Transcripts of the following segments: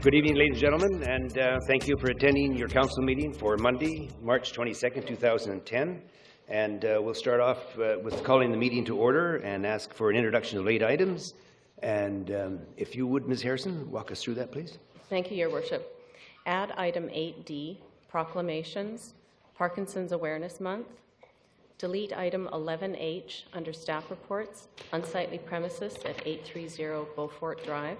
Good evening, ladies and gentlemen, and thank you for attending your council meeting for Monday, March 22nd, 2010. And we'll start off with calling the meeting to order and ask for an introduction of late items. And if you would, Ms. Harrison, walk us through that, please. Thank you, Your Worship. Add item 8D, proclamations, Parkinson's Awareness Month. Delete item 11H under staff reports, unsightly premises at 830 Beaufort Drive.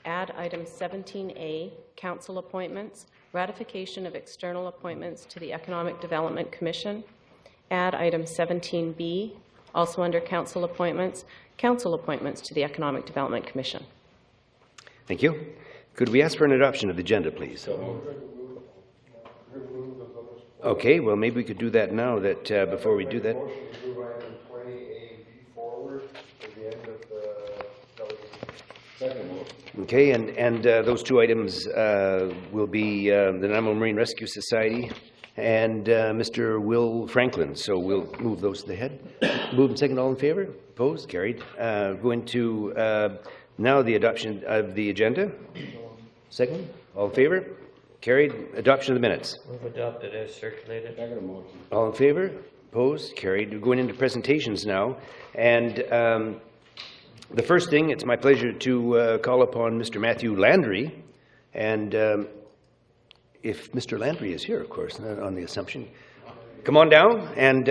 Add item 17A, council appointments, ratification of external appointments to the Economic Development Commission. Add item 17B, also under council appointments to the Economic Development Commission. Thank you. Could we ask for an adoption of the agenda, please? Okay, well, maybe we could do that now, that before we do that. Motion to move item 20A forward to the end of the second motion. Okay, and those two items will be the Nanaimo Marine Rescue Society and Mr. Will Franklin. So we'll move those to the head. Move and second, all in favor? Opposed? Carried. Going to now the adoption of the agenda. Second, all in favor? Carried. Adoption of the minutes. Move adopted as circulated. All in favor? Opposed? Carried. We're going into presentations now. And the first thing, it's my pleasure to call upon Mr. Matthew Landry. And if Mr. Landry is here, of course, on the assumption. Come on down. And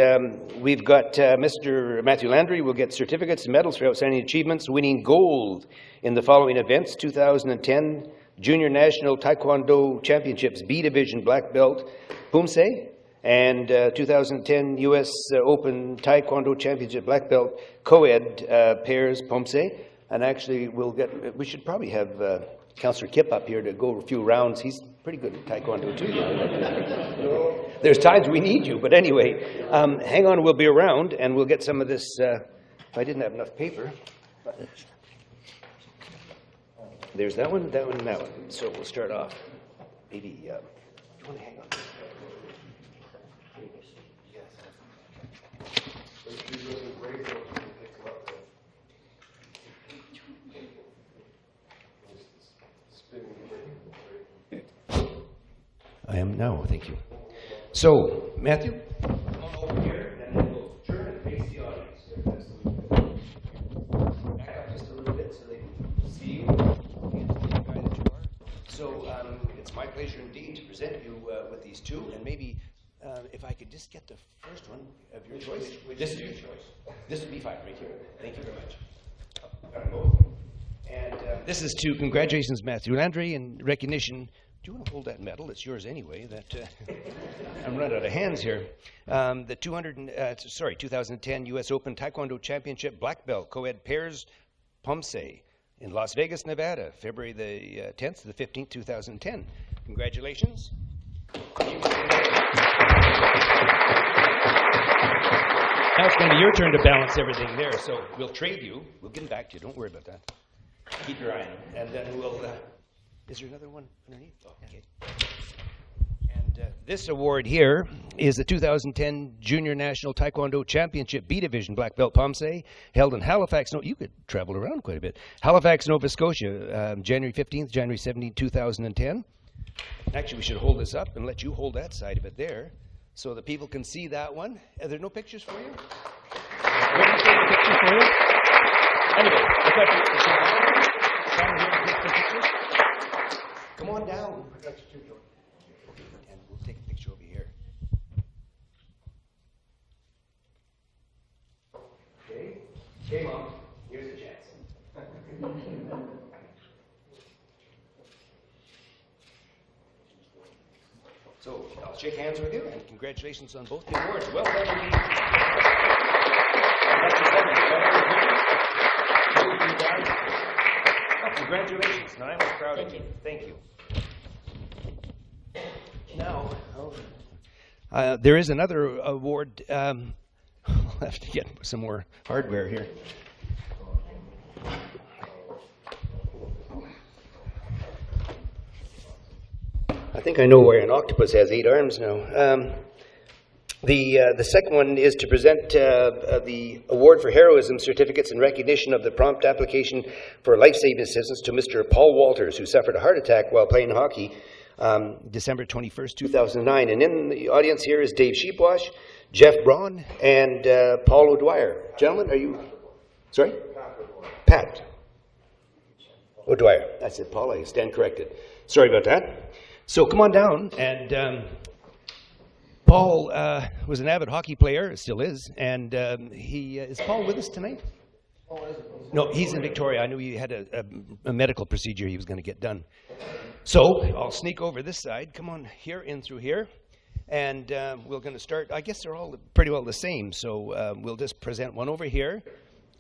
we've got Mr. Matthew Landry will get certificates and medals for outstanding achievements, winning gold in the following events: 2010 Junior National Taekwondo Championships B Division Black Belt Pumse, and 2010 U.S. Open Taekwondo Championship Black Belt Co-ed Pairs Pumse. And actually, we should probably have Councillor Kip up here to go a few rounds. He's pretty good at Taekwondo too. There's times we need you, but anyway, hang on, we'll be around and we'll get some of this. If I didn't have enough paper. There's that one, and that one. So we'll start off. Maybe, you want to hang on? I am now, thank you. So, Matthew, come on over here, and then we'll turn and face the audience. Back up just a little bit so they can see you. So it's my pleasure indeed to present you with these two, and maybe if I could just get the first one of your choice. This is your choice. This would be fine right here. Thank you very much. And this is to congratulations, Matthew Landry, in recognition. Do you want to hold that medal? It's yours anyway. That I'm running out of hands here. The 2010 U.S. Open Taekwondo Championship Black Belt Co-ed Pairs Pumse in Las Vegas, Nevada, February the 10th to the 15th, 2010. Congratulations. Now it's going to be your turn to balance everything there, so we'll trade you. We'll get them back to you. Don't worry about that. Keep your eye on them. And then we'll... is there another one underneath? Oh, okay. And this award here is the 2010 Junior National Taekwondo Championship B Division Black Belt Pumse, held in Halifax. You could travel around quite a bit. Halifax, Nova Scotia, January 15th, January 17th, 2010. Actually, we should hold this up and let you hold that side of it there so that people can see that one. Are there no pictures for you? Picture for you? Anyway, I've got pictures. Come on down. And we'll take a picture over here. Okay. Okay, Mom. Here's a chance. So I'll shake hands with you, and congratulations on both the awards. Well done, indeed. Congratulations. Now, I'm proud of you. Thank you. Now, there is another award. I'll have to get some more hardware here. I think I know why an octopus has 8 arms now. The second one is to present the Award for Heroism certificates in recognition of the prompt application for life-saving assistance to Mr. Paul Walters, who suffered a heart attack while playing hockey December 21st, 2009. And in the audience here is Dave Sheepwash, Jeff Braun, and Paul O'Dwyer. Gentlemen, are you... Sorry? Pat O'Dwyer. I said Paul, I stand corrected. Sorry about that. So come on down, and Paul was an avid hockey player, still is, and is Paul with us tonight? No, he's in Victoria. I knew he had a medical procedure he was going to get done. So I'll sneak over this side. Come on here, in through here. And we're going to start. I guess they're all pretty well the same. So we'll just present one over here.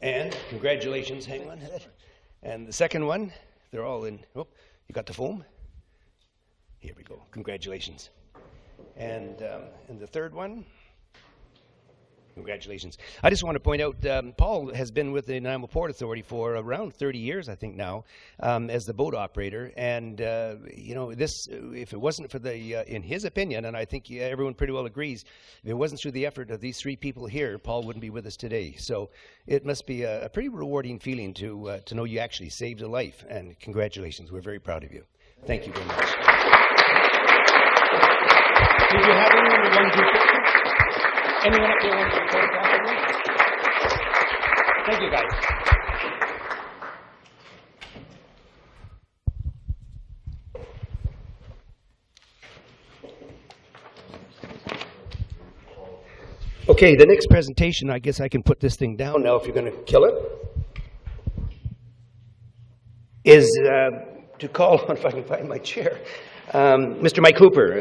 And congratulations. Hang on. And the second one, they're all in. Oh, you got the foam? Here we go. Congratulations. And the third one, congratulations. I just want to point out, Paul has been with the Nanaimo Port Authority for around 30 years, I think now, as the boat operator. And, you know, this, if it wasn't for the, in his opinion, and I think everyone pretty well agrees, if it wasn't through the effort of these three people here, Paul wouldn't be with us today. So it must be a pretty rewarding feeling to know you actually saved a life. And congratulations. We're very proud of you. Thank you very much. Did you have anyone who wanted to do pictures? Anyone up there want to photograph of you? Thank you, guys. Okay, the next presentation, I guess I can put this thing down now if you're going to kill it, is to call on, if I can find my chair, Mr. Mike Hooper.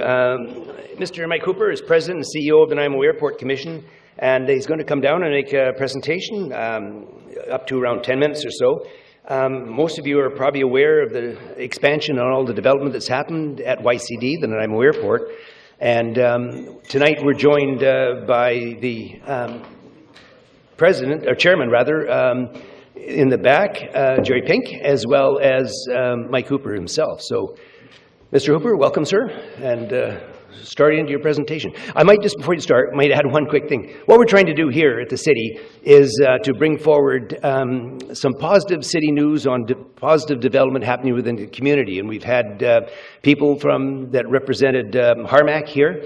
Mr. Mike Hooper is President and CEO of the Nanaimo Airport Commission, and he's going to come down and make a presentation up to around 10 minutes or so. Most of you are probably aware of the expansion and all the development that's happened at YCD, the Nanaimo Airport. And tonight we're joined by the chairman in the back, Jerry Pink, as well as Mike Hooper himself. So, Mr. Hooper, welcome, sir, and start into your presentation. I might just, before you start, add one quick thing. What we're trying to do here at the city is to bring forward some positive city news on positive development happening within the community. And we've had people that represented Harmac here.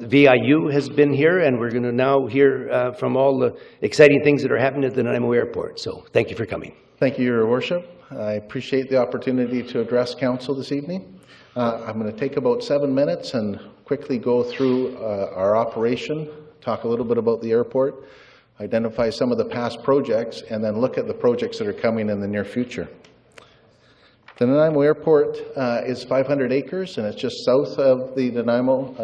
VIU has been here, and we're going to now hear from all the exciting things that are happening at the Nanaimo Airport. So thank you for coming. Thank you, Your Worship. I appreciate the opportunity to address Council this evening. I'm going to take about 7 minutes and quickly go through our operation, talk a little bit about the airport, identify some of the past projects, and then look at the projects that are coming in the near future. The Nanaimo Airport is 500 acres, and it's just south of the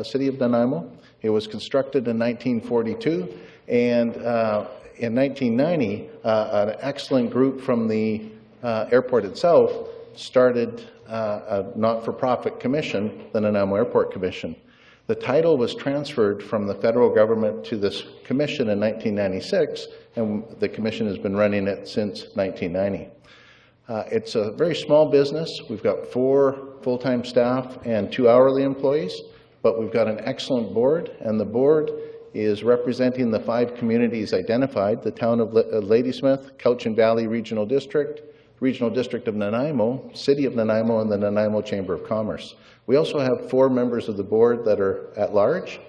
city of Nanaimo. It was constructed in 1942, and in 1990, an excellent group from the airport itself started a not-for-profit commission, the Nanaimo Airport Commission. The title was transferred from the federal government to this commission in 1996, and the commission has been running it since 1990. It's a very small business. We've got 4 full-time staff and 2 hourly employees, but we've got an excellent board, and the board is representing the 5 communities identified: the town of Ladysmith, Cowichan Valley Regional District of Nanaimo, City of Nanaimo, and the Nanaimo Chamber of Commerce. We also have 4 members of the board that are at large.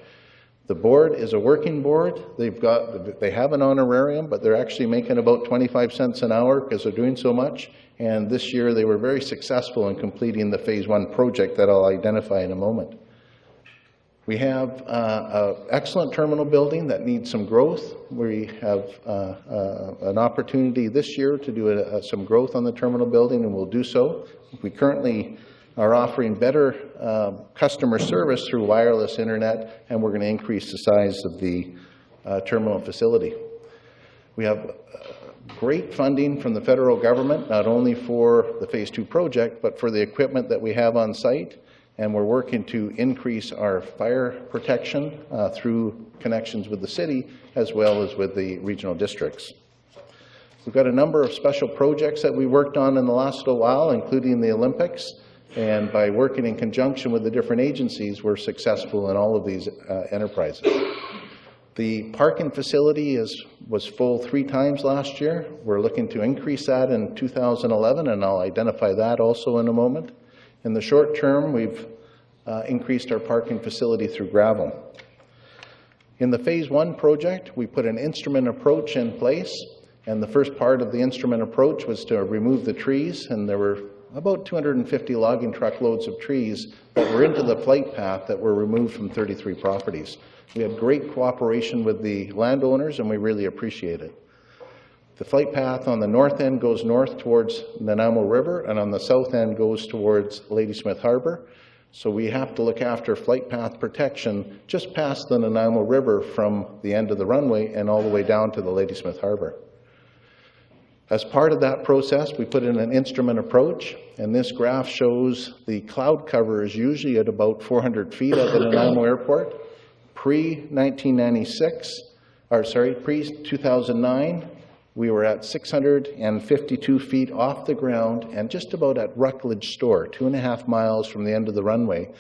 The board is a working board. They have an honorarium, but they're actually making about 25 cents an hour because they're doing so much. And this year they were very successful in completing the Phase 1 project that I'll identify in a moment. We have an excellent terminal building that needs some growth. We have an opportunity this year to do some growth on the terminal building, and we'll do so. We currently are offering better customer service through wireless internet, and we're going to increase the size of the terminal facility. We have great funding from the federal government, not only for the Phase 2 project, but for the equipment that we have on site. And we're working to increase our fire protection through connections with the city as well as with the regional districts. We've got a number of special projects that we worked on in the last little while, including the Olympics. And by working in conjunction with the different agencies, we're successful in all of these enterprises. The parking facility was full 3 times last year. We're looking to increase that in 2011, and I'll identify that also in a moment. In the short term, we've increased our parking facility through gravel. In the Phase 1 project, we put an instrument approach in place, and the first part of the instrument approach was to remove the trees, and there were about 250 logging truckloads of trees that were into the flight path that were removed from 33 properties. We had great cooperation with the landowners, and we really appreciate it. The flight path on the north end goes north towards Nanaimo River, and on the south end goes towards Ladysmith Harbor. So we have to look after flight path protection just past the Nanaimo River from the end of the runway and all the way down to the Ladysmith Harbor. As part of that process, we put in an instrument approach, and this graph shows the cloud cover is usually at about 400 feet at the Nanaimo Airport. Pre-2009, we were at 652 feet off the ground and just about at Ruckledge Store, 2.5 miles from the end of the runway.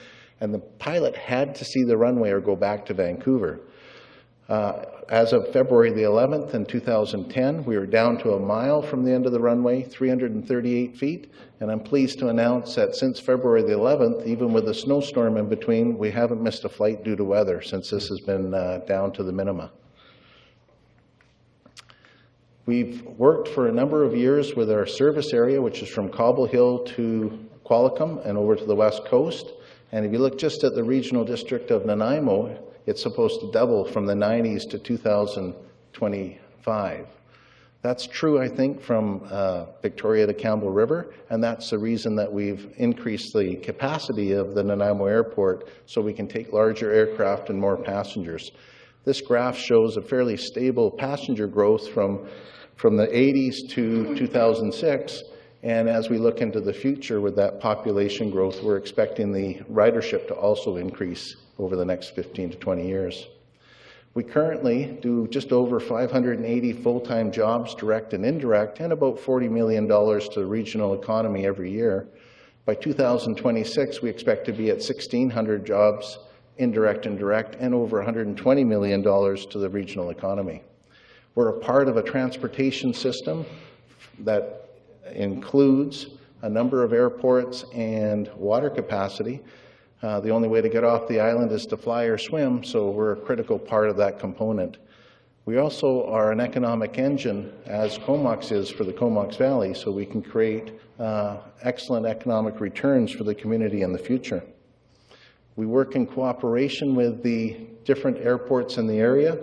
And the pilot had to see the runway or go back to Vancouver. As of February the 11th in 2010, we were down to 1 mile from the end of the runway, 338 feet. And I'm pleased to announce that since February the 11th, even with a snowstorm in between, we haven't missed a flight due to weather since this has been down to the minima. We've worked for a number of years with our service area, which is from Cobble Hill to Qualicum and over to the west coast. And if you look just at the regional district of Nanaimo, it's supposed to double from the 90s to 2025. That's true, I think, from Victoria to Campbell River, and that's the reason that we've increased the capacity of the Nanaimo Airport so we can take larger aircraft and more passengers. This graph shows a fairly stable passenger growth from the 80s to 2006, and as we look into the future with that population growth, we're expecting the ridership to also increase over the next 15 to 20 years. We currently do just over 580 full-time jobs, direct and indirect, and about $40 million to the regional economy every year. By 2026, we expect to be at 1,600 jobs, indirect and direct, and over $120 million to the regional economy. We're a part of a transportation system that includes a number of airports and water capacity. The only way to get off the island is to fly or swim, so we're a critical part of that component. We also are an economic engine, as Comox is for the Comox Valley, so we can create excellent economic returns for the community in the future. We work in cooperation with the different airports in the area,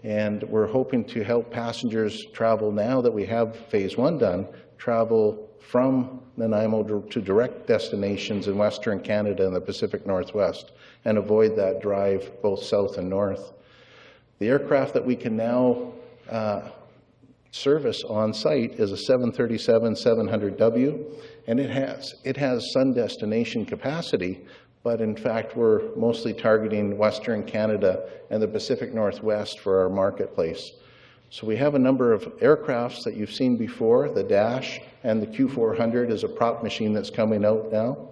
and we're hoping to help passengers travel now that we have Phase 1 done, travel from Nanaimo to direct destinations in Western Canada and the Pacific Northwest and avoid that drive both south and north. The aircraft that we can now service on site is a 737-700W, and it has sun destination capacity, but in fact we're mostly targeting Western Canada and the Pacific Northwest for our marketplace. So we have a number of aircrafts that you've seen before. The Dash and the Q400 is a prop machine that's coming out now.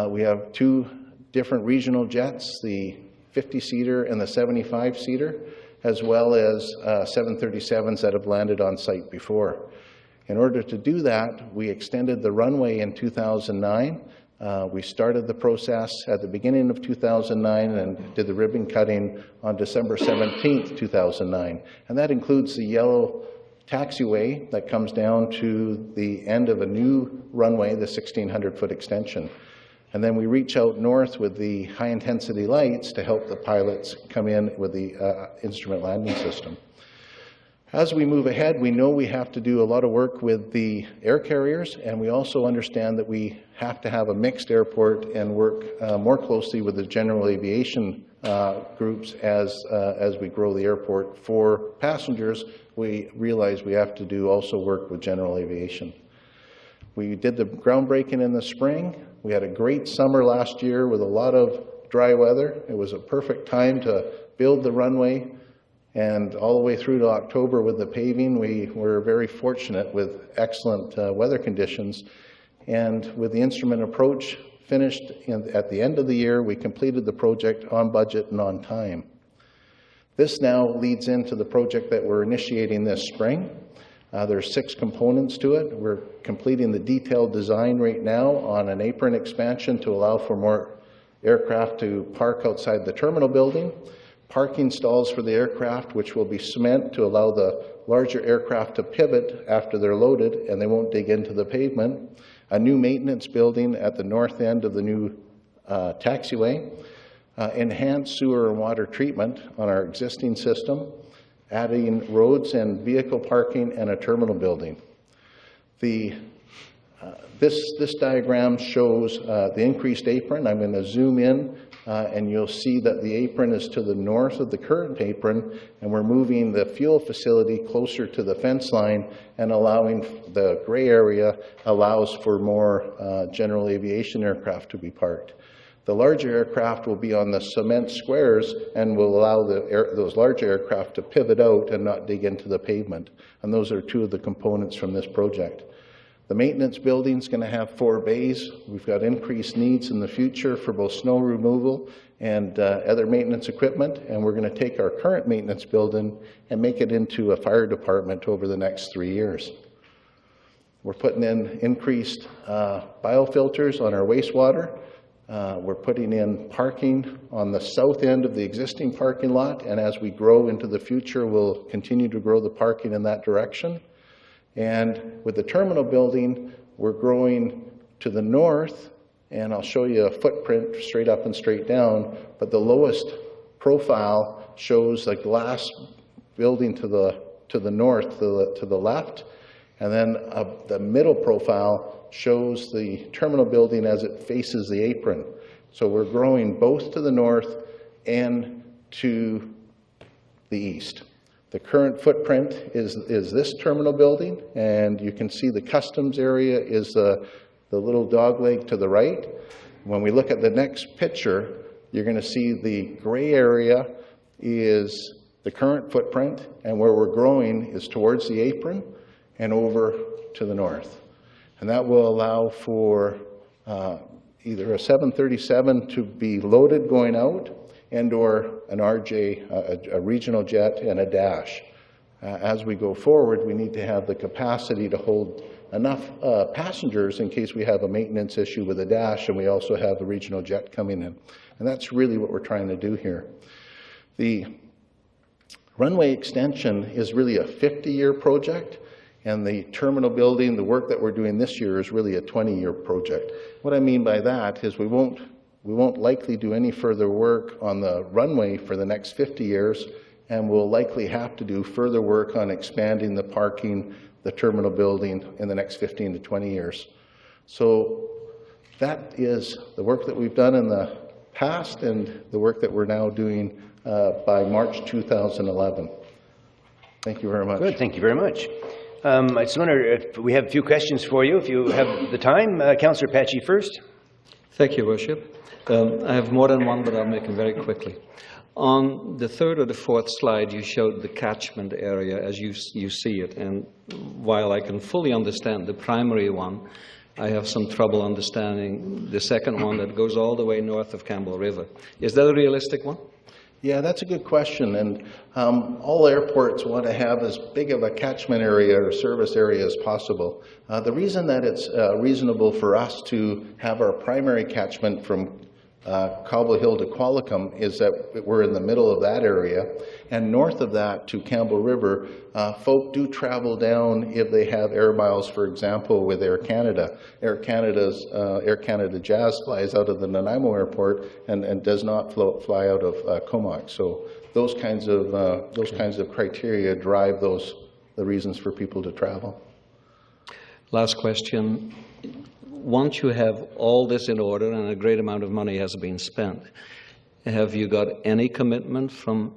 We have 2 different regional jets, the 50-seater and the 75-seater, as well as 737s that have landed on site before. In order to do that, we extended the runway in 2009. We started the process at the beginning of 2009 and did the ribbon cutting on December 17th, 2009. And that includes the yellow taxiway that comes down to the end of a new runway, the 1,600-foot extension. And then we reach out north with the high-intensity lights to help the pilots come in with the instrument landing system. As we move ahead, we know we have to do a lot of work with the air carriers, and we also understand that we have to have a mixed airport and work more closely with the general aviation groups as we grow the airport. For passengers, we realize we have to do also work with general aviation. We did the groundbreaking in the spring. We had a great summer last year with a lot of dry weather. It was a perfect time to build the runway. And all the way through to October with the paving, we were very fortunate with excellent weather conditions. And with the instrument approach finished at the end of the year. We completed the project on budget and on time. This now leads into the project that we're initiating this spring. There's 6 components to it. We're completing the detailed design right now on an apron expansion to allow for more aircraft to park outside the terminal building. Parking stalls for the aircraft, which will be cement to allow the larger aircraft to pivot after they're loaded and they won't dig into the pavement. A new maintenance building at the north end of the new taxiway. Enhanced sewer and water treatment on our existing system, adding roads and vehicle parking and a terminal building. This diagram shows the increased apron. I'm going to zoom in and you'll see that the apron is to the north of the current apron, and we're moving the fuel facility closer to the fence line, and allowing the gray area allows for more general aviation aircraft to be parked. The larger aircraft will be on the cement squares and will allow those larger aircraft to pivot out and not dig into the pavement. And those are 2 of the components from this project. The maintenance building is going to have 4 bays. We've got increased needs in the future for both snow removal and other maintenance equipment, and we're going to take our current maintenance building and make it into a fire department over the next 3 years. We're putting in increased biofilters on our wastewater. We're putting in parking on the south end of the existing parking lot, and as we grow into the future, we'll continue to grow the parking in that direction. And with the terminal building, we're growing to the north, and I'll show you a footprint straight up and straight down, but the lowest profile shows a glass building to the north, to the left, and then the middle profile shows the terminal building as it faces the apron. So we're growing both to the north and to the east. The current footprint is this terminal building, and you can see the customs area is the little dogleg to the right. When we look at the next picture, you're going to see the gray area is the current footprint, and where we're growing is towards the apron and over to the north. And that will allow for either a 737 to be loaded going out and or an RJ, a regional jet, and a dash. As we go forward, we need to have the capacity to hold enough passengers in case we have a maintenance issue with a dash, and we also have the regional jet coming in. And that's really what we're trying to do here. The runway extension is really a 50-year project, and the terminal building, the work that we're doing this year, is really a 20-year project. What I mean by that is we won't likely do any further work on the runway for the next 50 years, and we'll likely have to do further work on expanding the parking, the terminal building in the next 15 to 20 years. So that is the work that we've done in the past and the work that we're now doing by March 2011. Thank you very much. Good, thank you very much. I just wonder if we have a few questions for you, if you have the time. Councillor Patchy first. Thank you, Worship. I have more than one, but I'll make them very quickly. On the 3rd or the 4th slide, you showed the catchment area as you see it. And while I can fully understand the primary one, I have some trouble understanding the second one that goes all the way north of Campbell River. Is that a realistic one? Yeah, that's a good question, and all airports want to have as big of a catchment area or service area as possible. The reason that it's reasonable for us to have our primary catchment from Cobble Hill to Qualicum is that we're in the middle of that area, and north of that to Campbell River, folk do travel down if they have air miles, for example, with Air Canada. Air Canada Jazz flies out of the Nanaimo Airport and does not fly out of Comox. So those kinds of criteria drive the reasons for people to travel. Last question. Once you have all this in order and a great amount of money has been spent, have you got any commitment from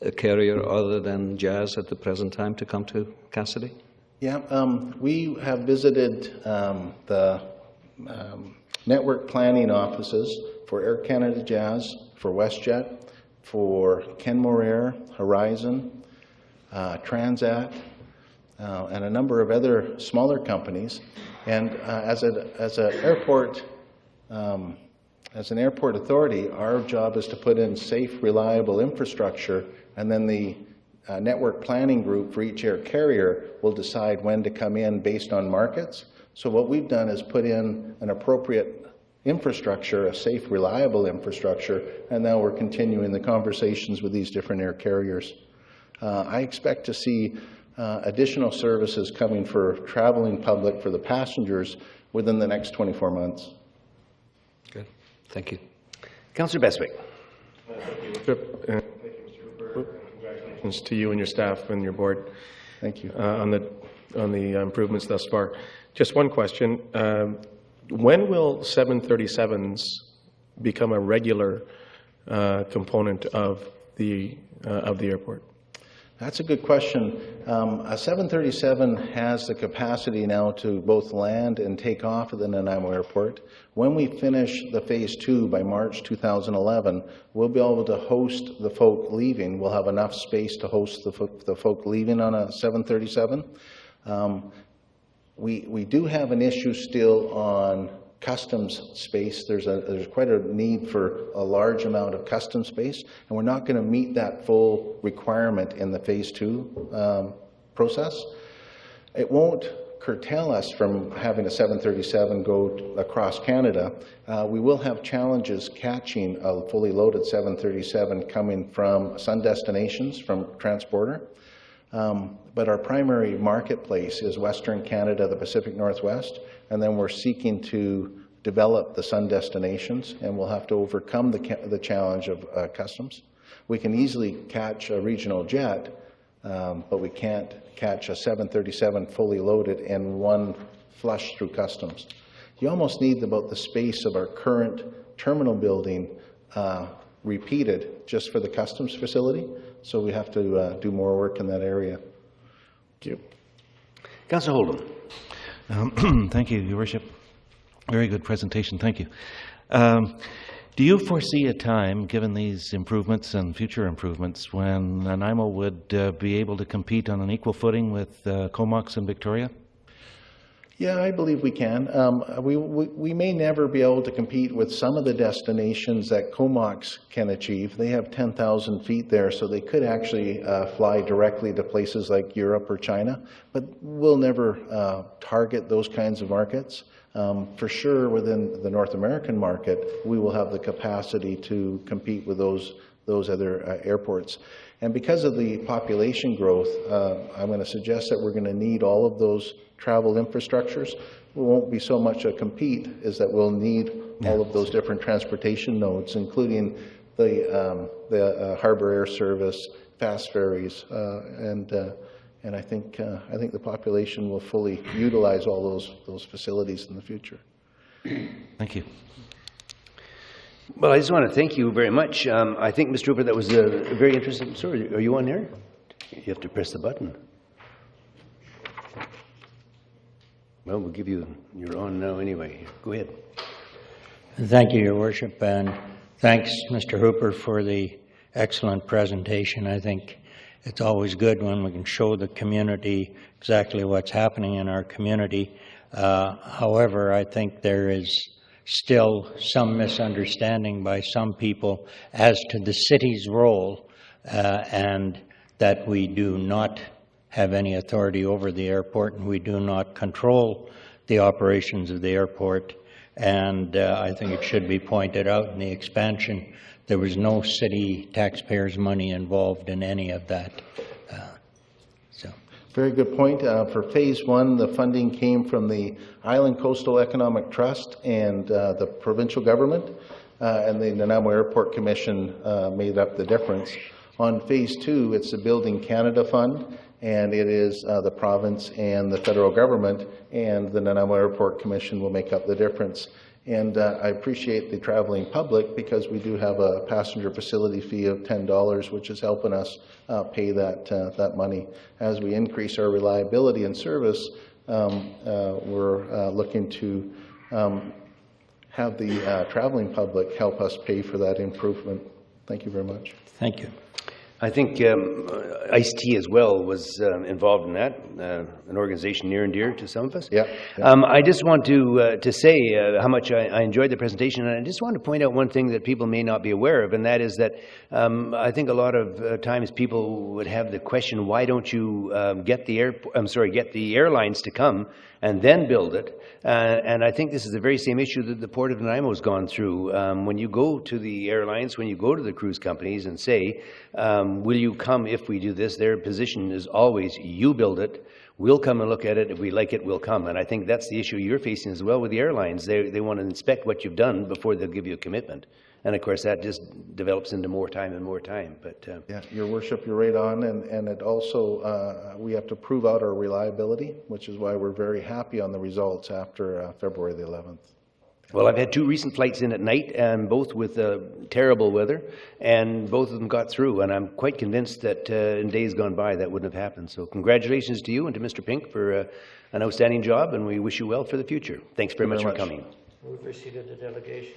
a carrier other than Jazz at the present time to come to Cassidy? Yeah, we have visited the network planning offices for Air Canada Jazz, for WestJet, for Kenmore Air, Horizon, Transat, and a number of other smaller companies. And as an airport as an airport authority, our job is to put in safe, reliable infrastructure, and then the network planning group for each air carrier will decide when to come in based on markets. So what we've done is put in an appropriate infrastructure, a safe, reliable infrastructure, and now we're continuing the conversations with these different air carriers. I expect to see additional services coming for traveling public, for the passengers, within the next 24 months. Good. Thank you. Councillor Bestwick. Thank you, Mr. Hooper. Congratulations to you and your staff and your board. Thank you. On the improvements thus far. Just one question. When will 737s become a regular component of the airport? That's a good question. A 737 has the capacity now to both land and take off at the Nanaimo Airport. When we finish the Phase 2 by March 2011, we'll be able to host the folk leaving. We'll have enough space to host the folk leaving on a 737. We do have an issue still on customs space. There's quite a need for a large amount of custom space, and we're not going to meet that full requirement in the Phase 2 process. It won't curtail us from having a 737 go across Canada. We will have challenges catching a fully loaded 737 coming from sun destinations from Transporter. But our primary marketplace is Western Canada, the Pacific Northwest, and then we're seeking to develop the sun destinations, and we'll have to overcome the challenge of customs. We can easily catch a regional jet, but we can't catch a 737 fully loaded in one flush through customs. You almost need about the space of our current terminal building repeated just for the customs facility, so we have to do more work in that area. Thank you. Councillor Holdham. Thank you, Your Worship. Very good presentation. Thank you. Do you foresee a time, given these improvements and future improvements, when Nanaimo would be able to compete on an equal footing with Comox and Victoria? Yeah, I believe we can. We may never be able to compete with some of the destinations that Comox can achieve. They have 10,000 feet there, so they could actually fly directly to places like Europe or China, but we'll never target those kinds of markets. For sure, within the North American market, we will have the capacity to compete with those other airports. And because of the population growth, I'm going to suggest that we're going to need all of those travel infrastructures. It won't be so much a compete as that we'll need all of those different transportation nodes, including the harbor air service, fast ferries, and I think the population will fully utilize all those facilities in the future. Thank you. Well, I just want to thank you very much. I think, Mr. Hooper, that was a very interesting story. Are you on there? You have to press the button. Well, we'll give you, you're on now anyway. Go ahead. Thank you, Your Worship, and thanks, Mr. Hooper, for the excellent presentation. I think it's always good when we can show the community exactly what's happening in our community. However, I think there is still some misunderstanding by some people as to the city's role, and that we do not have any authority over the airport, and we do not control the operations of the airport. And I think it should be pointed out in the expansion, there was no city taxpayers' money involved in any of that. Very good point. For Phase 1, the funding came from the Island Coastal Economic Trust and the provincial government, and the Nanaimo Airport Commission made up the difference. On Phase 2, it's the Building Canada Fund, and it is the province and the federal government, and the Nanaimo Airport Commission will make up the difference. And I appreciate the traveling public, because we do have a passenger facility fee of $10, which is helping us pay that money. As we increase our reliability and service, we're looking to have the traveling public help us pay for that improvement. Thank you very much. Thank you. I think Ice-T as well was involved in that, an organization near and dear to some of us. Yeah, I just want to say how much I enjoyed the presentation, and I just want to point out one thing that people may not be aware of, and that is that I think a lot of times people would have the question, why don't you get the airlines to come and then build it? And I think this is the very same issue that the Port of Nanaimo has gone through. When you go to the airlines, when you go to the cruise companies and say, will you come if we do this, their position is always, you build it, we'll come and look at it, if we like it, we'll come. And I think that's the issue you're facing as well with the airlines. They want to inspect what you've done before they'll give you a commitment. And of course, that just develops into more time and more time. But yeah, Your Worship, you're right on, and it also, we have to prove out our reliability, which is why we're very happy on the results after February the 11th. well, I've had 2 recent flights in at night, and both with terrible weather, and both of them got through. And I'm quite convinced that in days gone by, that wouldn't have happened. So congratulations to you and to Mr. Pink for an outstanding job, and we wish you well for the future. Thanks very much for coming. Move receipt of the delegation.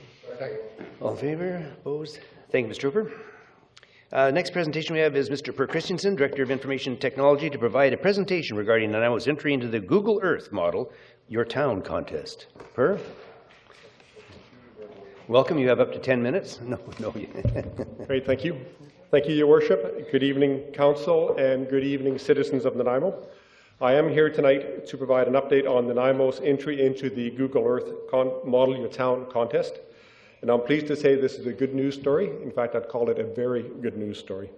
All in favor? Opposed? Thank you, Mr. Trooper. Next presentation we have is Mr. Per Christensen, Director of Information Technology, to provide a presentation regarding Nanaimo's entry into the Google Earth model, Your Town contest. Per? Welcome. You have up to 10 minutes. No. Great, thank you. Thank you, Your Worship. Good evening, Council, and good evening, citizens of Nanaimo. I am here tonight to provide an update on Nanaimo's entry into the Google Earth Model Your Town contest. And I'm pleased to say this is a good news story. In fact, I'd call it a very good news story.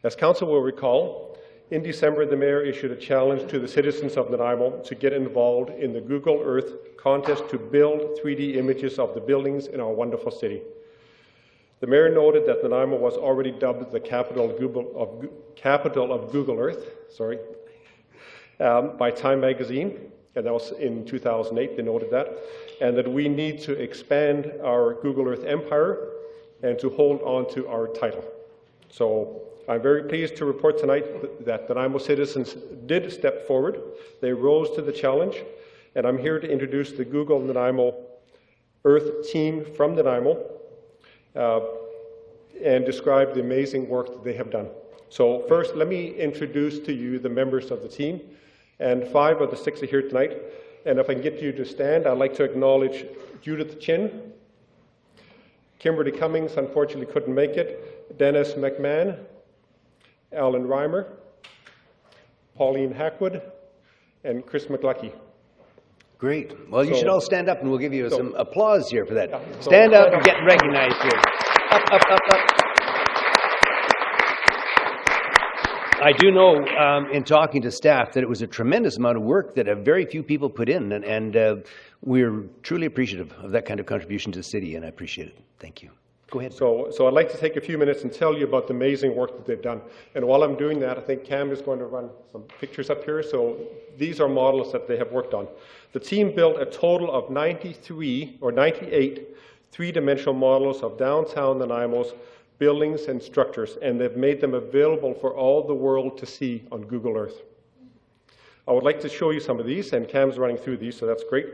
As Council will recall, in December, the Mayor issued a challenge to the citizens of Nanaimo to get involved in the Google Earth contest to build 3D images of the buildings in our wonderful city. The Mayor noted that Nanaimo was already dubbed the capital of Google Earth, by Time Magazine, and that was in 2008, they noted that, and that we need to expand our Google Earth empire and to hold on to our title. So I'm very pleased to report tonight that the Nanaimo citizens did step forward. They rose to the challenge, and I'm here to introduce the Google Nanaimo Earth team from Nanaimo and describe the amazing work that they have done. So first, let me introduce to you the members of the team, and 5 of the 6 are here tonight. And if I can get you to stand, I'd like to acknowledge Judith Chin, Kimberly Cummings, unfortunately couldn't make it, Dennis McMahon, Alan Reimer, Pauline Hackwood, and Chris McLucky. Great. Well, you should all stand up, and we'll give you some applause here for that. Yeah, Stand up and get recognized here. Up. I do know, in talking to staff, that it was a tremendous amount of work that very few people put in, and we're truly appreciative of that kind of contribution to the city, and I appreciate it. Thank you. Go ahead. So I'd like to take a few minutes and tell you about the amazing work that they've done. And while I'm doing that, I think Cam is going to run some pictures up here. So these are models that they have worked on. The team built a total of 98 three-dimensional models of downtown Nanaimo's buildings and structures, and they've made them available for all the world to see on Google Earth. I would like to show you some of these, and Cam's running through these, so that's great.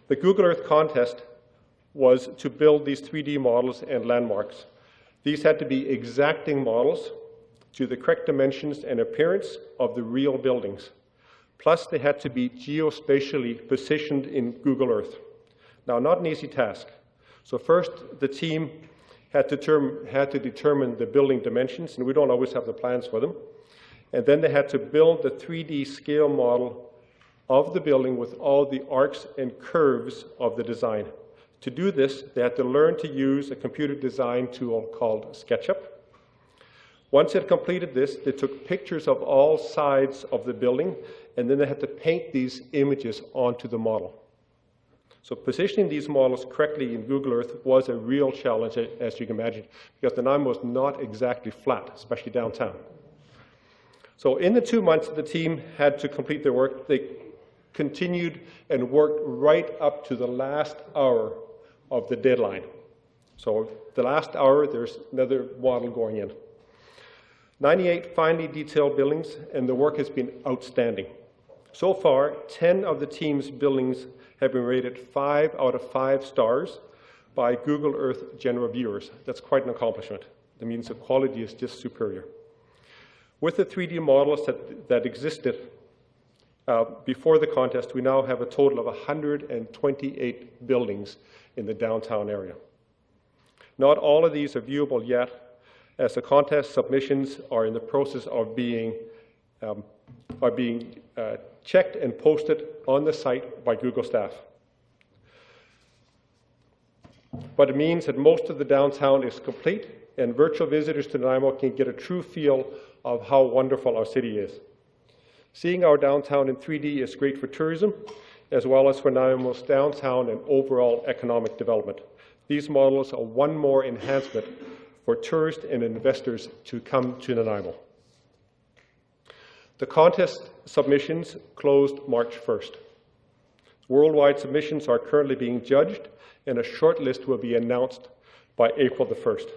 The Google Earth contest was to build these 3D models and landmarks. These had to be exacting models to the correct dimensions and appearance of the real buildings. Plus, they had to be geospatially positioned in Google Earth. Now, not an easy task. So first, the team had to determine the building dimensions, and we don't always have the plans for them. And then they had to build the 3D scale model of the building with all the arcs and curves of the design. To do this, they had to learn to use a computer design tool called SketchUp. Once they had completed this, they took pictures of all sides of the building, and then they had to paint these images onto the model. So positioning these models correctly in Google Earth was a real challenge, as you can imagine, because Nanaimo was not exactly flat, especially downtown. So in the 2 months the team had to complete their work, they continued and worked right up to the last hour of the deadline. So the last hour, there's another model going in. 98 finely detailed buildings, and the work has been outstanding. So far, 10 of the team's buildings have been rated 5 out of 5 stars by Google Earth general viewers. That's quite an accomplishment. That means the quality is just superior. With the 3D models that existed before the contest, we now have a total of 128 buildings in the downtown area. Not all of these are viewable yet, as the contest submissions are in the process of being checked and posted on the site by Google staff. But it means that most of the downtown is complete, and virtual visitors to Nanaimo can get a true feel of how wonderful our city is. Seeing our downtown in 3D is great for tourism, as well as for Nanaimo's downtown and overall economic development. These models are one more enhancement for tourists and investors to come to Nanaimo. The contest submissions closed March 1st. Worldwide submissions are currently being judged, and a short list will be announced by April the 1st.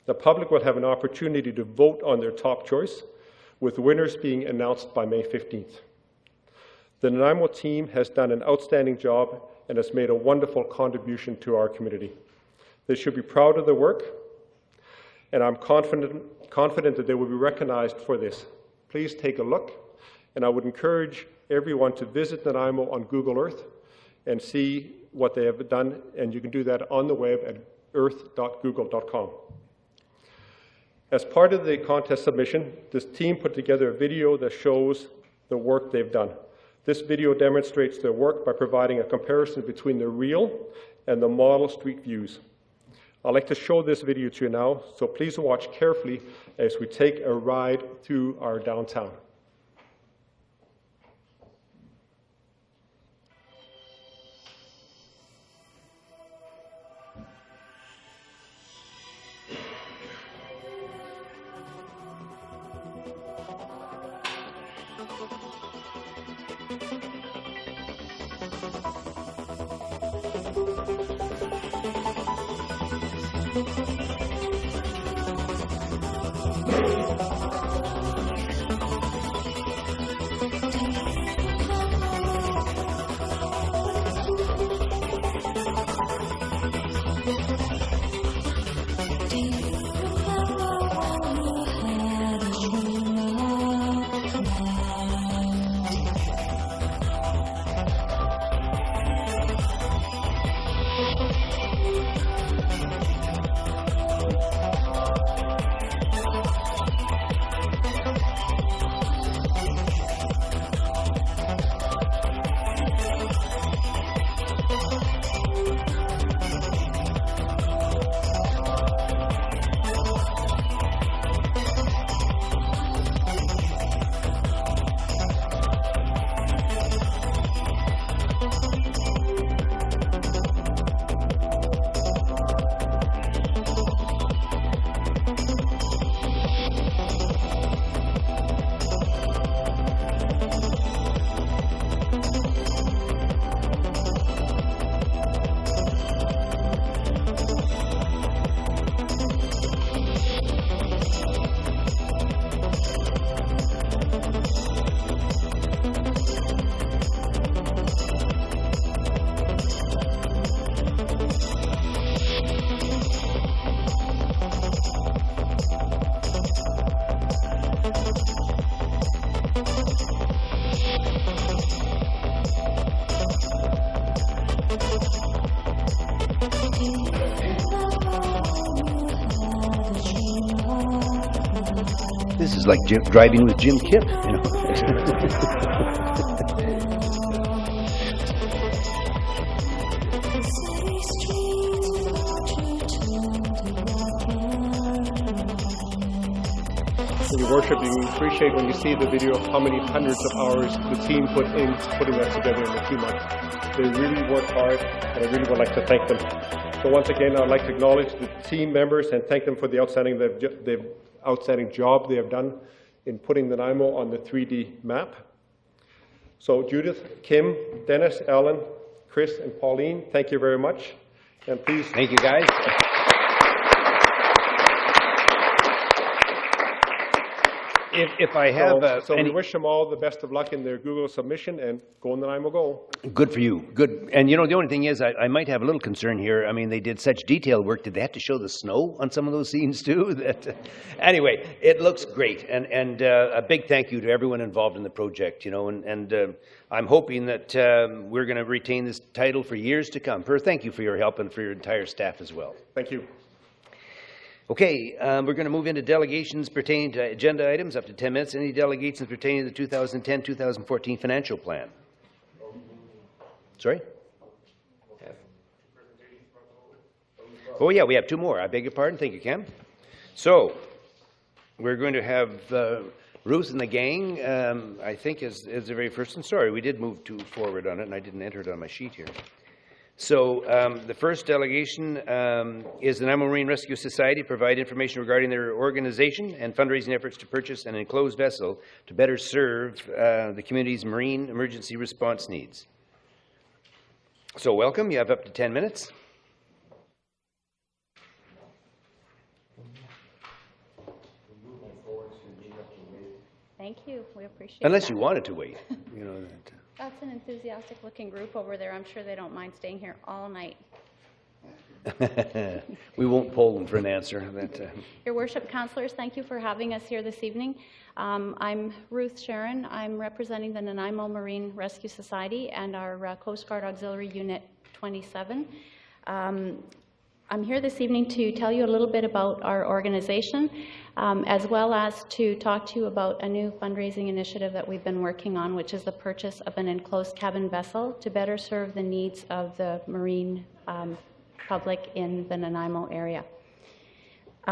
The public will have an opportunity to vote on their top choice, with winners being announced by May 15th. The Nanaimo team has done an outstanding job and has made a wonderful contribution to our community. They should be proud of their work, and I'm confident that they will be recognized for this. Please take a look, and I would encourage everyone to visit Nanaimo on Google Earth and see what they have done, and you can do that on the web at earth.google.com. As part of the contest submission, this team put together a video that shows the work they've done. This video demonstrates their work by providing a comparison between the real and the model street views. I'd like to show this video to you now, so please watch carefully as we take a ride through our downtown. This is like driving with Jim Kipp, you know. Your Worship, you appreciate when you see the video how many hundreds of hours the team put in putting that together in the 2 months. They really worked hard, and I really would like to thank them. So once again, I'd like to acknowledge the team members and thank them for the outstanding job they have done in putting Nanaimo on the 3D map. So Judith, Kim, Dennis, Alan, Chris, and Pauline, thank you very much. And please... Thank you, guys. if I have So we any... wish them all the best of luck in their Google submission, and go Nanaimo go. Good for you, good. And you know, the only thing is, I might have a little concern here. I mean, they did such detailed work. Did they have to show the snow on some of those scenes too? That, anyway, it looks great. And a big thank you to everyone involved in the project, you know, and I'm hoping that we're going to retain this title for years to come. Thank you for your help and for your entire staff as well. Thank you. Okay, we're going to move into delegations pertaining to agenda items, up to 10 minutes. Any delegations pertaining to the 2010-2014 financial plan? Sorry? Oh, yeah, we have two more. I beg your pardon. Thank you, Cam. So, we're going to have Ruth and the gang, I think, is the very first. And sorry, we did move forward on it, and I didn't enter it on my sheet here. So the first delegation is the Nanaimo Marine Rescue Society, provide information regarding their organization and fundraising efforts to purchase an enclosed vessel to better serve the community's marine emergency response needs. So welcome, you have up to 10 minutes. Thank you, we appreciate Unless that. you wanted to wait, you know. That's an enthusiastic looking group over there. I'm sure they don't mind staying here all night. We won't poll them for an answer. Your Worship, Councillors, thank you for having us here this evening. I'm Ruth Sharon. I'm representing the Nanaimo Marine Rescue Society and our Coast Guard Auxiliary Unit 27. I'm here this evening to tell you a little bit about our organization, as well as to talk to you about a new fundraising initiative that we've been working on, which is the purchase of an enclosed cabin vessel to better serve the needs of the marine public in the Nanaimo area.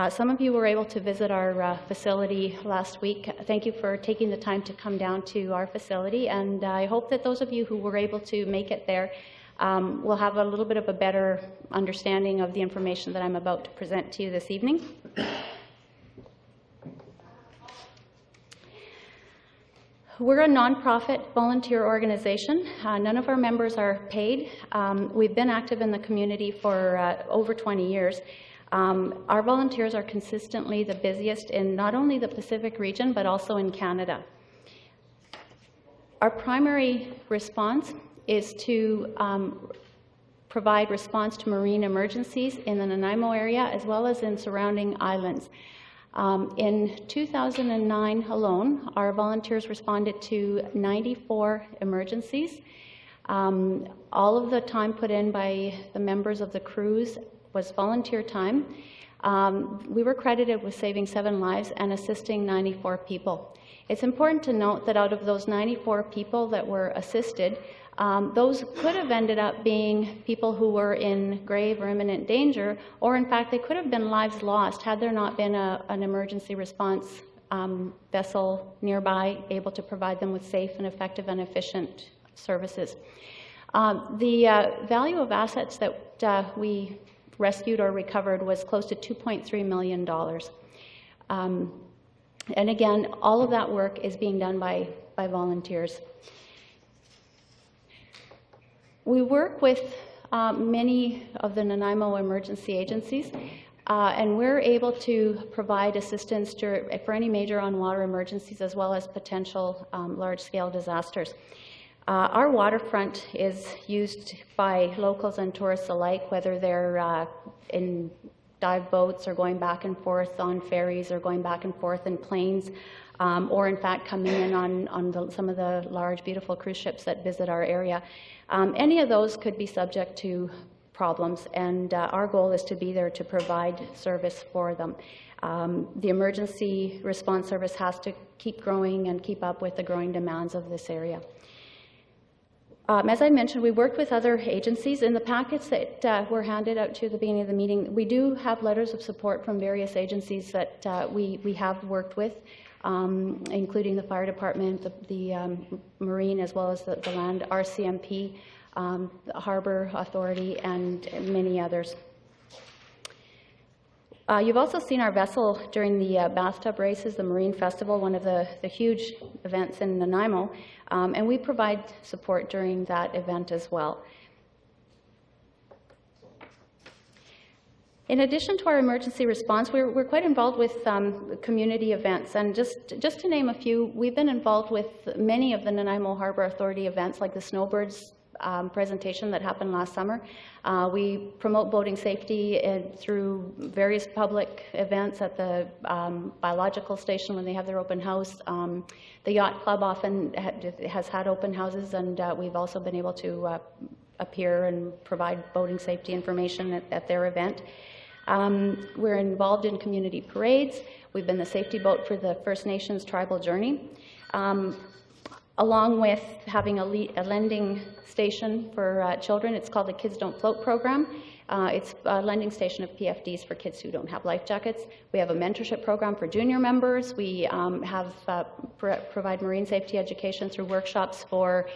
Some of you were able to visit our facility last week. Thank you for taking the time to come down to our facility, and I hope that those of you who were able to make it there will have a little bit of a better understanding of the information that I'm about to present to you this evening. We're a nonprofit volunteer organization. None of our members are paid. We've been active in the community for over 20 years. Our volunteers are consistently the busiest in not only the Pacific region, but also in Canada. Our primary response is to provide response to marine emergencies in the Nanaimo area, as well as in surrounding islands. In 2009 alone, our volunteers responded to 94 emergencies. All of the time put in by the members of the crews was volunteer time. We were credited with saving 7 lives and assisting 94 people. It's important to note that out of those 94 people that were assisted, those could have ended up being people who were in grave or imminent danger, or in fact they could have been lives lost had there not been an emergency response vessel nearby able to provide them with safe and effective and efficient services. The value of assets that we rescued or recovered was close to $2.3 million. And again, all of that work is being done by volunteers. We work with many of the Nanaimo emergency agencies, and we're able to provide assistance for any major on-water emergencies as well as potential large-scale disasters. Our waterfront is used by locals and tourists alike, whether they're in dive boats or going back and forth on ferries or going back and forth in planes, or in fact coming in on some of the large, beautiful cruise ships that visit our area. Any of those could be subject to problems, and our goal is to be there to provide service for them. The emergency response service has to keep growing and keep up with the growing demands of this area. As I mentioned, we worked with other agencies. In the packets that were handed out to you at the beginning of the meeting, we do have letters of support from various agencies that we have worked with, including the fire department, the marine, as well as the land, RCMP, the Harbor Authority, and many others. You've also seen our vessel during the bathtub races, the Marine Festival, one of the huge events in Nanaimo, and we provide support during that event as well. In addition to our emergency response, we're quite involved with community events. And just to name a few, we've been involved with many of the Nanaimo Harbor Authority events, like the Snowbirds presentation that happened last summer. We promote boating safety through various public events at the biological station when they have their open house. The Yacht Club often has had open houses, and we've also been able to appear and provide boating safety information at their event. We're involved in community parades. We've been the safety boat for the First Nations Tribal Journey, along with having a lending station for children. It's called the Kids Don't Float program. It's a lending station of PFDs for kids who don't have life jackets. We have a mentorship program for junior members. We provide marine safety education through workshops for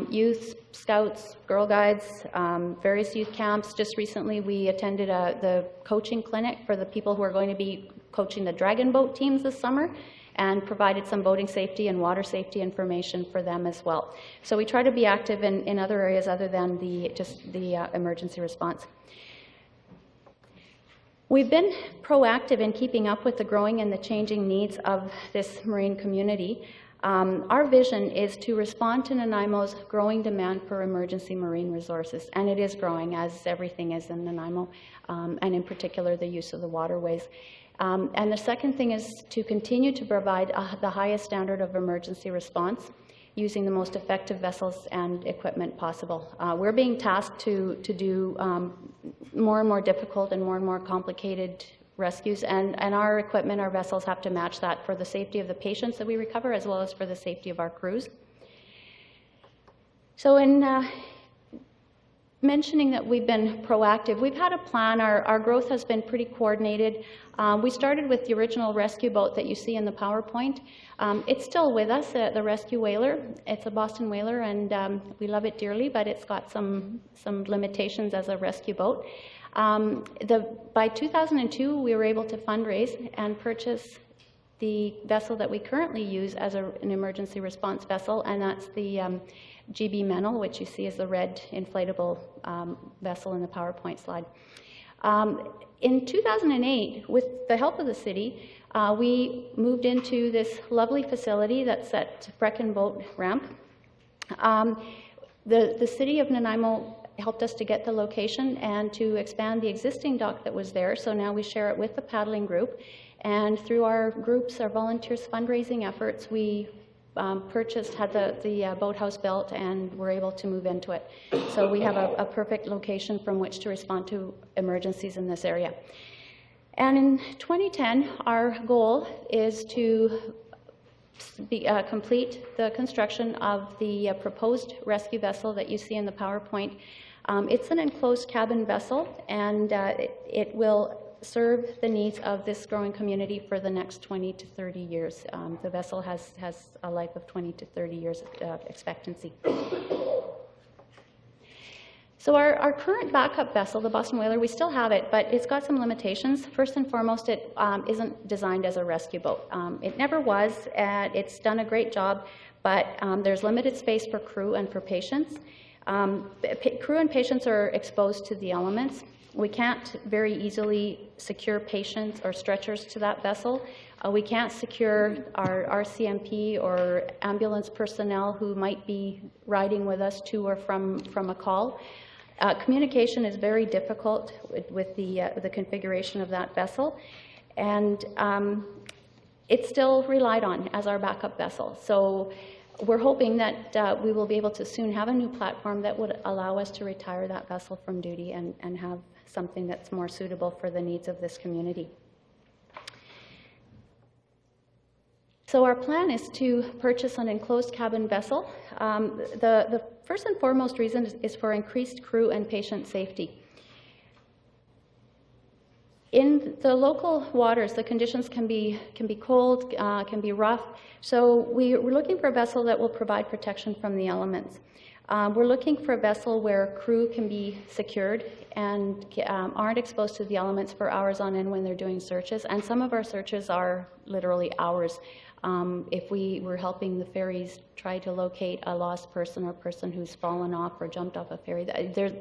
youth, scouts, Girl Guides, various youth camps. Just recently we attended the coaching clinic for the people who are going to be coaching the Dragon Boat teams this summer, and provided some boating safety and water safety information for them as well. So we try to be active in other areas other than just the emergency response. We've been proactive in keeping up with the growing and the changing needs of this marine community. Our vision is to respond to Nanaimo's growing demand for emergency marine resources, and it is growing, as everything is in Nanaimo, and in particular the use of the waterways. And the second thing is to continue to provide the highest standard of emergency response using the most effective vessels and equipment possible. We're being tasked to do more and more difficult and more complicated rescues, and our equipment, our vessels have to match that for the safety of the patients that we recover as well as for the safety of our crews. So in mentioning that we've been proactive, we've had a plan. Our growth has been pretty coordinated. We started with the original rescue boat that you see in the PowerPoint. It's still with us, the Rescue Whaler. It's a Boston whaler, and we love it dearly, but it's got some limitations as a rescue boat. By 2002, we were able to fundraise and purchase the vessel that we currently use as an emergency response vessel, and that's the GB Mennel, which you see as the red inflatable vessel in the PowerPoint slide. In 2008, with the help of the city, we moved into this lovely facility that's at Brecken Boat Ramp. The city of Nanaimo helped us to get the location and to expand the existing dock that was there, so now we share it with the paddling group. And through our groups, our volunteers' fundraising efforts, we had the boathouse built and were able to move into it. So we have a perfect location from which to respond to emergencies in this area. And in 2010, our goal is to complete the construction of the proposed rescue vessel that you see in the PowerPoint. It's an enclosed cabin vessel, and it will serve the needs of this growing community for the next 20 to 30 years. The vessel has a life of 20 to 30 years expectancy. So our current backup vessel, the Boston Whaler, we still have it, but it's got some limitations. First and foremost, it isn't designed as a rescue boat. It never was. It's done a great job, but there's limited space for crew and for patients. Crew and patients are exposed to the elements. We can't very easily secure patients or stretchers to that vessel. We can't secure our RCMP or ambulance personnel who might be riding with us to or from a call. Communication is very difficult with the configuration of that vessel, and it's still relied on as our backup vessel. So we're hoping that we will be able to soon have a new platform that would allow us to retire that vessel from duty and have something that's more suitable for the needs of this community. So our plan is to purchase an enclosed cabin vessel. The first and foremost reason is for increased crew and patient safety. In the local waters, the conditions can be cold, can be rough, so we're looking for a vessel that will provide protection from the elements. We're looking for a vessel where crew can be secured and aren't exposed to the elements for hours on end when they're doing searches. And some of our searches are literally hours. If we were helping the ferries try to locate a lost person or person who's fallen off or jumped off a ferry,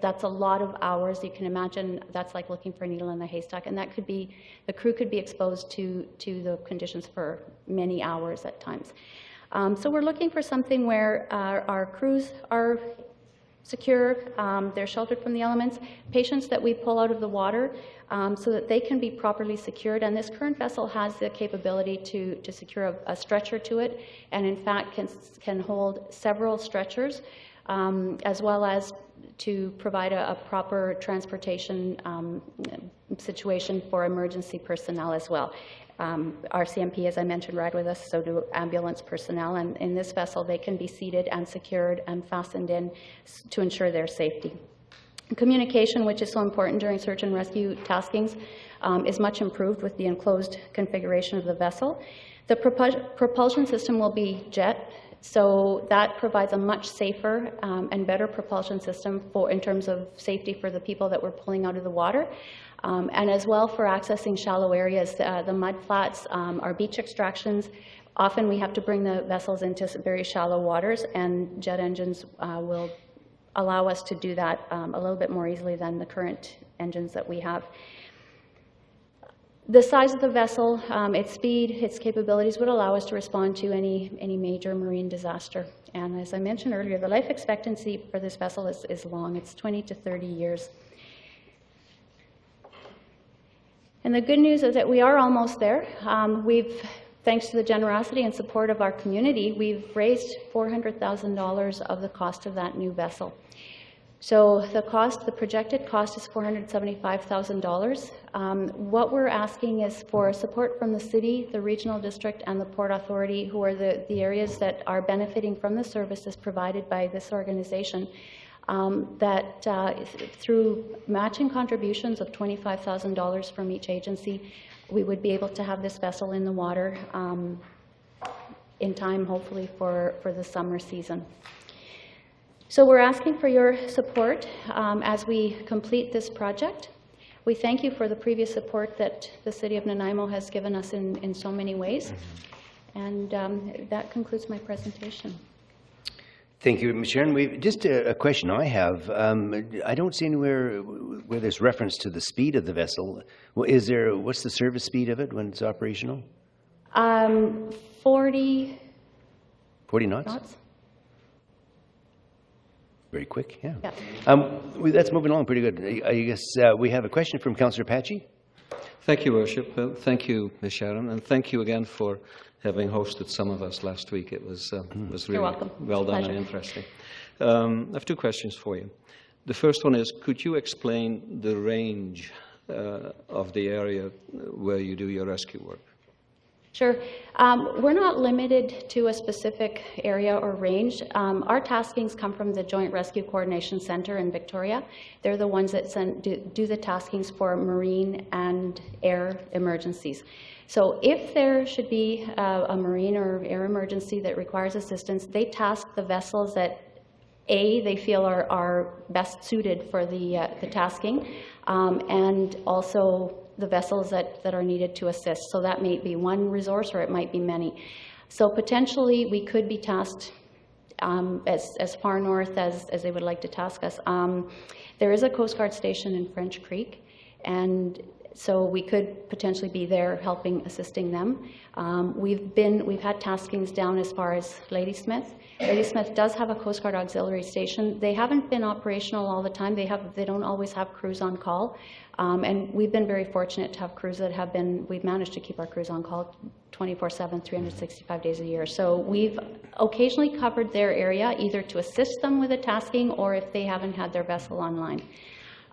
that's a lot of hours. You can imagine that's like looking for a needle in a haystack, and that could be, the crew could be exposed to the conditions for many hours at times. So we're looking for something where our crews are secure, they're sheltered from the elements, patients that we pull out of the water so that they can be properly secured. And this current vessel has the capability to secure a stretcher to it, and in fact can hold several stretchers, as well as to provide a proper transportation situation for emergency personnel as well. Our CMP, as I mentioned, ride with us, so do ambulance personnel, and in this vessel they can be seated and secured and fastened in to ensure their safety. Communication, which is so important during search and rescue taskings, is much improved with the enclosed configuration of the vessel. The propulsion system will be jet, so that provides a much safer and better propulsion system in terms of safety for the people that we're pulling out of the water. And as well for accessing shallow areas, the mud flats, our beach extractions. Often we have to bring the vessels into very shallow waters, and jet engines will allow us to do that a little bit more easily than the current engines that we have. The size of the vessel, its speed, its capabilities would allow us to respond to any major marine disaster. And as I mentioned earlier, the life expectancy for this vessel is long. It's 20 to 30 years. And the good news is that we are almost there. Thanks to the generosity and support of our community, we've raised $400,000 of the cost of that new vessel. So the projected cost is $475,000. What we're asking is for support from the city, the regional district, and the Port Authority, who are the areas that are benefiting from the services provided by this organization. Through matching contributions of $25,000 from each agency, we would be able to have this vessel in the water in time, hopefully, for the summer season. So we're asking for your support as we complete this project. We thank you for the previous support that the City of Nanaimo has given us in so many ways. And that concludes my presentation. Thank you, Ms. Sharon. Just a question I have. I don't see anywhere where there's reference to the speed of the vessel. What's the service speed of it when it's operational? 40 knots? Very quick, yeah. Yeah. That's moving along pretty good. I guess we have a question from Councillor Patchy. Thank you, Worship. Thank you, Ms. Sharon, and thank you again for having hosted some of us last week. It was really welcome. Well done and interesting. I have two questions for you. The first one is, could you explain the range of the area where you do your rescue work? Sure. We're not limited to a specific area or range. Our taskings come from the Joint Rescue Coordination Center in Victoria. They're the ones that do the taskings for marine and air emergencies. So if there should be a marine or air emergency that requires assistance, they task the vessels that they feel are best suited for the tasking, and also the vessels that are needed to assist. So that may be one resource or it might be many. So potentially we could be tasked as far north as they would like to task us. There is a Coast Guard station in French Creek, and so we could potentially be there helping, assisting them. We've had taskings down as far as Ladysmith. Ladysmith does have a Coast Guard auxiliary station. They haven't been operational all the time. They don't always have crews on call. And we've been very fortunate to have crews that we've managed to keep our crews on call 24/7, 365 days a year. So we've occasionally covered their area either to assist them with a tasking or if they haven't had their vessel online.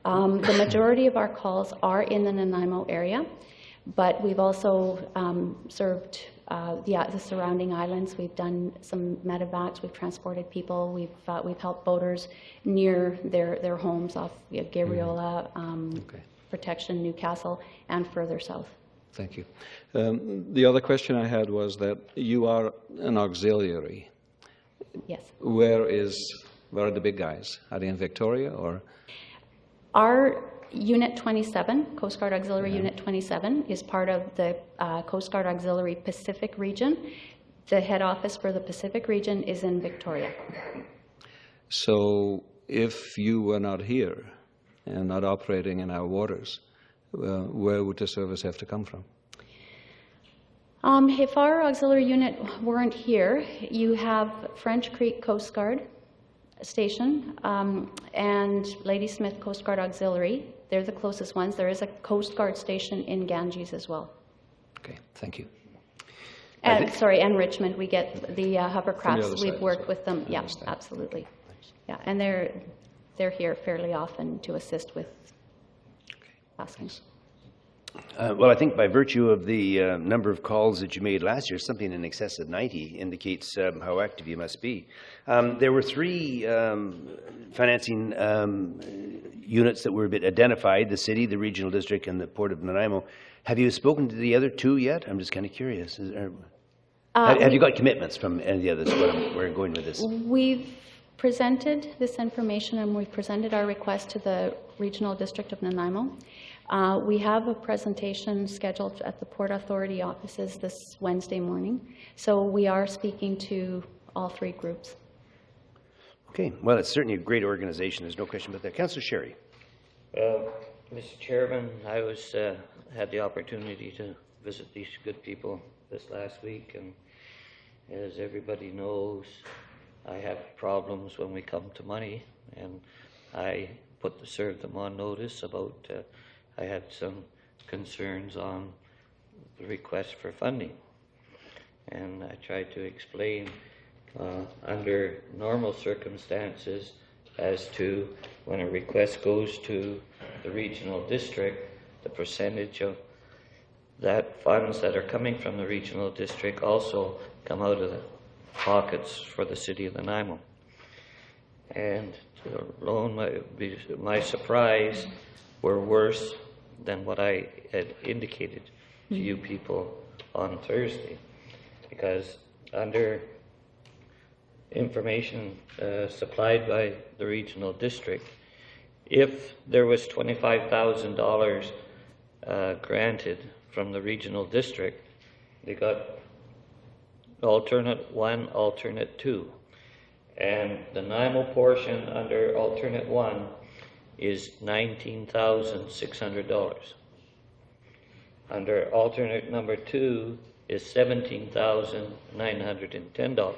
The majority of our calls are in the Nanaimo area, but we've also served the surrounding islands. We've done some medevacs. We've transported people. We've helped boaters near their homes off Gabriola, Protection, Newcastle, and further south. Thank you. The other question I had was that you are an auxiliary. Yes. Where is Where are the big guys? Are they in Victoria or? Our Unit 27, Coast Guard Auxiliary Unit 27, is part of the Coast Guard Auxiliary Pacific Region. The head office for the Pacific Region is in Victoria. So if you were not here and not operating in our waters, where would the service have to come from? If our auxiliary unit weren't here, you have French Creek Coast Guard Station and Ladysmith Coast Guard Auxiliary. They're the closest ones. There is a Coast Guard station in Ganges as well. Okay, thank you. And Richmond, we get the hovercrafts. side We've as worked well. with them. I Yeah, understand. absolutely. Yeah, and they're here fairly often to assist with taskings. Well, I think by virtue of the number of calls that you made last year, something in excess of 90 indicates how active you must be. There were 3 financing units that were a bit identified, the city, the regional district, and the Port of Nanaimo. Have you spoken to the other 2 yet? I'm just kind of curious. Have you got commitments from any of the others? Where I'm going with this? We've presented this information and we've presented our request to the regional district of Nanaimo. We have a presentation scheduled at the Port Authority offices this Wednesday morning. So we are speaking to all 3 groups. Okay, well, it's certainly a great organization. There's no question about that. Councillor Sherry. Mr. Chairman, I had the opportunity to visit these good people this last week, and as everybody knows, I have problems when we come to money, and I served them on notice about I had some concerns on the request for funding, and I tried to explain under normal circumstances as to when a request goes to the regional district, the percentage of that funds that are coming from the regional district also come out of the pockets for the city of Nanaimo. And to my surprise, were worse than what I had indicated to you people on Thursday, because under information supplied by the regional district, if there was $25,000 granted from the regional district, they got alternate 1, alternate 2. And the Nanaimo portion under alternate 1 is $19,600. Under alternate number 2 is $17,910.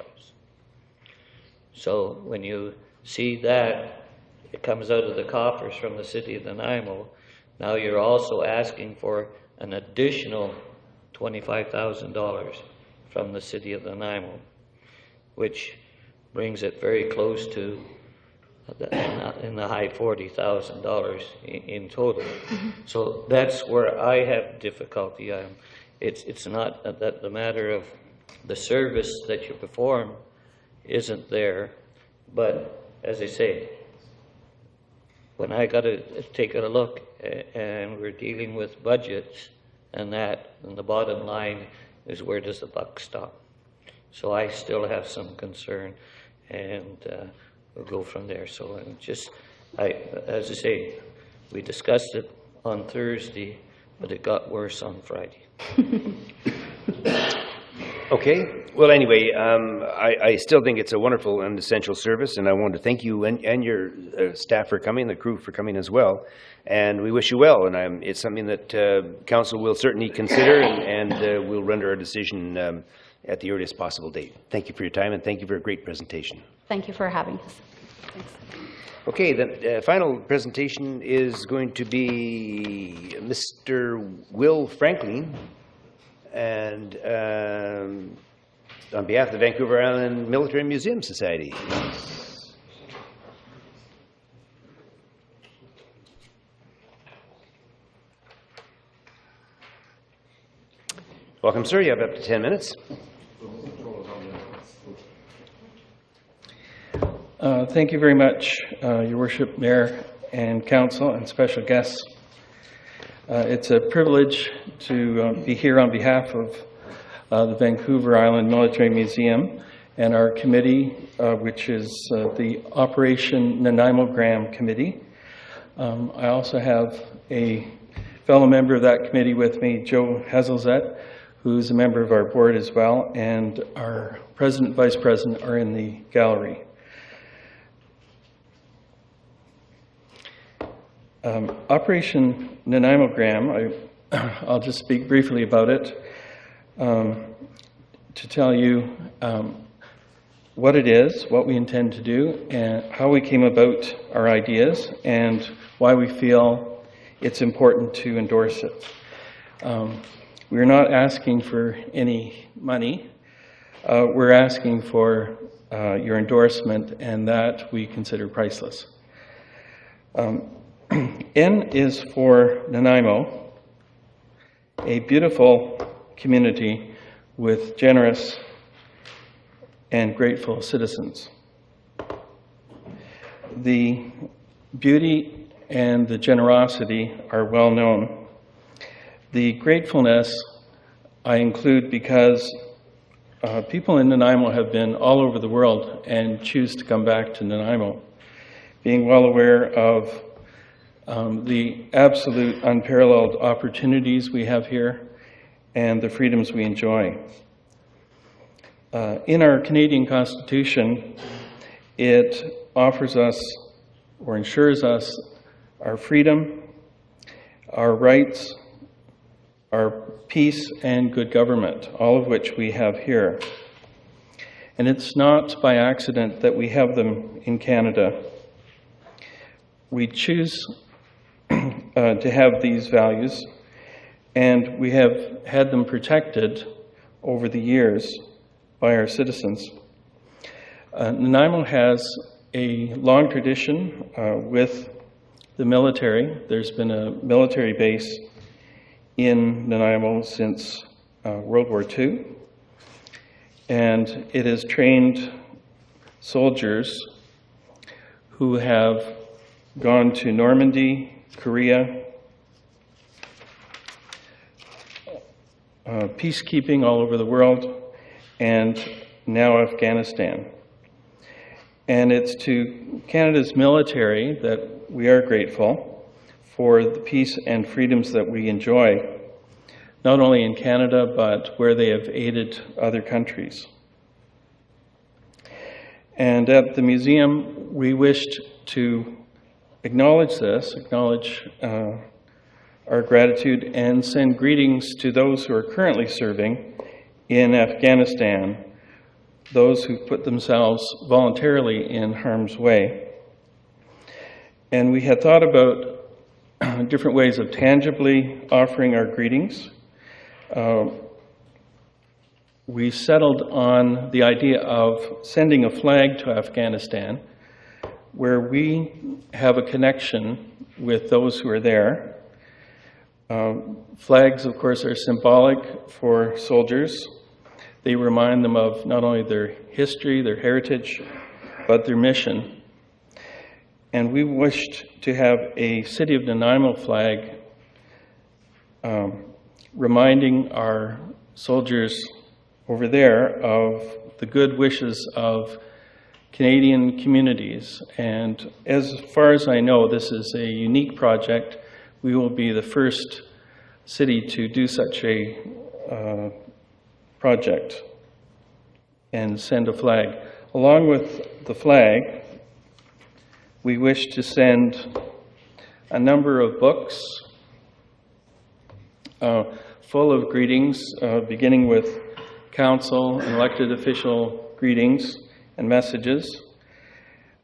So when you see that, it comes out of the coffers from the city of Nanaimo. Now you're also asking for an additional $25,000 from the city of Nanaimo, which brings it very close to in the high $40,000 in total. So that's where I have difficulty. It's not that the matter of the service that you perform isn't there, but as I say, when I got to take a look and we're dealing with budgets and the bottom line is where does the buck stop? So I still have some concern, and we'll go from there. So as I say, we discussed it on Thursday, but it got worse on Friday. Okay. Well, anyway, I still think it's a wonderful and essential service, and I want to thank you and your staff for coming, the crew for coming as well. And we wish you well, and it's something that Council will certainly consider, and we'll render our decision at the earliest possible date. Thank you for your time, and thank you for a great presentation. Thank you for having us. Thanks. Okay, the final presentation is going to be Mr. Will Franklin, and on behalf of the Vancouver Island Military Museum Society. Welcome, sir. You have up to 10 minutes. Thank you very much, Your Worship, Mayor and Council and special guests. It's a privilege to be here on behalf of the Vancouver Island Military Museum and our committee, which is the Operation Nanaimo-Gram Committee. I also have a fellow member of that committee with me, Joe Hazelzet, who's a member of our board as well, and our president, vice president are in the gallery. Operation Nanaimo-Gram, I'll just speak briefly about it to tell you what it is, what we intend to do, and how we came about our ideas, and why we feel it's important to endorse it. We're not asking for any money. We're asking for your endorsement, and that we consider priceless. N is for Nanaimo, a beautiful community with generous and grateful citizens. The beauty and the generosity are well known. The gratefulness I include because people in Nanaimo have been all over the world and choose to come back to Nanaimo, being well aware of the absolute unparalleled opportunities we have here and the freedoms we enjoy. In our Canadian Constitution, it offers us or ensures us our freedom, our rights, our peace and good government, all of which we have here. And it's not by accident that we have them in Canada. We choose to have these values, and we have had them protected over the years by our citizens. Nanaimo has a long tradition with the military. There's been a military base in Nanaimo since World War II, and it has trained soldiers who have gone to Normandy, Korea, peacekeeping all over the world, and now Afghanistan. And it's to Canada's military that we are grateful for the peace and freedoms that we enjoy, not only in Canada, but where they have aided other countries. And at the museum, we wished to acknowledge this, acknowledge our gratitude, and send greetings to those who are currently serving in Afghanistan, those who put themselves voluntarily in harm's way. And we had thought about different ways of tangibly offering our greetings. We settled on the idea of sending a flag to Afghanistan, where we have a connection with those who are there. Flags, of course, are symbolic for soldiers. They remind them of not only their history, their heritage, but their mission. And we wished to have a City of Nanaimo flag reminding our soldiers over there of the good wishes of Canadian communities. And as far as I know, this is a unique project. We will be the first city to do such a project and send a flag. Along with the flag, we wish to send a number of books full of greetings, beginning with council and elected official greetings and messages,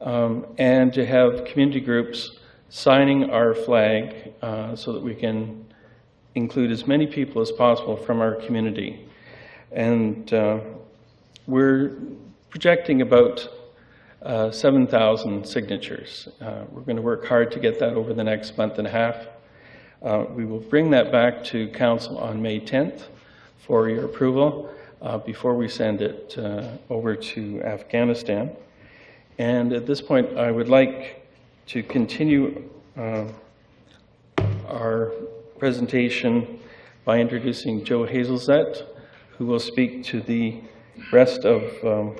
and to have community groups signing our flag so that we can include as many people as possible from our community. And we're projecting about 7,000 signatures. We're going to work hard to get that over the next month and a half. We will bring that back to Council on May 10th for your approval before we send it over to Afghanistan. And at this point, I would like to continue our presentation by introducing Joe Hazelzet, who will speak to the rest of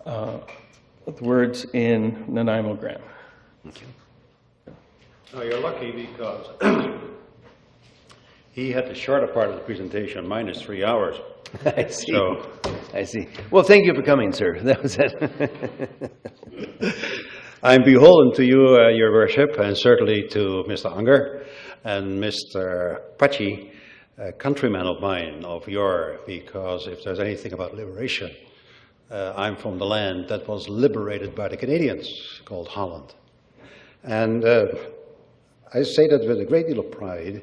the words in Nanaimo-Gram. No, you're lucky because he had the shorter part of the presentation. Mine is 3 hours. I see. So, I see. Well, thank you for coming, sir. That was it. I'm beholden to you, Your Worship, and certainly to Mr. Unger and Mr. Pachi, a countryman of mine, of your, because if there's anything about liberation, I'm from the land that was liberated by the Canadians, called Holland. And I say that with a great deal of pride.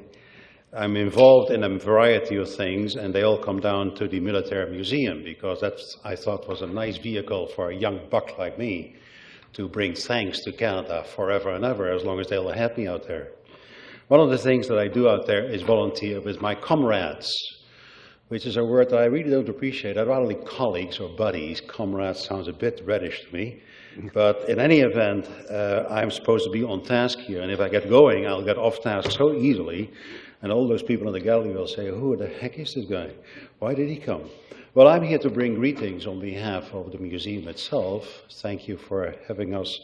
I'm involved in a variety of things, and they all come down to the Military Museum, because that's, I thought, was a nice vehicle for a young buck like me to bring thanks to Canada forever and ever, as long as they'll have me out there. One of the things that I do out there is volunteer with my comrades, which is a word that I really don't appreciate. I'd rather like colleagues or buddies. Comrades sounds a bit reddish to me. But in any event, I'm supposed to be on task here, and if I get going, I'll get off task so easily, and all those people in the gallery will say, who the heck is this guy? Why did he come? Well, I'm here to bring greetings on behalf of the museum itself. Thank you for having us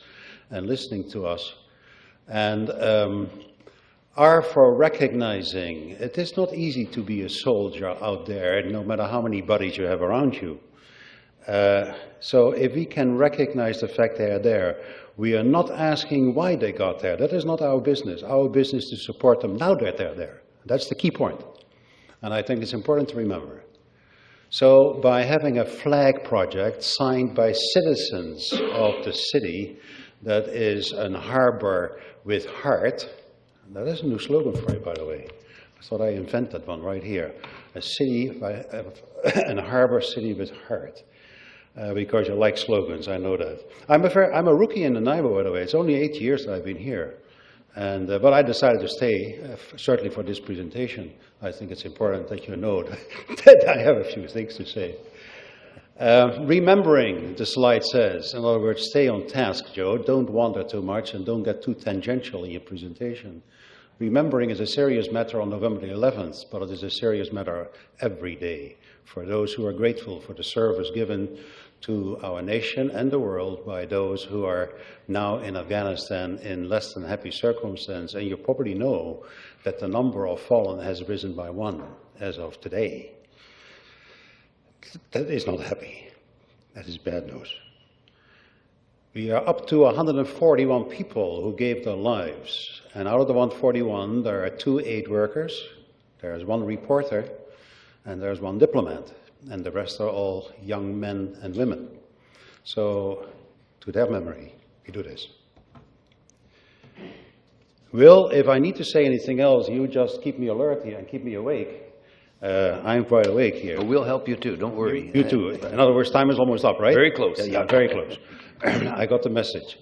and listening to us. And are for recognizing it is not easy to be a soldier out there, no matter how many buddies you have around you. So if we can recognize the fact they are there, we are not asking why they got there. That is not our business. Our business is to support them now that they're there. That's the key point. And I think it's important to remember. So by having a flag project signed by citizens of the city that is an harbor with heart, that is a new slogan for it, by the way. I thought I invented one right here. A city, a harbor city with heart. Because you like slogans, I know that. I'm a rookie in Nanaimo, by the way. It's only 8 years that I've been here. And, but I decided to stay, certainly for this presentation. I think it's important that you know that I have a few things to say. Remembering, the slide says, in other words, stay on task, Joe. Don't wander too much and don't get too tangential in your presentation. Remembering is a serious matter on November the 11th, but it is a serious matter every day for those who are grateful for the service given to our nation and the world by those who are now in Afghanistan in less than happy circumstances. And you probably know that the number of fallen has risen by 1 as of today. That is not happy. That is bad news. We are up to 141 people who gave their lives. And out of the 141, there are 2 aid workers, there's 1 reporter, and there's 1 diplomat. And the rest are all young men and women. So, to their memory, we do this. Will, if I need to say anything else, you just keep me alert here and keep me awake. I'm quite awake here. We'll help you too, don't worry. You too. In other words, time is almost up, right? Very close. Yeah, very close. I got the message.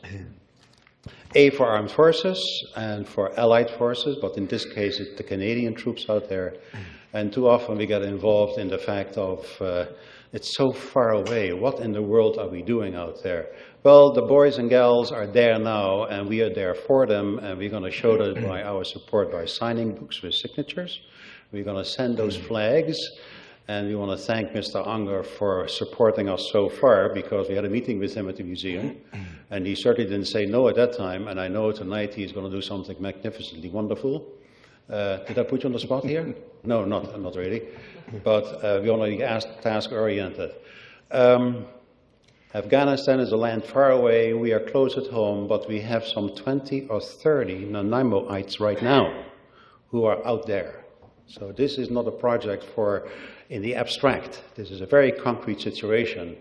A for armed forces and for allied forces, but in this case it's the Canadian troops out there. And too often we get involved in the fact of it's so far away. What in the world are we doing out there? Well, the boys and gals are there now, and we are there for them, and we're going to show that by our support by signing books with signatures. We're going to send those flags, and we want to thank Mr. Unger for supporting us so far, because we had a meeting with him at the museum, and he certainly didn't say no at that time, and I know tonight he's going to do something magnificently wonderful. Did I put you on the spot here? No, not really. But we want to be task-oriented. Afghanistan is a land far away. We are close at home, but we have some 20 or 30 Nanaimoites right now who are out there. So this is not a project for in the abstract. This is a very concrete situation.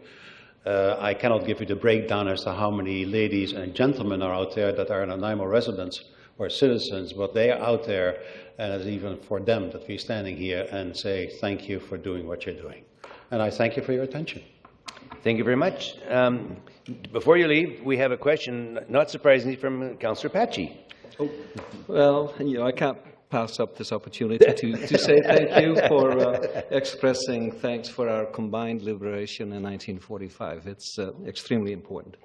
I cannot give you the breakdown as to how many ladies and gentlemen are out there that are Nanaimo residents or citizens, but they are out there, and it's even for them that we're standing here and say thank you for doing what you're doing. And I thank you for your attention. Thank you very much. Before you leave, we have a question, not surprisingly, from Councillor Pachi. Oh. Well, you know, I can't pass up this opportunity to say thank you for expressing thanks for our combined liberation in 1945. It's extremely important.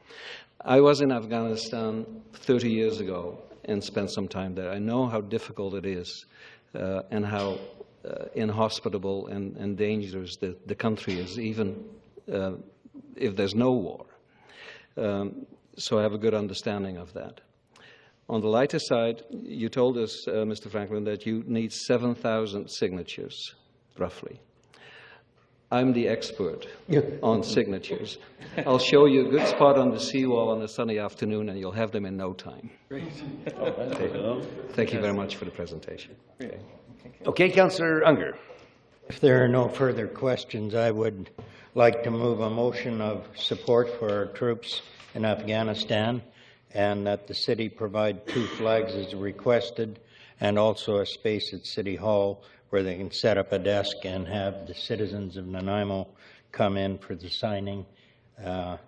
I was in Afghanistan 30 years ago and spent some time there. I know how difficult it is and how inhospitable and dangerous the country is, even if there's no war. So I have a good understanding of that. On the lighter side, you told us, Mr. Franklin, that you need 7,000 signatures, roughly. I'm the expert on signatures. I'll show you a good spot on the seawall on a sunny afternoon, and you'll have them in no time. Great. Thank you very much for the presentation. Okay, Councillor Unger. If there are no further questions, I would like to move a motion of support for our troops in Afghanistan, and that the city provide 2 flags as requested, and also a space at City Hall where they can set up a desk and have the citizens of Nanaimo come in for the signing. That's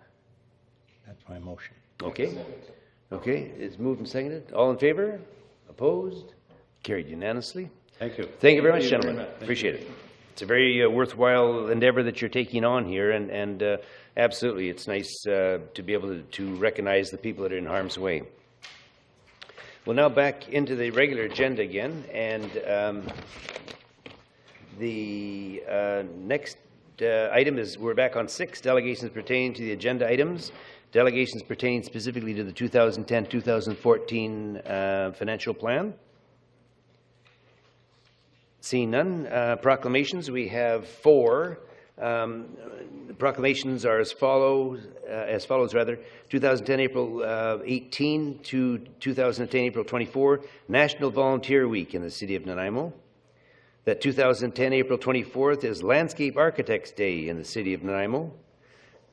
my motion. Okay. Okay, it's moved and seconded. All in favor? Opposed? Carried unanimously. Thank you. Thank you very much, gentlemen. Appreciate it. It's a very worthwhile endeavor that you're taking on here, and absolutely, it's nice to be able to recognize the people that are in harm's way. Well, now back into the regular agenda again, and the next item is, we're back on 6, delegations pertaining to the agenda items. Delegations pertaining specifically to the 2010-2014 financial plan. Seeing none, proclamations, we have 4. The proclamations are as follows, 2010 April 18 to 2010 April 24, National Volunteer Week in the City of Nanaimo. That 2010 April 24th is Landscape Architects Day in the City of Nanaimo.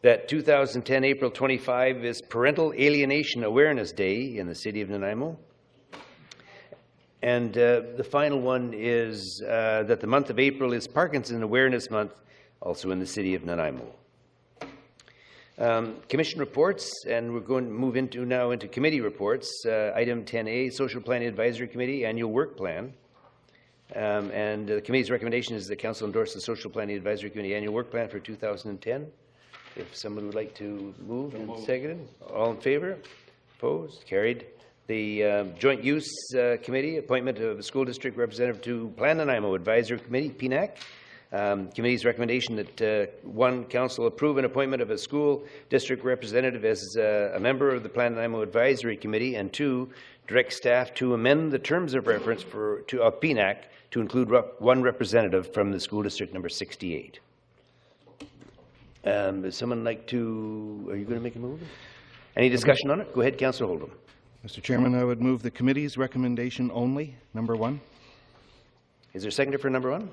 That 2010 April 25 is Parental Alienation Awareness Day in the City of Nanaimo. And the final one is that the month of April is Parkinson Awareness Month, also in the City of Nanaimo. Commission reports, and we're going to move now into committee reports. Item 10A, Social Planning Advisory Committee, Annual Work Plan. And the committee's recommendation is that Council endorse the Social Planning Advisory Committee Annual Work Plan for 2010. If someone would like to move and second, all in favor? Opposed? Carried. The Joint Use Committee, appointment of a school district representative to Plan Nanaimo Advisory Committee, PNAC. Committee's recommendation that 1, Council approve an appointment of a school district representative as a member of the Plan Nanaimo Advisory Committee, and 2, direct staff to amend the terms of reference of PNAC to include 1 representative from the school district number 68. Does someone like to, are you going to make a move? Any discussion on it? Go ahead, Councillor Oldham. Mr. Chairman, I would move the committee's recommendation only, number 1. Is there a seconder for number 1?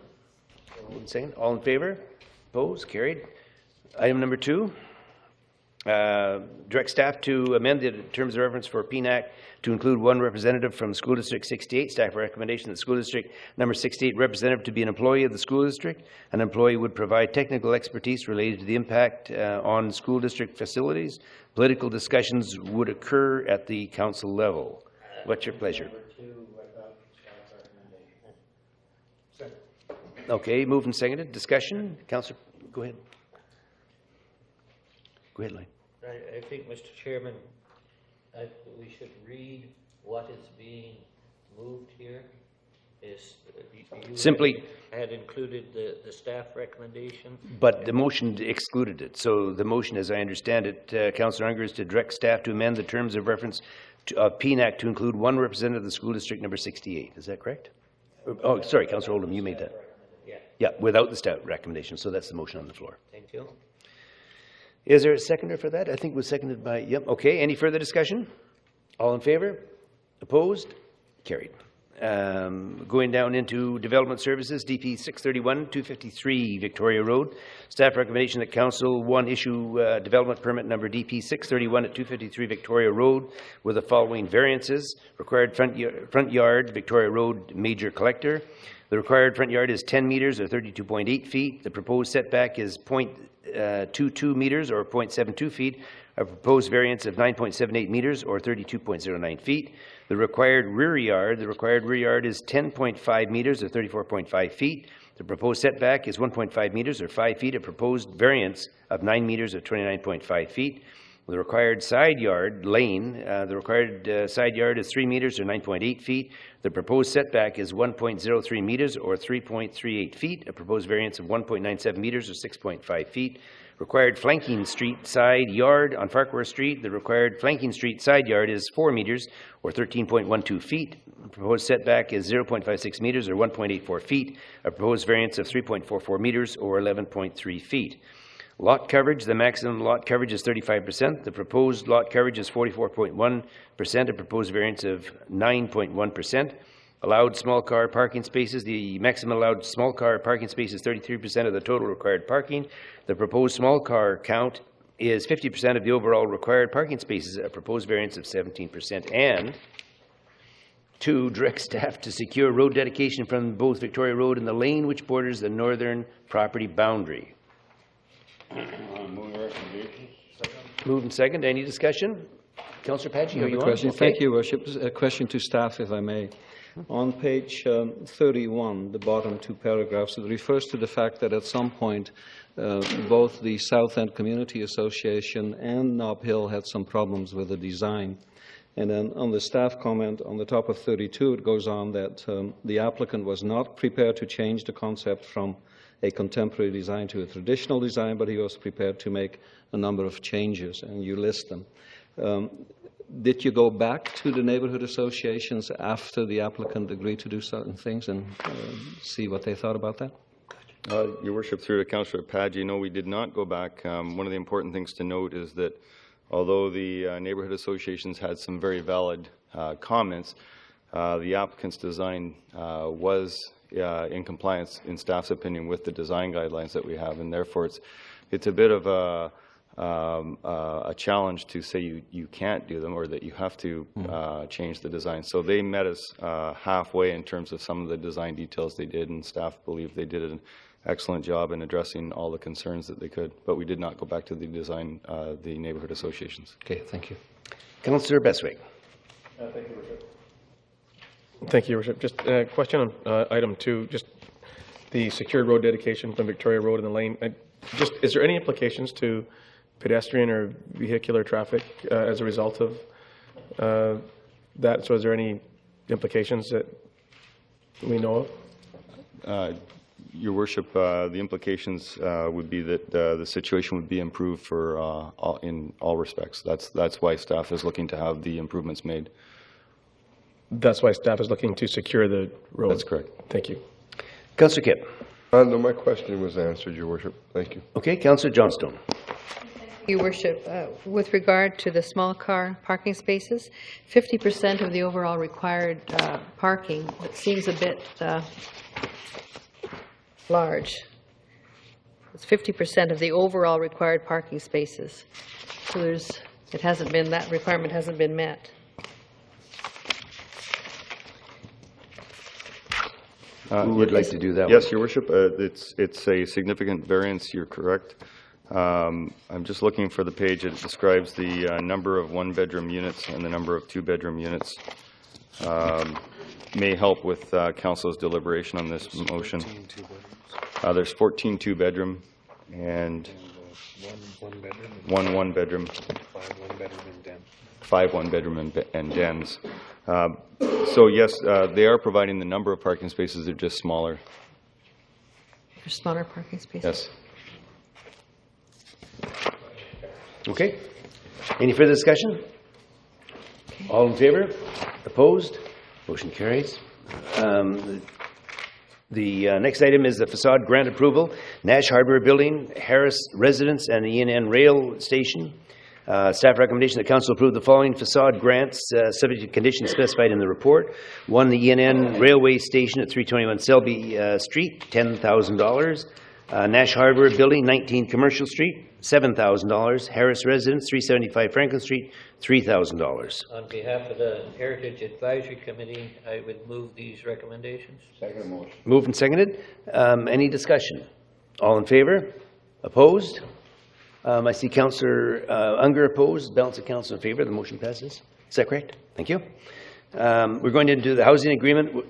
Second. All in favor? Opposed? Carried. Item number 2. Direct staff to amend the terms of reference for PNAC to include 1 representative from School District 68. Staff recommendation that School District number 68 representative to be an employee of the school district. An employee would provide technical expertise related to the impact on school district facilities. Political discussions would occur at the council level. What's your pleasure? Okay, moved and seconded. Discussion? Councillor, go ahead. Go ahead, Lane. I think, Mr. Chairman, we should read what is being moved here. Simply, I had included the staff recommendation. But the motion excluded it. So the motion, as I understand it, Councillor Unger, is to direct staff to amend the terms of reference of PNAC to include 1 representative of the school district number 68. Is that correct? Oh, sorry, Councillor Oldham, you made that. Yeah, without the staff recommendation. So that's the motion on the floor. Thank you. Is there a seconder for that? I think it was seconded by, yep. Okay, any further discussion? All in favor? Opposed? Carried. Going down into development services, DP 631, 253 Victoria Road. Staff recommendation that Council 1 issue development permit number DP 631 at 253 Victoria Road with the following variances. Required front yard, Victoria Road major collector. The required front yard is 10 meters or 32.8 feet. The proposed setback is 0.22 meters or 0.72 feet. A proposed variance of 9.78 meters or 32.09 feet. The required rear yard is 10.5 meters or 34.5 feet. The proposed setback is 1.5 meters or 5 feet. A proposed variance of 9 meters or 29.5 feet. The required side yard lane, the required side yard is 3 meters or 9.8 feet. The proposed setback is 1.03 meters or 3.38 feet, a proposed variance of 1.97 meters or 6.5 feet. Required flanking street side yard on Farquhar Street, the required flanking street side yard is 4 meters or 13.12 feet. The proposed setback is 0.56 meters or 1.84 feet, a proposed variance of 3.44 meters or 11.3 feet. Lot coverage, the maximum lot coverage is 35%. The proposed lot coverage is 44.1%, a proposed variance of 9.1%. Allowed small car parking spaces, the maximum allowed small car parking space is 33% of the total required parking. The proposed small car count is 50% of the overall required parking spaces, a proposed variance of 17%. And 2, direct staff to secure road dedication from both Victoria Road and the lane which borders the northern property boundary. Move and second. Any discussion? Councillor Padgett, are you on? Question. Okay. Thank you, Worship. A question to staff, if I may. On page 31, the bottom 2 paragraphs, it refers to the fact that at some point both the South End Community Association and Nob Hill had some problems with the design. And then on the staff comment on the top of 32, it goes on that the applicant was not prepared to change the concept from a contemporary design to a traditional design, but he was prepared to make a number of changes, and you list them. Did you go back to the neighborhood associations after the applicant agreed to do certain things and see what they thought about that? Your Worship, through to Councillor Padgett, no, we did not go back. One of the important things to note is that although the neighborhood associations had some very valid comments, the applicant's design was in compliance, in staff's opinion, with the design guidelines that we have, and therefore it's a bit of a challenge to say you can't do them or that you have to change the design. So they met us halfway in terms of some of the design details they did, and staff believe they did an excellent job in addressing all the concerns that they could. But we did not go back to the design, the neighborhood associations. Okay, thank you. Councillor Bestwick. Thank you, Worship. Thank you, Your Worship. Just a question on item 2, just the secured road dedication from Victoria Road and the lane. Is there any implications to pedestrian or vehicular traffic as a result of that? So is there any implications that we know of? Your Worship, the implications would be that the situation would be improved for in all respects. That's why staff is looking to have the improvements made. That's why staff is looking to secure the road. That's correct. Thank you. Councillor Kipp. No, my question was answered, Your Worship. Thank you. Okay, Councillor Johnstone. Your Worship, with regard to the small car parking spaces, 50% of the overall required parking, it seems a bit large. It's 50% of the overall required parking spaces. So that requirement hasn't been met. Who would like to do that? Yes, Your Worship, it's a significant variance. You're correct. I'm just looking for the page that describes the number of one-bedroom units and the number of two-bedroom units. May help with Council's deliberation on this motion. There's 14 two-bedroom and one one-bedroom, 5 one-bedroom and dens. So yes, they are providing the number of parking spaces. They're just smaller. For smaller parking spaces? Yes. Okay. Any further discussion? Okay. All in favor? Opposed? Motion carries. The next item is the facade grant approval. Nash Hardware Building, Harris Residence, and the ENN Rail Station. Staff recommendation that council approve the following facade grants subject to conditions specified in the report. 1, the ENN Railway Station at 321 Selby Street, $10,000. Nash Hardware Building, 19 Commercial Street, $7,000. Harris Residence, 375 Franklin Street, $3,000. On behalf of the Heritage Advisory Committee, I would move these recommendations. Second motion. Moved and seconded. Any discussion? All in favor? Opposed? I see Councillor Unger opposed, balance of council in favor. The motion passes. Is that correct? Thank you. We're going into the housing agreement.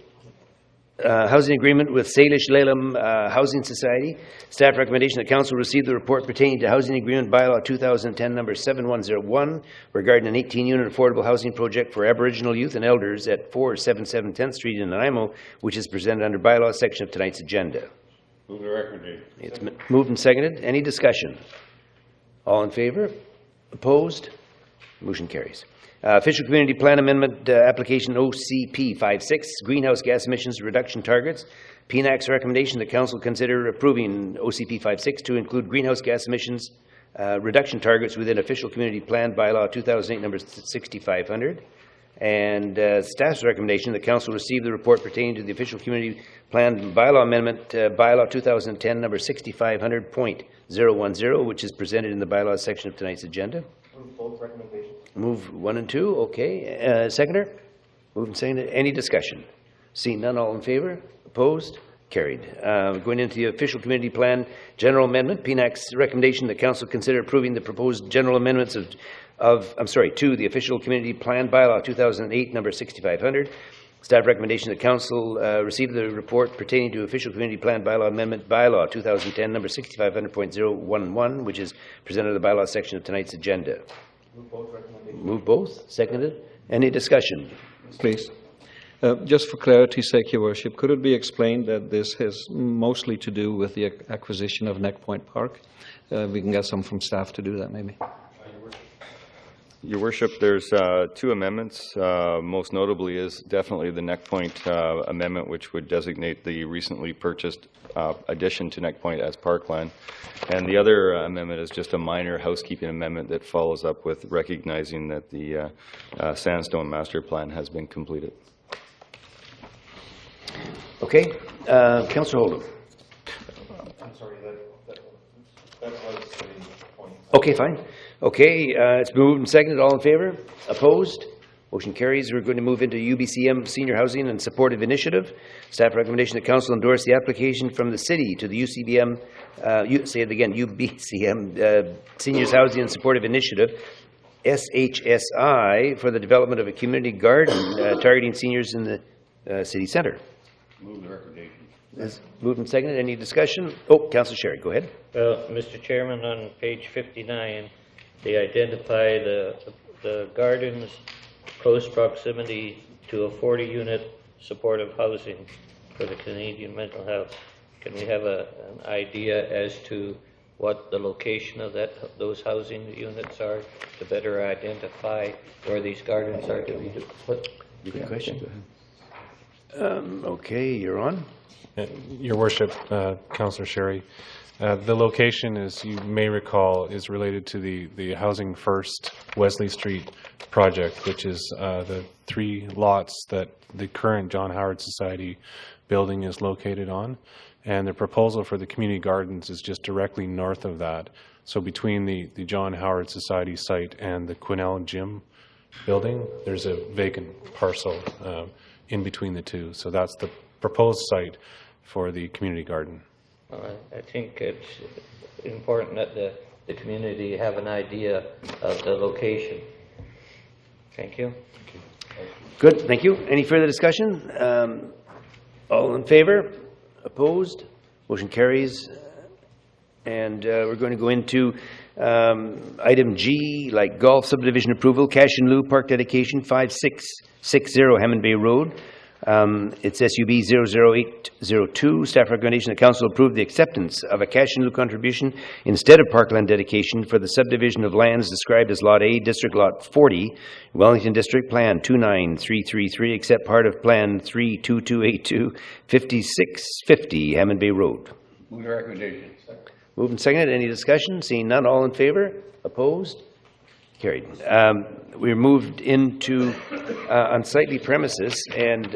housing agreement with Salish Lalem Housing Society. Staff recommendation that council receive the report pertaining to housing agreement bylaw 2010 number 7101 regarding an 18-unit affordable housing project for Aboriginal youth and elders at 477 10th Street in Nanaimo, which is presented under bylaw section of tonight's agenda. Move the recommendation. It's moved and seconded. Any discussion? All in favor? Opposed? Motion carries. Official Community Plan Amendment Application OCP 56, Greenhouse Gas Emissions Reduction Targets. PNAC's recommendation that Council consider approving OCP 56 to include greenhouse gas emissions reduction targets within Official Community Plan Bylaw 2008 number 6500. And staff's recommendation that Council receive the report pertaining to the Official Community Plan Bylaw Amendment Bylaw 2010 number 6500.010, which is presented in the bylaws section of tonight's agenda. Move both recommendations. Move 1 and 2, okay. Seconder? Move and seconded. Any discussion? Seeing none, all in favor? Opposed? Carried. Going into the Official Community Plan General Amendment, PNAC's recommendation that Council consider approving the proposed general amendments to the Official Community Plan Bylaw 2008 number 6500. Staff recommendation that Council receive the report pertaining to Official Community Plan Bylaw Amendment Bylaw 2010 number 6500.011, which is presented in the bylaw section of tonight's agenda. Move both recommendations. Move both. Seconded. Any discussion? Please. Just for clarity's sake, Your Worship, could it be explained that this has mostly to do with the acquisition of Neck Point Park? We can get some from staff to do that, maybe. Your Worship, there's two amendments. Most notably is definitely the Neck Point amendment, which would designate the recently purchased addition to Neck Point as parkland. And the other amendment is just a minor housekeeping amendment that follows up with recognizing that the Sandstone Master Plan has been completed. Okay. Councillor Holden. I'm sorry, that was the point. Okay, fine. Okay, it's been moved and seconded. All in favor? Opposed? Motion carries. We're going to move into UBCM Senior Housing and Supportive Initiative. Staff recommendation that Council endorse the application from the city to the UCBM, say it again, UBCM Seniors Housing and Supportive Initiative, SHSI, for the development of a community garden targeting seniors in the city centre. Move the recommendation. Moved and seconded. Any discussion? Oh, Councillor Sherry, go ahead. Well, Mr. Chairman, on page 59, they identify the gardens close proximity to a 40-unit supportive housing for the Canadian mental health. Can we have an idea as to what the location of those housing units are to better identify where these gardens are to be put? Good question. Okay, you're on. Your Worship, Councillor Sherry, the location, as you may recall, is related to the Housing First Wesley Street project, which is the 3 lots that the current John Howard Society building is located on. And the proposal for the community gardens is just directly north of that. So between the John Howard Society site and the Quinnell Gym building, there's a vacant parcel in between the two. So that's the proposed site for the community garden. I think it's important that the community have an idea of the location. Thank you. Good, thank you. Any further discussion? All in favor? Opposed? Motion carries. And we're going to go into item G, like golf subdivision approval, cash in lieu park dedication, 5660 Hammond Bay Road. It's SUB 00802. Staff recommendation that Council approve the acceptance of a cash in lieu contribution instead of parkland dedication for the subdivision of lands described as Lot A, District Lot 40, Wellington District Plan 29333, except part of Plan 32282, 5650 Hammond Bay Road. Move the recommendation. Moved and seconded. Any discussion? Seeing none, all in favor? Opposed? Carried. We're moved into unsightly premises, and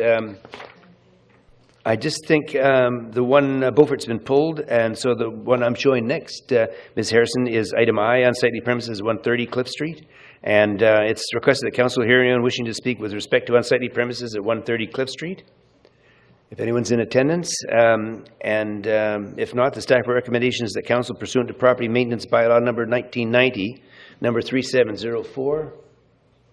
I just think the one Beaufort's been pulled, and so the one I'm showing next, Ms. Harrison, is item I, unsightly premises 130 Cliff Street, and it's requested that council hear anyone wishing to speak with respect to unsightly premises at 130 Cliff Street. If anyone's in attendance, if not, the staff recommendation is that council pursuant to property maintenance bylaw number 1990, number 3704,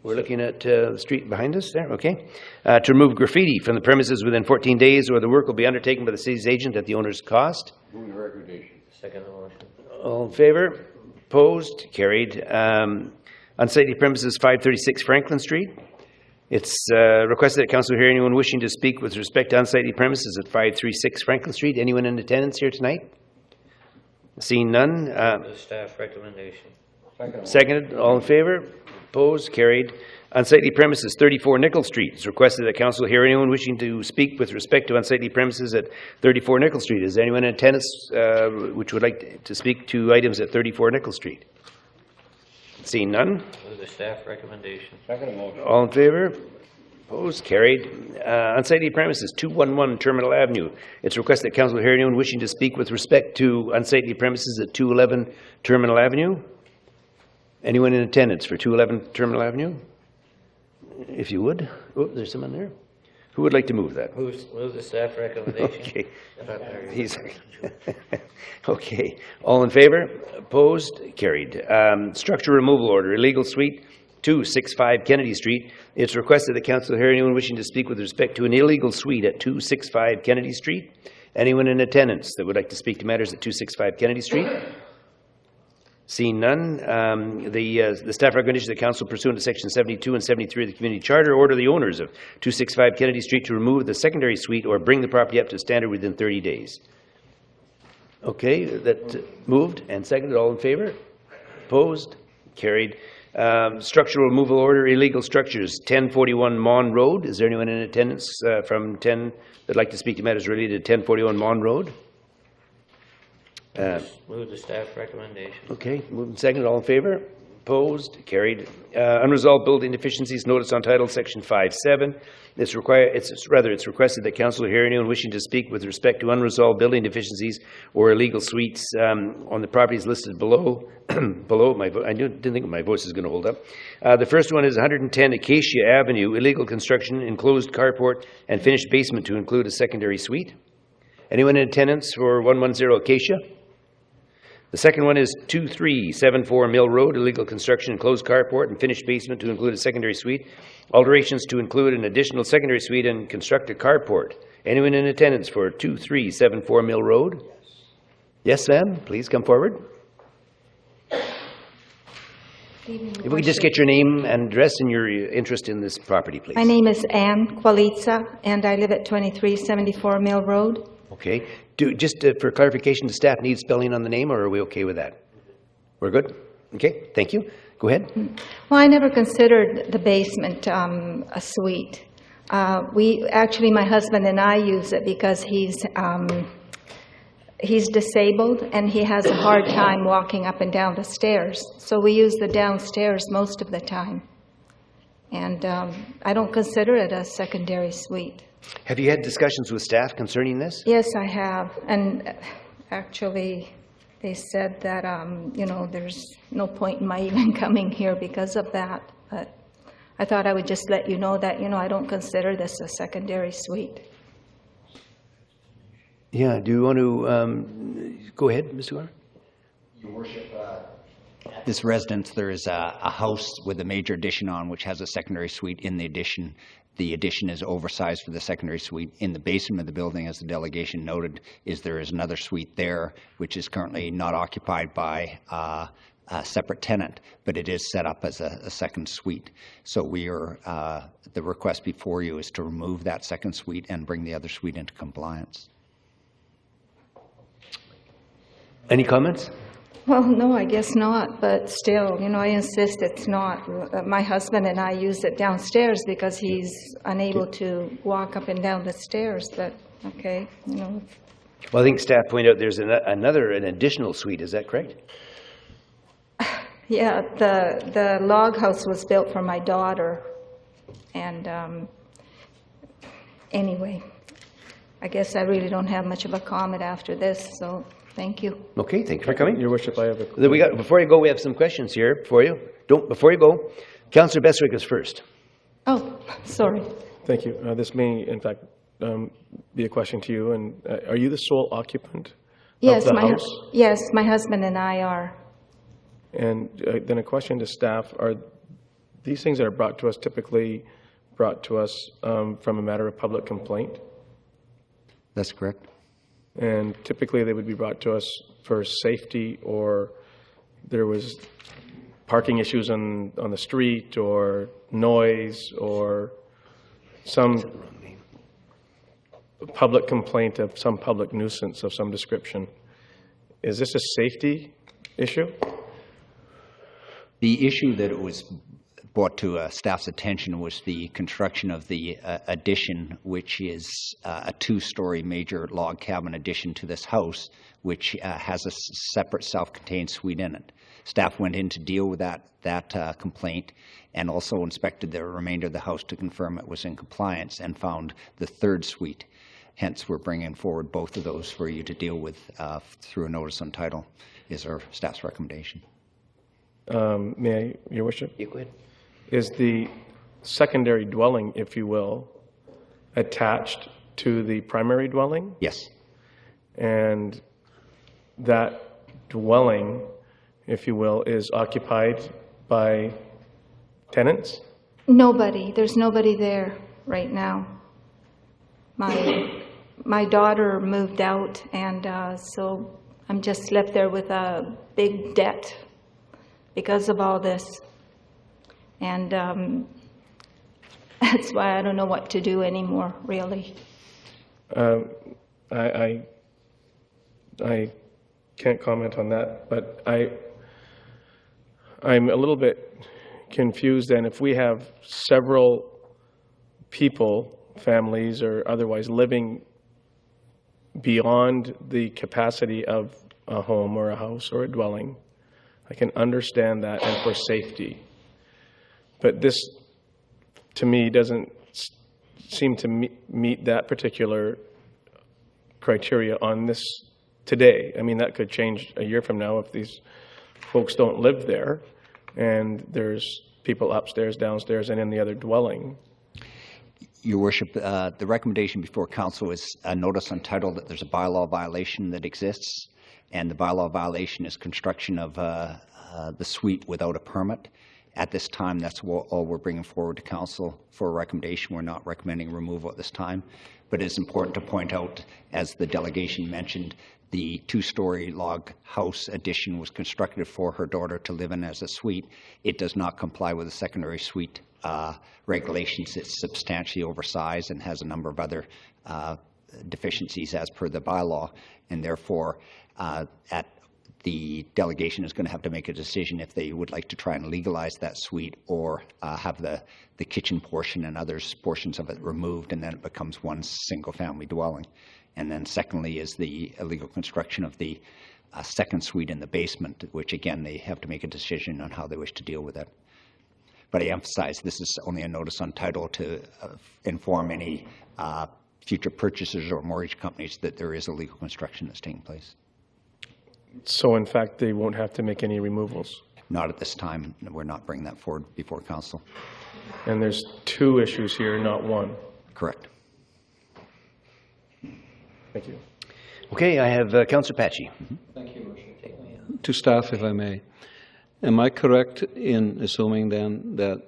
We're looking at the street behind us there, okay. To remove graffiti from the premises within 14 days, or the work will be undertaken by the city's agent at the owner's cost. Move the recommendation. Second motion. All in favor? Opposed? Carried. Unsightly premises, 536 Franklin Street. It's requested that council hear anyone wishing to speak with respect to unsightly premises at 536 Franklin Street. Anyone in attendance here tonight? Seeing none. The staff recommendation. Seconded. All in favor? Opposed? Carried. Unsightly premises, 34 Nickel Street. It's requested that council hear anyone wishing to speak with respect to unsightly premises at 34 Nickel Street. Is there anyone in attendance which would like to speak to items at 34 Nickel Street? Seeing none. Move the staff recommendation. Second motion. All in favor? Opposed? Carried. Unsightly premises, 211 Terminal Avenue. It's requested that council hear anyone wishing to speak with respect to unsightly premises at 211 Terminal Avenue. Anyone in attendance for 211 Terminal Avenue? If you would. Oh, there's someone there. Who would like to move that? Move the staff recommendation. Okay. He's okay. All in favor? Opposed? Carried. Structure removal order, illegal suite, 265 Kennedy Street. It's requested that council hear anyone wishing to speak with respect to an illegal suite at 265 Kennedy Street. Anyone in attendance that would like to speak to matters at 265 Kennedy Street? Seeing none, the staff recommendation of the council pursuant to section 72 and 73 of the community charter order the owners of 265 Kennedy Street to remove the secondary suite or bring the property up to standard within 30 days. Okay, that moved and seconded. All in favor? Opposed? Carried. Structural removal order, illegal structures, 1041 Mon Road. Is there anyone in attendance from 10 that'd like to speak to matters related to 1041 Mon Road? Move the staff recommendation. Okay, moved and seconded. All in favor? Opposed? Carried. Unresolved building deficiencies, notice on title, section 5.7. It's requested that council hear anyone wishing to speak with respect to unresolved building deficiencies or illegal suites on the properties listed below. I didn't think my voice is going to hold up. The first one is 110 Acacia Avenue, illegal construction, enclosed carport, and finished basement to include a secondary suite. Anyone in attendance for 110 Acacia? The second one is 2374 Mill Road, illegal construction, enclosed carport, and finished basement to include a secondary suite. Alterations to include an additional secondary suite and construct a carport. Anyone in attendance for 2374 Mill Road? Yes, ma'am. Please come forward. If we could just get your name and address and your interest in this property, please. My name is Ann Qualitza, and I live at 2374 Mill Road. Okay. Just for clarification, does staff need spelling on the name, or are we okay with that? We're good? Okay, thank you. Go ahead. Well, I never considered the basement a suite. My husband and I use it because he's disabled and he has a hard time walking up and down the stairs. So we use the downstairs most of the time. And I don't consider it a secondary suite. Have you had discussions with staff concerning this? Yes, I have. And actually, they said that, there's no point in my even coming here because of that. But I thought I would just let you know that, I don't consider this a secondary suite. Yeah, do you want to go ahead, Mr. Gore? Your Worship, this residence, there is a house with a major addition on which has a secondary suite in the addition. The addition is oversized for the secondary suite. In the basement of the building, as the delegation noted, there is another suite there, which is currently not occupied by a separate tenant, but it is set up as a second suite. So the request before you is to remove that second suite and bring the other suite into compliance. Any comments? Well, no, I guess not, but still, I insist it's not. My husband and I use it downstairs because he's unable to walk up and down the stairs, but, okay, Well, I think staff pointed out there's an additional suite, is that correct? Yeah, the log house was built for my daughter, and anyway, I guess I really don't have much of a comment after this, so... Thank you. Okay, thank you for coming. Your Worship, I have a... Before you go, we have some questions here for you. Before you go, Councillor Beswick is first. Oh, sorry. Thank you. This may, in fact, be a question to you. And are you the sole occupant of the house? Yes, my husband and I are. And then a question to staff. Are these things that are brought to us typically brought to us from a matter of public complaint? That's correct. And typically they would be brought to us for safety, or there was parking issues on the street, or noise, or some public complaint of some public nuisance of some description. Is this a safety issue? The issue that it was brought to staff's attention was the construction of the addition, which is a two-story major log cabin addition to this house, which has a separate self-contained suite in it. Staff went in to deal with that complaint and also inspected the remainder of the house to confirm it was in compliance and found the third suite. Hence, we're bringing forward both of those for you to deal with through a notice on title, is our staff's recommendation. May I, Your Worship? You go ahead. Is the secondary dwelling, if you will, attached to the primary dwelling? Yes. And that dwelling, if you will, is occupied by tenants? Nobody. There's nobody there right now. My daughter moved out, and so I'm just left there with a big debt because of all this. And that's why I don't know what to do anymore, really. I can't comment on that, but I'm a little bit confused. And if we have several people, families or otherwise, living beyond the capacity of a home or a house or a dwelling, I can understand that, and for safety. But this, to me, doesn't seem to meet that particular criteria on this today. I mean, that could change a year from now if these folks don't live there and there's people upstairs, downstairs, and in the other dwelling. Your Worship, the recommendation before Council is a notice on title that there's a bylaw violation that exists, and the bylaw violation is construction of the suite without a permit. At this time, that's all we're bringing forward to Council for a recommendation. We're not recommending removal at this time, but it's important to point out, as the delegation mentioned, the two-story log house addition was constructed for her daughter to live in as a suite. It does not comply with the secondary suite regulations. It's substantially oversized and has a number of other deficiencies as per the bylaw, and therefore the delegation is going to have to make a decision if they would like to try and legalize that suite or have the kitchen portion and other portions of it removed, and then it becomes one single-family dwelling. And then secondly is the illegal construction of the second suite in the basement, which again they have to make a decision on how they wish to deal with it. But I emphasize this is only a notice on title to inform any future purchasers or mortgage companies that there is illegal construction that's taking place. So in fact, they won't have to make any removals? Not at this time. We're not bringing that forward before Council. And there's two issues here, not one? Correct. Thank you. Okay, I have Councillor Patchy. Thank you, Worship. To staff, if I may. Am I correct in assuming then that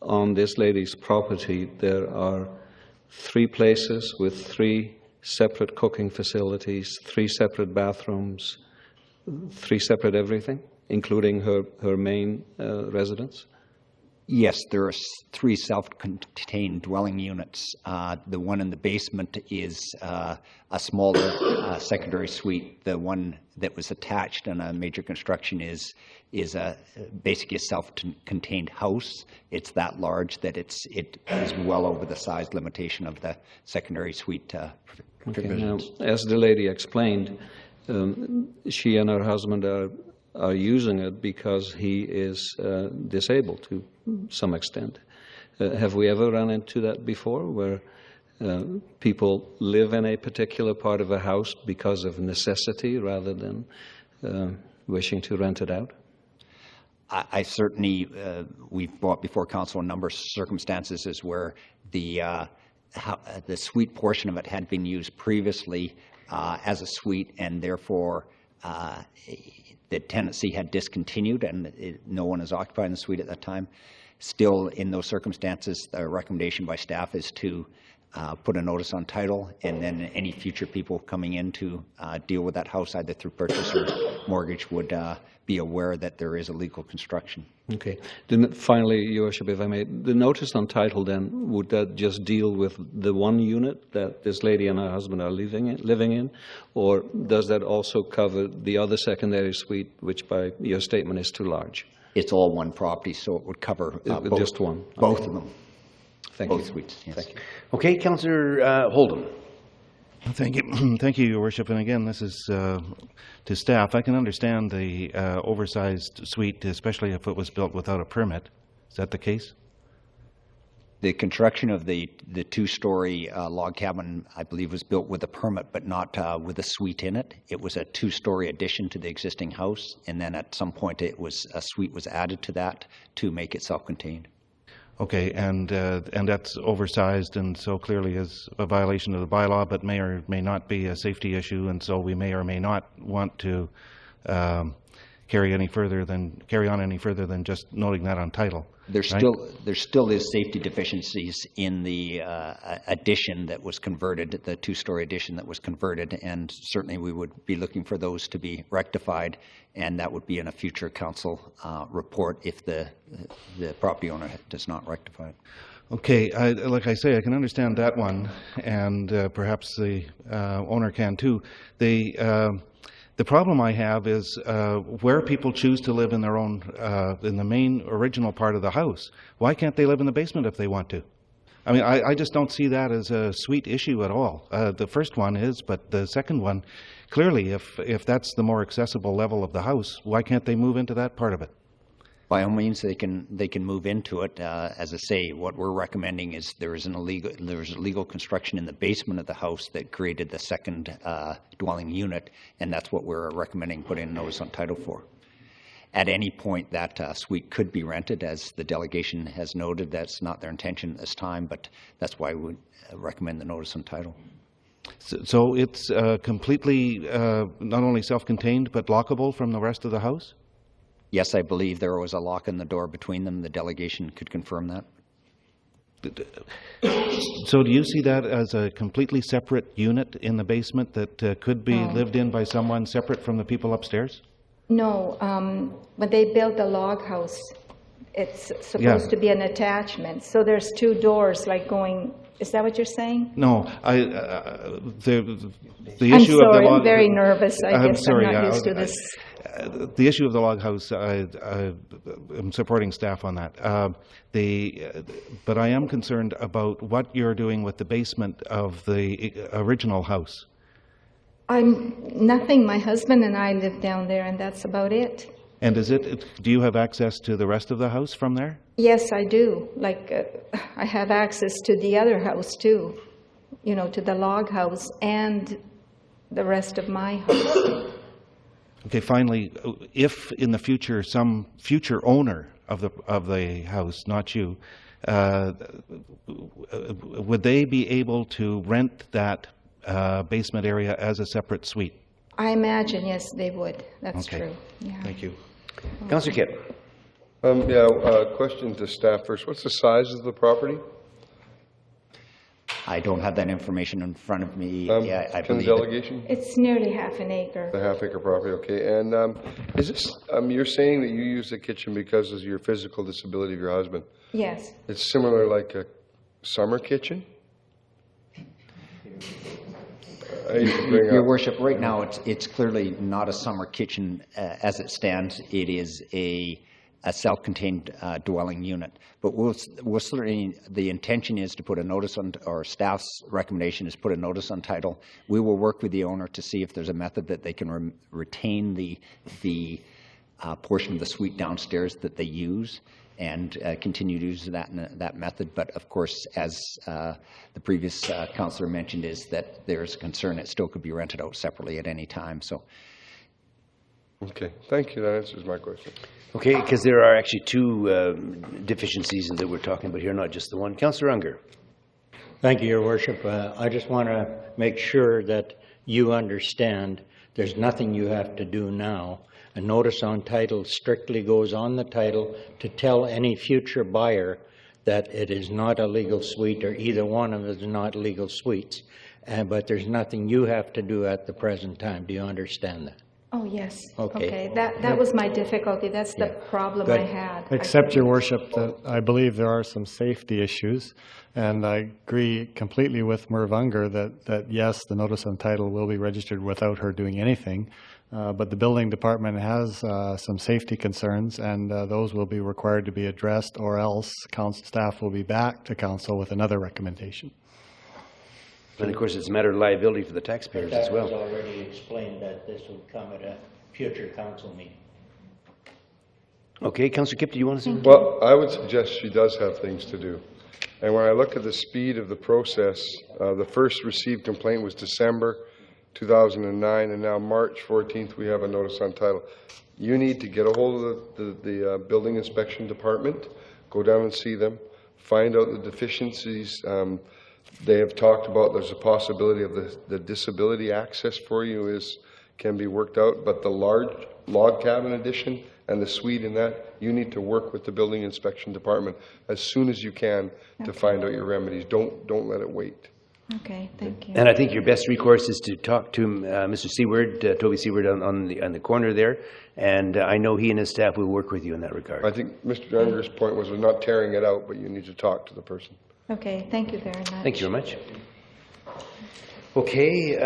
on this lady's property there are 3 places with 3 separate cooking facilities, 3 separate bathrooms, 3 separate everything, including her main residence? Yes, there are 3 self-contained dwelling units. The one in the basement is a smaller secondary suite. The one that was attached in a major construction is basically a self-contained house. It's that large that it is well over the size limitation of the secondary suite provisions. Okay, now, as the lady explained, she and her husband are using it because he is disabled to some extent. Have we ever run into that before, where people live in a particular part of a house because of necessity rather than wishing to rent it out? I certainly, we've brought before Council a number of circumstances where the suite portion of it had been used previously as a suite, and therefore the tenancy had discontinued and no one is occupying the suite at that time. Still, in those circumstances, the recommendation by staff is to put a notice on title, and then any future people coming in to deal with that house, either through purchase or mortgage, would be aware that there is illegal construction. Okay. Then finally, Your Worship, if I may, the notice on title then, would that just deal with the one unit that this lady and her husband are living in? Or does that also cover the other secondary suite, which by your statement is too large? It's all one property, so it would cover just one? Both of them. Thank both you. suites, yes. Thank you. Okay, Councillor Holden. Thank you. Thank you, Your Worship. And again, this is to staff. I can understand the oversized suite, especially if it was built without a permit. Is that the case? The construction of the two-story log cabin, I believe, was built with a permit, but not with a suite in it. It was a two-story addition to the existing house, and then at some point a suite was added to that to make it self-contained. Okay, and that's oversized, and so clearly is a violation of the bylaw, but may or may not be a safety issue, and so we may or may not want to carry on any further than just noting that on title. There still is safety deficiencies in the addition that was converted, the two-story addition that was converted, and certainly we would be looking for those to be rectified, and that would be in a future council report if the property owner does not rectify it. Okay, like I say, I can understand that one, and perhaps the owner can too. The problem I have is where people choose to live in their own, in the main original part of the house. Why can't they live in the basement if they want to? I mean, I just don't see that as a suite issue at all. The first one is, but the second one, clearly, if that's the more accessible level of the house, why can't they move into that part of it? By all means, they can move into it. As I say, what we're recommending is there was illegal construction in the basement of the house that created the second dwelling unit, and that's what we're recommending putting a notice on title for. At any point, that suite could be rented, as the delegation has noted. That's not their intention at this time, but that's why we would recommend the notice on title. So it's completely not only self-contained but lockable from the rest of the house? Yes, I believe there was a lock in the door between them. The delegation could confirm that. So do you see that as a completely separate unit in the basement that could be lived in by someone separate from the people upstairs? No, when they built the log house, it's supposed to be an attachment. So there's two doors like going, is that what you're saying? No, the I'm issue of the sorry, log... I'm very nervous. I guess sorry, I'm not used to this. The issue of the log house, I'm supporting staff on that. But I am concerned about what you're doing with the basement of the original house. Nothing. My husband and I live down there, and that's about it. And do you have access to the rest of the house from there? Yes, I do. Like, I have access to the other house too, to the log house and the rest of my house. Okay, finally, if in the future some future owner of the house, not you, would they be able to rent that basement area as a separate suite? I imagine, yes, they would. That's okay. true. Yeah. Thank you. Councillor Kipp. Question to staff first. What's the size of the property? I don't have that information in front of me. I Can the believe delegation? It's nearly half an acre. The half-acre property, okay. And is this, you're saying that you use the kitchen because of your physical disability of your husband? Yes. It's similar like a summer kitchen? Your Worship, right now it's clearly not a summer kitchen as it stands. It is a self-contained dwelling unit. But we'll certainly, the intention is to put a notice on, or staff's recommendation is put a notice on title. We will work with the owner to see if there's a method that they can retain the portion of the suite downstairs that they use and continue to use that method. But of course, as the previous councillor mentioned, is that there's a concern it still could be rented out separately at any time. So. Okay, thank you. That answers my question. Okay, because there are actually two deficiencies that we're talking about here, not just the one. Councillor Unger. Thank you, Your Worship. I just want to make sure that you understand There's nothing you have to do now. A notice on title strictly goes on the title to tell any future buyer that it is not a legal suite, or either one of them is not legal suites. But there's nothing you have to do at the present time. Do you understand that? Oh, yes. Okay. That was my difficulty. That's the problem I had. Except, Your Worship, that I believe there are some safety issues, and I agree completely with Merv Unger that yes, the notice on title will be registered without her doing anything, but the building department has some safety concerns, and those will be required to be addressed, or else council staff will be back to council with another recommendation. And of course, it's a matter of liability for the taxpayers as well. That was already explained that this would come at a future council meeting. Okay, Councillor Kip, do you want to say? Well, I would suggest she does have things to do. And when I look at the speed of the process, the first received complaint was December 2009, and now March 14th, we have a notice on title. You need to get a hold of the building inspection department, go down and see them, find out the deficiencies. They have talked about there's a possibility of the disability access for you can be worked out, but the large log cabin addition and the suite in that, you need to work with the building inspection department as soon as you can to find out your remedies. Don't let it wait. Okay, thank you. And I think your best recourse is to talk to Mr. Seward, Toby Seward on the corner there, and I know he and his staff will work with you in that regard. I think Mr. Unger's point was we're not tearing it out, but you need to talk to the person. Okay, thank you very much. Thank you very much. Okay,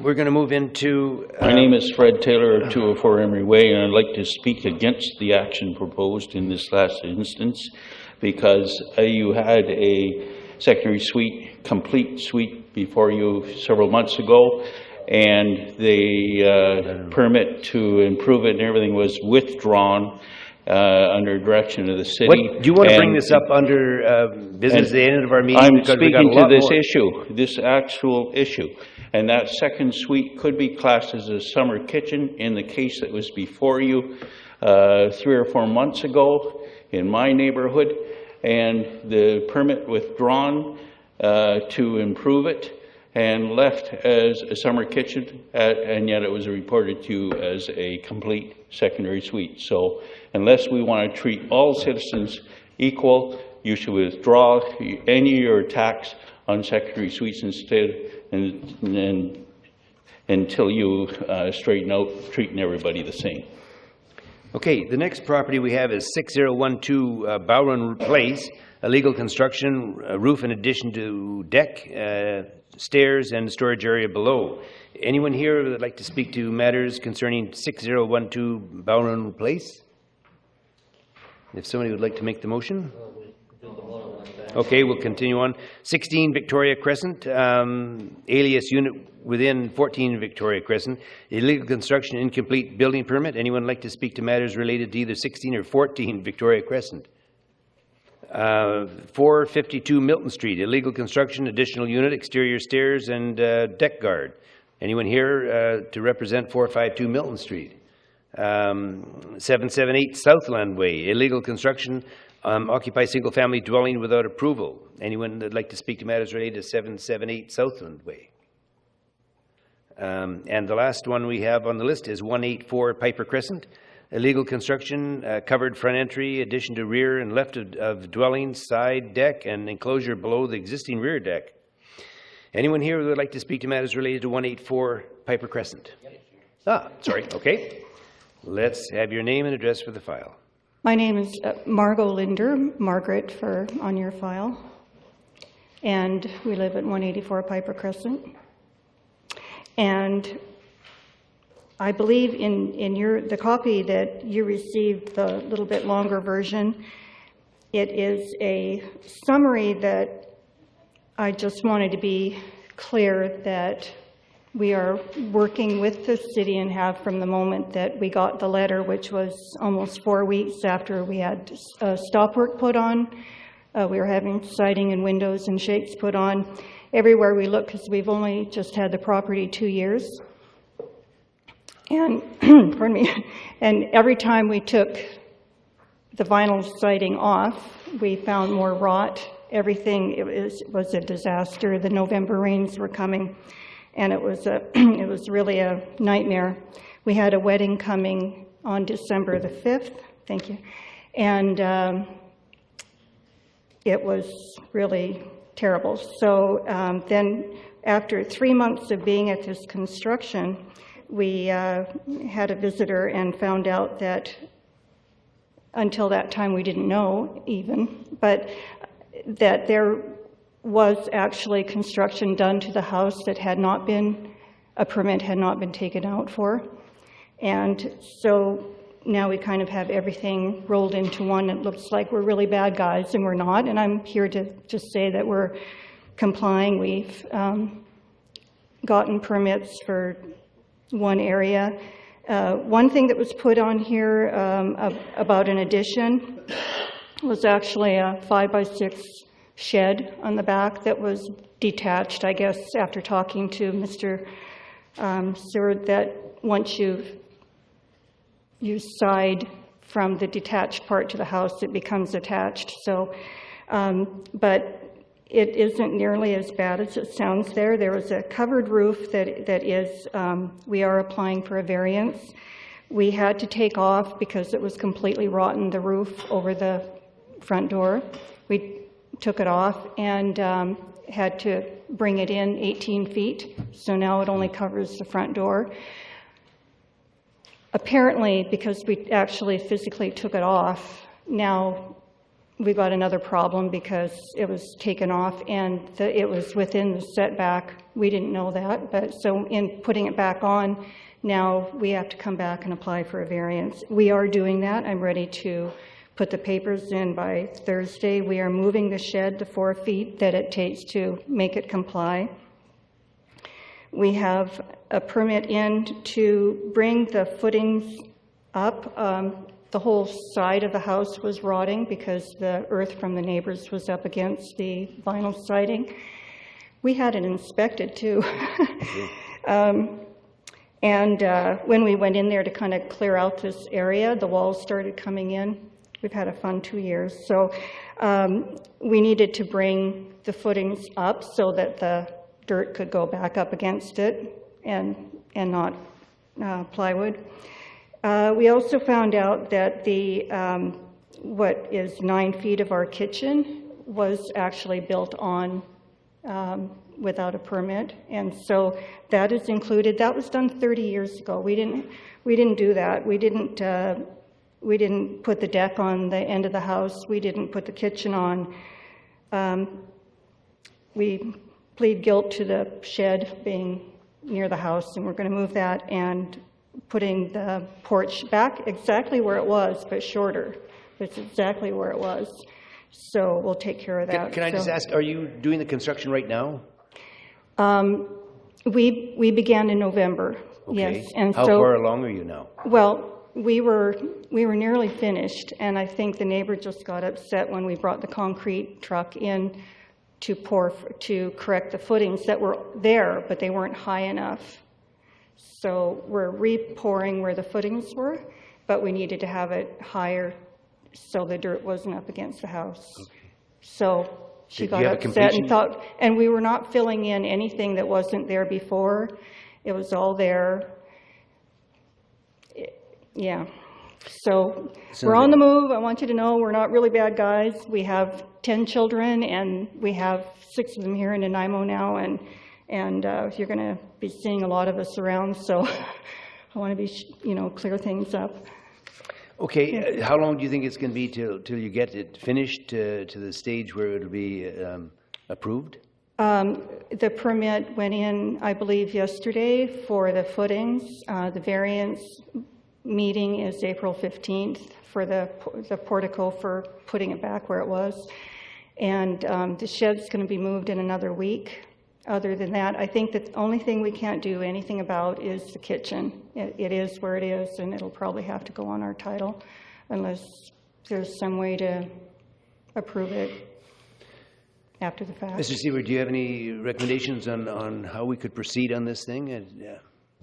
we're going to move into... My name is Fred Taylor of 204 Emery Way, and I'd like to speak against the action proposed in this last instance, because you had a secondary suite, complete suite before you several months ago, and the permit to improve it and everything was withdrawn under direction of the city. Do you want to bring this up under business at the end of our meeting? I'm speaking to this issue, this actual issue. And that second suite could be classed as a summer kitchen in the case that was before you 3 or 4 months ago in my neighborhood. And the permit withdrawn to improve it and left as a summer kitchen, and yet it was reported to you as a complete secondary suite. So unless we want to treat all citizens equal, you should withdraw any of your tax on secondary suites instead, and until you straighten out treating everybody the same. Okay, the next property we have is 6012 Bowron Place, illegal construction, roof in addition to deck, stairs and storage area below. Anyone here that would like to speak to matters concerning 6012 Bowron Place? If somebody would like to make the motion? Okay, we'll continue on. 16 Victoria Crescent, alias unit within 14 Victoria Crescent, illegal construction, incomplete building permit. Anyone like to speak to matters related to either 16 or 14 Victoria Crescent? 452 Milton Street, illegal construction, additional unit, exterior stairs and deck guard. Anyone here to represent 452 Milton Street? 778 Southland Way, illegal construction, occupy single-family dwelling without approval. Anyone that'd like to speak to matters related to 778 Southland Way? And the last one we have on the list is 184 Piper Crescent, illegal construction, covered front entry, addition to rear and left of dwelling, side deck, and enclosure below the existing rear deck. Anyone here who would like to speak to matters related to 184 Piper Crescent? Sorry, okay. Let's have your name and address for the file. My name is Margot Linder, Margaret on your file, and we live at 184 Piper Crescent. And I believe in the copy that you received, the little bit longer version, it is a summary that I just wanted to be clear that we are working with the city and have from the moment that we got the letter, which was almost 4 weeks after we had stop work put on. We were having siding and windows and shakes put on everywhere we look, because we've only just had the property 2 years. And pardon me. And every time we took the vinyl siding off, we found more rot. Everything was a disaster. The November rains were coming. and it was it was really a nightmare. We had a wedding coming on December the 5th, thank you, and it was really terrible. So then after 3 months of being at this construction, we had a visitor and found out that until that time we didn't know even, but that there was actually construction done to the house that had not been, a permit had not been taken out for. And so now we kind of have everything rolled into one. It looks like we're really bad guys, and we're not. And I'm here to just say that we're complying. We've gotten permits for one area. One thing that was put on here about an addition was actually a 5x6 shed on the back that was detached, I guess, after talking to Mr. Seward, that once you side from the detached part to the house, it becomes attached. So, but it isn't nearly as bad as it sounds there. There was a covered roof that is, we are applying for a variance. We had to take off because it was completely rotten, the roof over the front door. We took it off and had to bring it in 18 feet. So now it only covers the front door. Apparently, because we actually physically took it off, now we got another problem because it was taken off and it was within the setback. We didn't know that, but so in putting it back on, now we have to come back and apply for a variance. We are doing that. I'm ready to put the papers in by Thursday. We are moving the shed the 4 feet that it takes to make it comply. We have a permit in to bring the footings up. The whole side of the house was rotting because the earth from the neighbors was up against the vinyl siding. We had it inspected too. When we went in there to kind of clear out this area, the walls started coming in. We've had a fun 2 years. So we needed to bring the footings up so that the dirt could go back up against it and not plywood. We also found out that the what is 9 feet of our kitchen was actually built on without a permit, and so that is included. That was done 30 years ago. We didn't do that. We didn't put the deck on the end of the house. We didn't put the kitchen on. We plead guilt to the shed being near the house, and we're going to move that and putting the porch back exactly where it was, but shorter. It's exactly where it was. So we'll take care of that. Can I just ask, are you doing the construction right now? We began in November, Okay. yes. And how so, far along are you now? well, we were nearly finished, and I think the neighbor just got upset when we brought the concrete truck in to correct the footings that were there, but they weren't high enough. So we're re-pouring where the footings were, but we needed to have it higher so the dirt wasn't up against the house. Okay. So she Did got you have a upset completion? and thought, and we were not filling in anything that wasn't there before. It was all there. Yeah. So we're on the move. I want you to know we're not really bad guys. We have 10 children, and we have 6 of them here in Nanaimo now, and you're going to be seeing a lot of us around, so I want to be, clear things up. Okay, how long do you think it's going to be till you get it finished to the stage where it'll be approved? The permit went in, I believe, yesterday for the footings. The variance meeting is April 15th for the portico for putting it back where it was. And the shed's going to be moved in another week. Other than that, I think that the only thing we can't do anything about is the kitchen. It is where it is, and it'll probably have to go on our title unless there's some way to approve it after the fact. Mr. Seward, do you have any recommendations on how we could proceed on this thing?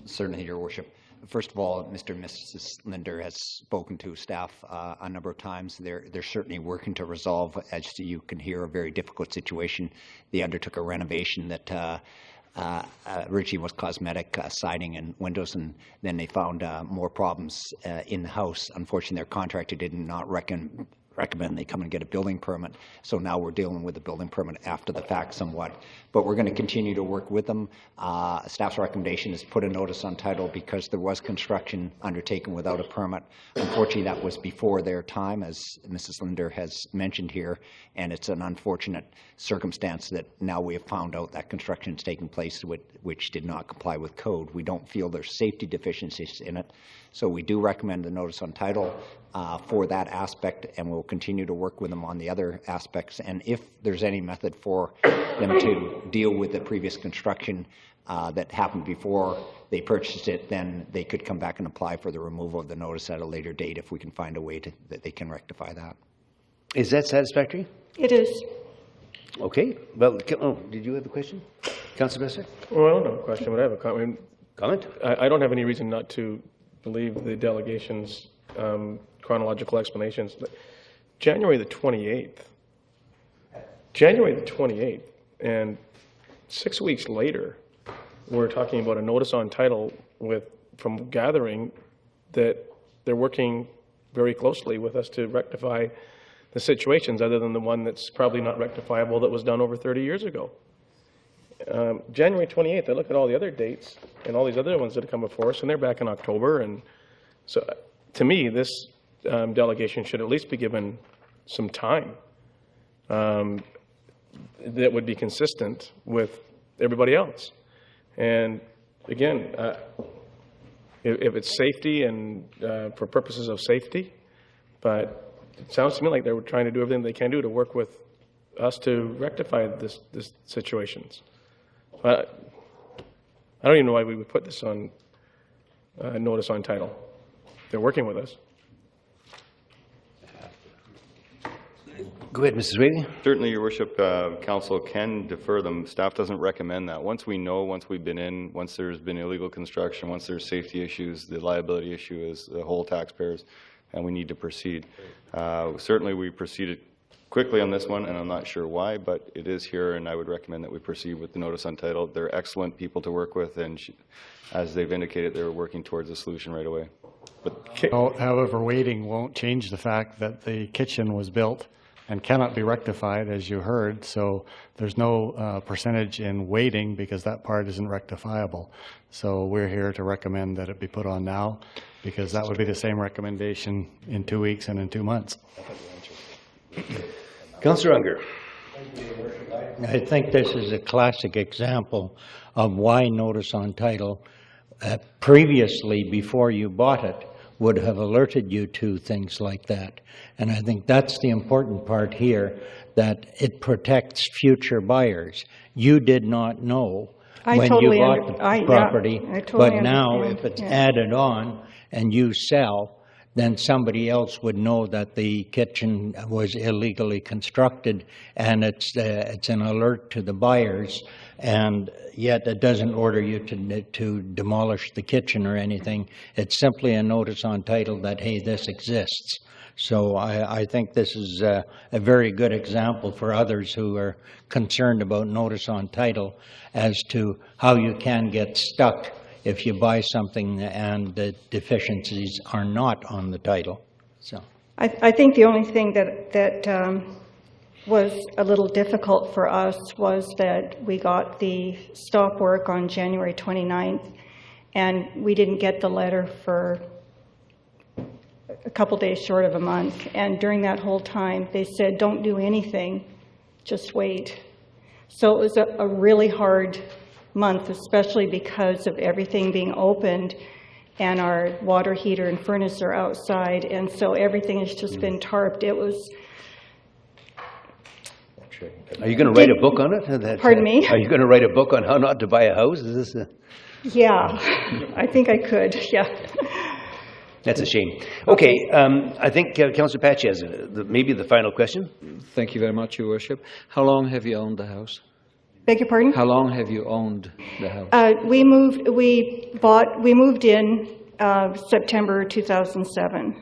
Certainly, Your Worship. First of all, Mr. and Mrs. Linder has spoken to staff a number of times. They're certainly working to resolve, as you can hear, a very difficult situation. They undertook a renovation that originally was cosmetic siding and windows, and then they found more problems in the house. Unfortunately, their contractor did not recommend they come and get a building permit. So now we're dealing with the building permit after the fact somewhat. But we're going to continue to work with them. Staff's recommendation is put a notice on title because there was construction undertaken without a permit. Unfortunately, that was before their time, as Mrs. Linder has mentioned here, and it's an unfortunate circumstance that now we have found out that construction is taking place which did not comply with code. We don't feel there's safety deficiencies in it, so we do recommend the notice on title for that aspect, and we'll continue to work with them on the other aspects. And if there's any method for them to deal with the previous construction that happened before they purchased it, then they could come back and apply for the removal of the notice at a later date if we can find a way that they can rectify that. Is that satisfactory? It is. Okay. Well, did you have a question? Councillor Besser? Well, I don't have a question, but I have a comment. Comment? I don't have any reason not to believe the delegation's chronological explanations. January the 28th, and 6 weeks later, we're talking about a notice on title from Gathering that they're working very closely with us to rectify the situations, other than the one that's probably not rectifiable that was done over 30 years ago. January 28th, I look at all the other dates and all these other ones that have come before us, and they're back in October. And so to me, this delegation should at least be given some time that would be consistent with everybody else. And again, if it's safety and for purposes of safety, but it sounds to me like they were trying to do everything they can do to work with us to rectify this situations. I don't even know why we would put this on notice on title. They're working with us. Go ahead, Mrs. Whaley. Certainly, Your Worship, Council can defer them. Staff doesn't recommend that. Once we know, once we've been in, once there's been illegal construction, once there's safety issues, the liability issue is the whole taxpayers, and we need to proceed. Certainly, we proceeded quickly on this one, and I'm not sure why, but it is here, and I would recommend that we proceed with the notice on title. They're excellent people to work with, and as they've indicated, they're working towards a solution right away. However, waiting won't change the fact that the kitchen was built and cannot be rectified, as you heard, so there's no percentage in waiting because that part isn't rectifiable. So we're here to recommend that it be put on now, because that would be the same recommendation in 2 weeks and in 2 months. Councillor Unger. I think this is a classic example of why notice on title previously, before you bought it, would have alerted you to things like that. And I think that's the important part here, that it protects future buyers. You did not know when you bought the property, but now if it's added on and you sell, then somebody else would know that the kitchen was illegally constructed, and it's an alert to the buyers, and yet it doesn't order you to demolish the kitchen or anything. It's simply a notice on title that, hey, this exists. So I think this is a very good example for others who are concerned about notice on title as to how you can get stuck if you buy something and the deficiencies are not on the title. So I think the only thing that was a little difficult for us was that we got the stop work on January 29th, and we didn't get the letter for a couple days short of a month. And during that whole time, they said, don't do anything, just wait. So it was a really hard month, especially because of everything being opened, and our water heater and furnace are outside, and so everything has just been tarped. It was... Are you going to write a book on it? Pardon me? Are you going to write a book on how not to buy a house? Is this Yeah, I think I could, yeah. That's a shame. Okay, I think Councillor Patchy has maybe the final question. Thank you very much, Your Worship. How long have you owned the house? Beg your pardon? How long have you owned the house? We moved in September 2007.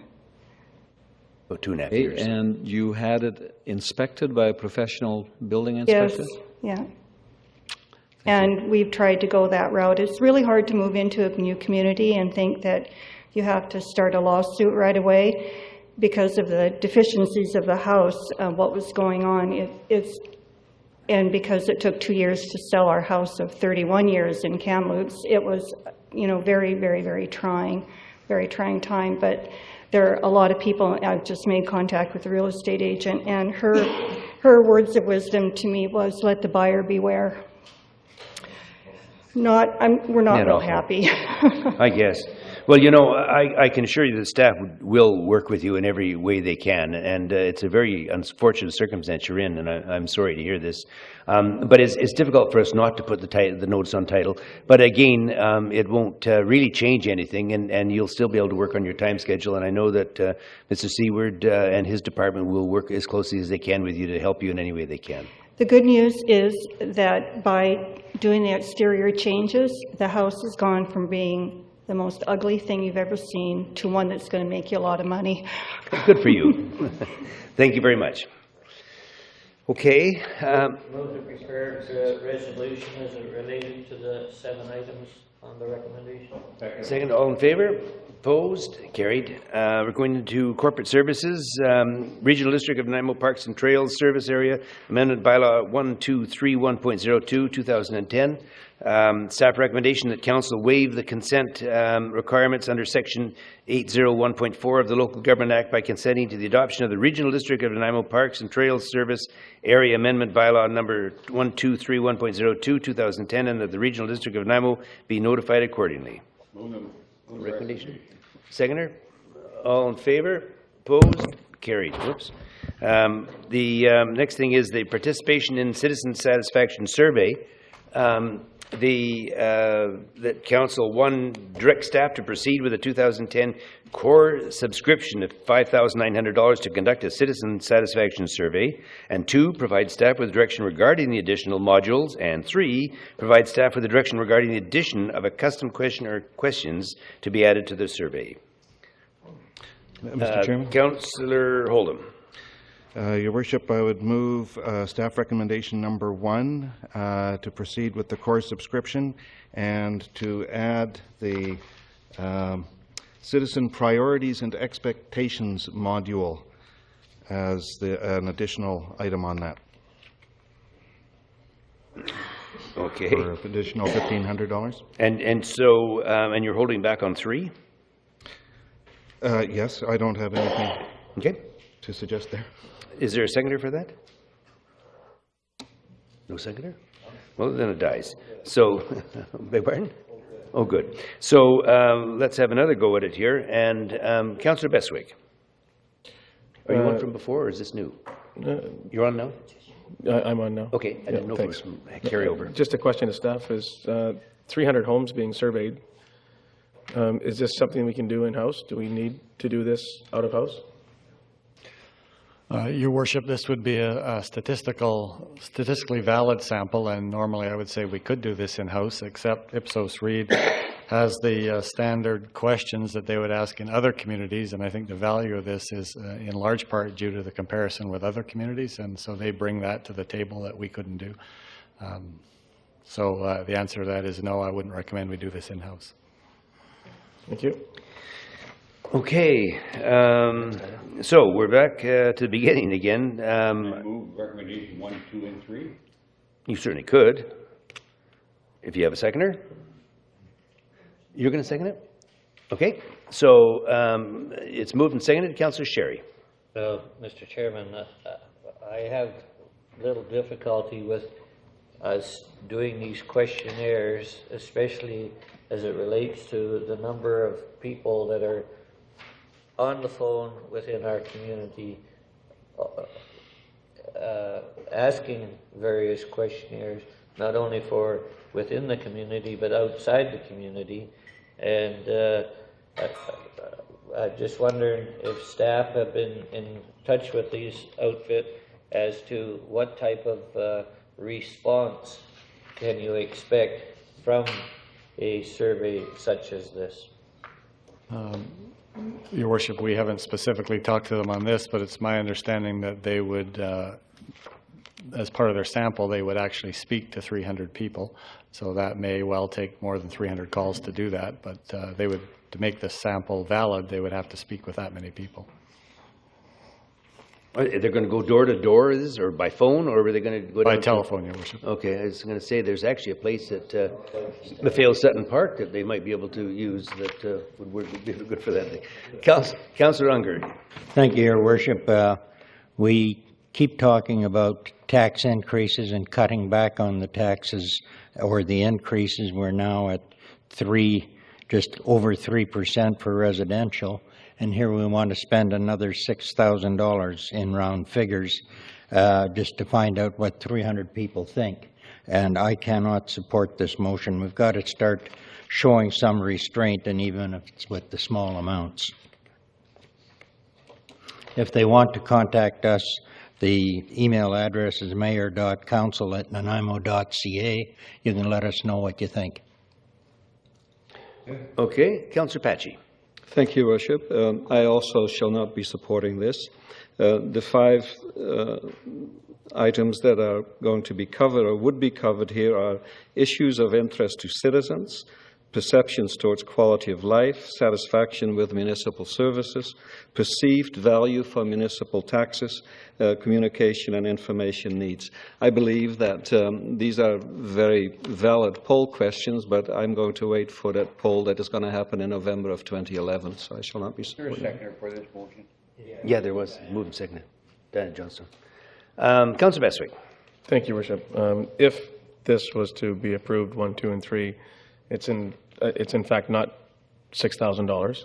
About 2.5 years. And you had it inspected by a professional building inspector? Yes, yeah. And we've tried to go that route. It's really hard to move into a new community and think that you have to start a lawsuit right away because of the deficiencies of the house, what was going on. And because it took 2 years to sell our house of 31 years in Kamloops, it was, very, very, very trying time. But there are a lot of people. I've just made contact with the real estate agent, and her words of wisdom to me was, let the buyer beware. We're not real happy. I guess. Well, I can assure you that staff will work with you in every way they can, and it's a very unfortunate circumstance you're in, and I'm sorry to hear this. But it's difficult for us not to put the notice on title. But again, it won't really change anything, and you'll still be able to work on your time schedule. And I know that Mr. Seward and his department will work as closely as they can with you to help you in any way they can. The good news is that by doing the exterior changes, the house has gone from being the most ugly thing you've ever seen to one that's going to make you a lot of money. Good for you. Thank you very much. Okay. Move to prepare the resolution as it related to the 7 items on the recommendation. Second, all in favor? Opposed? Carried. We're going into corporate services. Regional District of Nanaimo Parks and Trails Service Area, Amendment Bylaw 1231.02, 2010. Staff recommendation that Council waive the consent requirements under Section 801.4 of the Local Government Act by consenting to the adoption of the Regional District of Nanaimo Parks and Trails Service Area Amendment Bylaw number 1231.02, 2010, and that the Regional District of Nanaimo be notified accordingly. Recommendation. Seconder? All in favor? Opposed? Carried. Whoops. The next thing is the participation in citizen satisfaction survey. That Council, one, direct staff to proceed with a 2010 core subscription of $5,900 to conduct a citizen satisfaction survey, and 2, provide staff with direction regarding the additional modules, and 3, provide staff with the direction regarding the addition of a custom question or questions to be added to the survey. Mr. Chairman? Councillor Holdham. Your Worship, I would move staff recommendation number 1 to proceed with the core subscription and to add the citizen priorities and expectations module as an additional item on that. Okay. For additional $1,500. And so, and you're holding back on 3? Yes, I don't have anything to suggest there. Is there a seconder for that? No seconder? Well, then it dies. So, beg pardon? Oh, good. So let's have another go at it here. And Councillor Beswick. Are you on from before, or is this new? You're on now? I'm on now. Okay, I didn't know if it was carryover. Just a question to staff is 300 homes being surveyed. Is this something we can do in-house? Do we need to do this out-of-house? Your Worship, this would be a statistically valid sample, and normally I would say we could do this in-house, except Ipsos Reid has the standard questions that they would ask in other communities, and I think the value of this is in large part due to the comparison with other communities, and so they bring that to the table that we couldn't do. So the answer to that is no, I wouldn't recommend we do this in-house. Thank you. Okay, so we're back to the beginning again. Move recommendation 1, 2, and 3. You certainly could, if you have a seconder. You're going to second it? Okay, so it's moved and seconded. Councillor Sherry. Mr. Chairman, I have little difficulty with us doing these questionnaires, especially as it relates to the number of people that are on the phone within our community asking various questionnaires, not only for within the community but outside the community. And I'm just wondering if staff have been in touch with these outfit as to what type of response can you expect from a survey such as this? Your Worship, we haven't specifically talked to them on this, but it's my understanding that they would as part of their sample, they would actually speak to 300 people. So that may well take more than 300 calls to do that, but they would, to make the sample valid, they would have to speak with that many people. They're going to go door to door, or by phone, or are they going to go By down telephone, Your Worship. Okay, I was going to say there's actually a place at Mathail Sutton Park that they might be able to use that would be good for that thing. Councillor Unger. Thank you, Your Worship. We keep talking about tax increases and cutting back on the taxes or the increases. We're now at just over 3% for residential. And here we want to spend another $6,000 in round figures just to find out what 300 people think. And I cannot support this motion. We've got to start showing some restraint, and even if it's with the small amounts. If they want to contact us, the email address is mayor.council@nanaimo.ca. You can let us know what you think. Okay, Councillor Patchy. Thank you, Worship. I also shall not be supporting this. The 5 items that are going to be covered or would be covered here are issues of interest to citizens, perceptions towards quality of life, satisfaction with municipal services, perceived value for municipal taxes, communication and information needs. I believe that these are very valid poll questions, but I'm going to wait for that poll that is going to happen in November of 2011, so I shall not be supporting. Is there a seconder for this motion? Yeah, there was. Moved and seconded. Dan Johnston. Councillor Bestwick. Thank you, Worship. If this was to be approved, 1, 2, and 3, it's in fact not $6,000.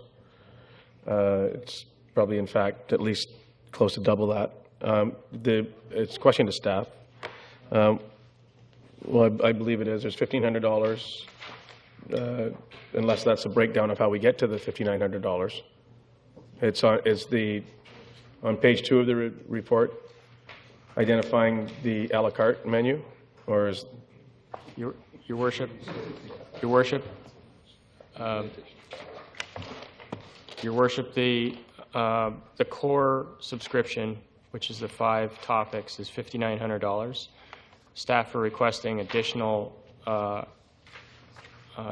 It's probably in fact at least close to double that. It's a question to staff. Well, I believe it is. There's $1,500, unless that's a breakdown of how we get to the $5,900. It's on page 2 of the report, identifying the a la carte menu, or is Your Worship, Your Worship, Your Worship, the core subscription, which is the 5 topics, is $5,900. Staff are requesting additional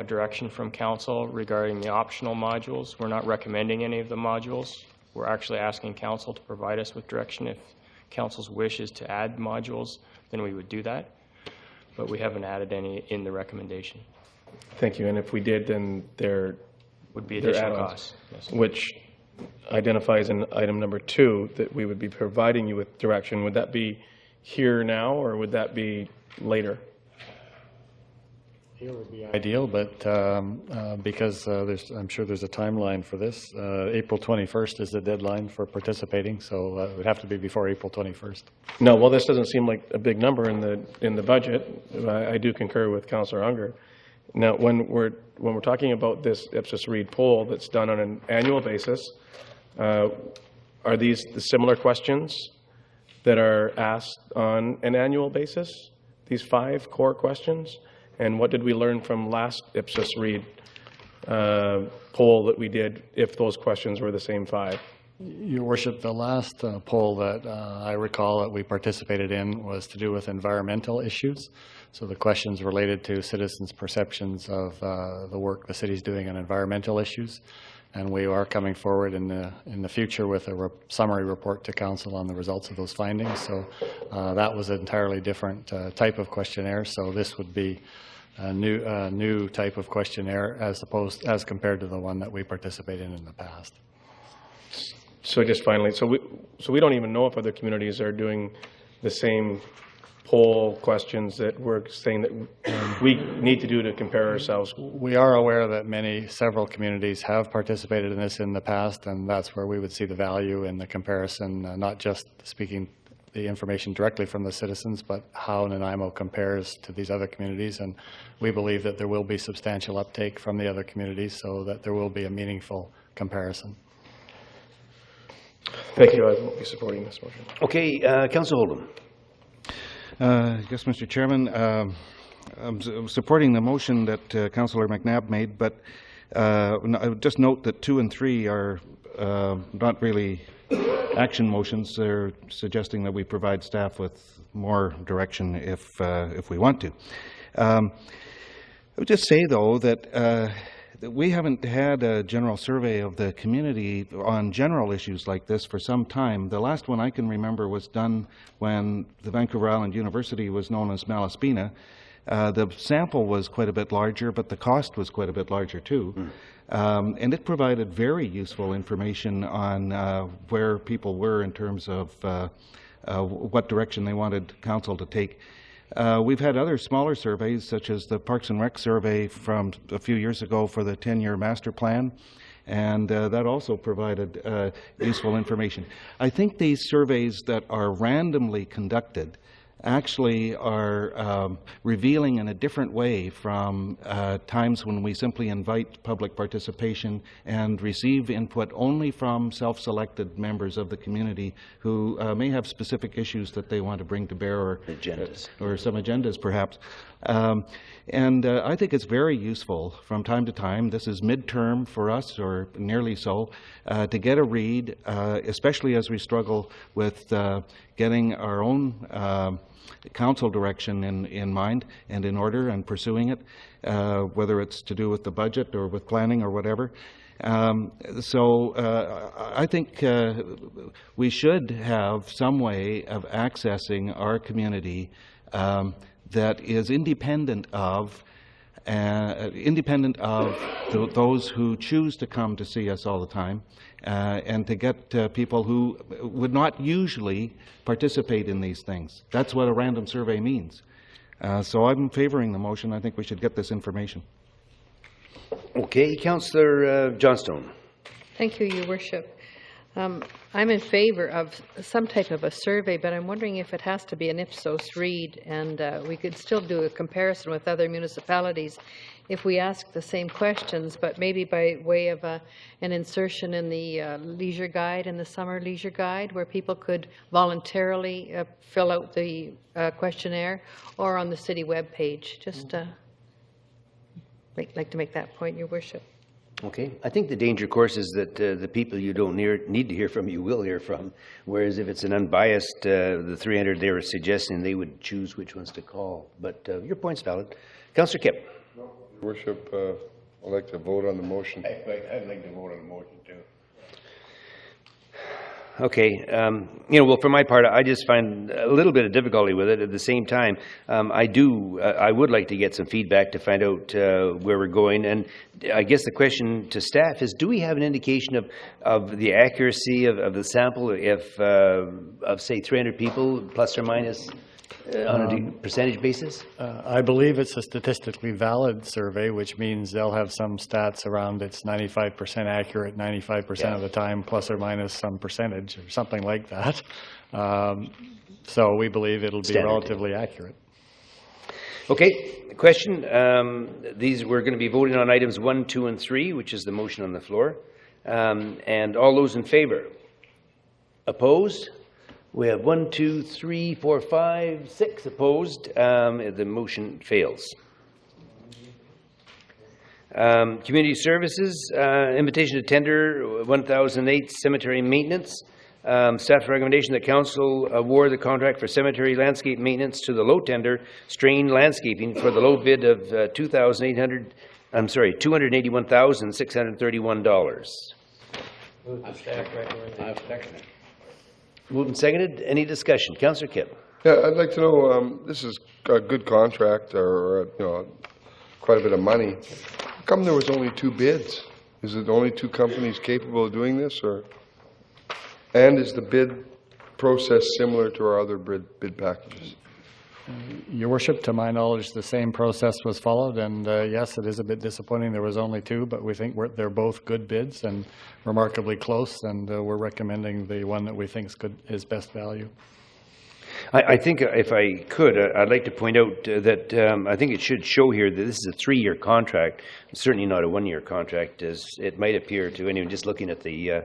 direction from council regarding the optional modules. We're not recommending any of the modules. We're actually asking council to provide us with direction. If council's wish is to add modules, then we would do that. But we haven't added any in the recommendation. Thank you. And if we did, then there would be additional costs, yes. Which identifies in item number 2 that we would be providing you with direction. Would that be here now, or would that be later? Here would be ideal, but because I'm sure there's a timeline for this. April 21st is the deadline for participating, so it would have to be before April 21st. No, well, this doesn't seem like a big number in the budget. I do concur with Councillor Unger. Now, when we're talking about this Ipsos Reid poll that's done on an annual basis, are these the similar questions that are asked on an annual basis? These 5 core questions? And what did we learn from last Ipsos Reid poll that we did, if those questions were the same 5? Your Worship, the last poll that I recall that we participated in was to do with environmental issues. So the questions related to citizens' perceptions of the work the city's doing on environmental issues. And we are coming forward in the future with a summary report to council on the results of those findings. So that was an entirely different type of questionnaire. So this would be a new type of questionnaire as compared to the one that we participated in the past. So just finally, so we don't even know if other communities are doing the same poll questions that we're saying that we need to do to compare ourselves. We are aware that several communities have participated in this in the past, and that's where we would see the value in the comparison, not just speaking the information directly from the citizens, but how Nanaimo compares to these other communities. And we believe that there will be substantial uptake from the other communities, so that there will be a meaningful comparison. Thank you. I won't be supporting this motion. Okay, Councillor Oldham. Yes, Mr. Chairman. I'm supporting the motion that Councillor McNabb made, but I would just note that 2 and 3 are not really action motions. They're suggesting that we provide staff with more direction if we want to. I would just say, though, that we haven't had a general survey of the community on general issues like this for some time. The last one I can remember was done when the Vancouver Island University was known as Malaspina. The sample was quite a bit larger, but the cost was quite a bit larger too. And it provided very useful information on where people were in terms of what direction they wanted council to take. We've had other smaller surveys, such as the Parks and Rec survey from a few years ago for the 10-year master plan, and that also provided useful information. I think these surveys that are randomly conducted actually are revealing in a different way from times when we simply invite public participation and receive input only from self-selected members of the community who may have specific issues that they want to bring to bear, or agendas, or some agendas perhaps. And I think it's very useful from time to time, this is midterm for us, or nearly so, to get a read, especially as we struggle with getting our own council direction in mind and in order and pursuing it, whether it's to do with the budget or with planning or whatever. So I think we should have some way of accessing our community that is independent of those who choose to come to see us all the time, and to get people who would not usually participate in these things. That's what a random survey means. So I'm favoring the motion. I think we should get this information. Okay, Councillor Johnstone. Thank you, Your Worship. I'm in favor of some type of a survey, but I'm wondering if it has to be an Ipsos read, and we could still do a comparison with other municipalities if we ask the same questions, but maybe by way of an insertion in the leisure guide, in the summer leisure guide, where people could voluntarily fill out the questionnaire, or on the city webpage. Just like to make that point, Your Worship. Okay. I think the danger, of course, is that the people you don't need to hear from, you will hear from. Whereas if it's an unbiased, the 300 they were suggesting, they would choose which ones to call. But your point's valid. Councillor Kipp. Your Worship, I'd like to vote on the motion. I'd like to vote on the motion too. Okay. Well, for my part, I just find a little bit of difficulty with it. At the same time, I would like to get some feedback to find out where we're going. And I guess the question to staff is, do we have an indication of the accuracy of the sample of, say, 300 people, plus or minus, on a percentage basis? I believe it's a statistically valid survey, which means they'll have some stats around it's 95% accurate 95% of the time, plus or minus some percentage or something like that. So we believe it'll be relatively accurate. Okay. Question. We're going to be voting on items 1, 2, and 3, which is the motion on the floor. And all those in favor? Opposed? We have 1, 2, 3, 4, 5, 6 opposed. The motion fails. Community Services, invitation to tender 1008 cemetery maintenance. Staff recommendation that council award the contract for cemetery landscape maintenance to the low tender, Strain Landscaping, for the low bid of $281,631. Move the staff recommendation. I'll second it. Moved and seconded. Any discussion? Councillor Kipp. Yeah, I'd like to know, this is a good contract, or quite a bit of money. How come there was only 2 bids? Is it only 2 companies capable of doing this, or? And is the bid process similar to our other bid packages? Your Worship, to my knowledge, the same process was followed, and yes, it is a bit disappointing there was only 2, but we think they're both good bids and remarkably close, and we're recommending the one that we think is best value. I think if I could, I'd like to point out that I think it should show here that this is a 3-year contract, certainly not a 1-year contract, as it might appear to anyone just looking at the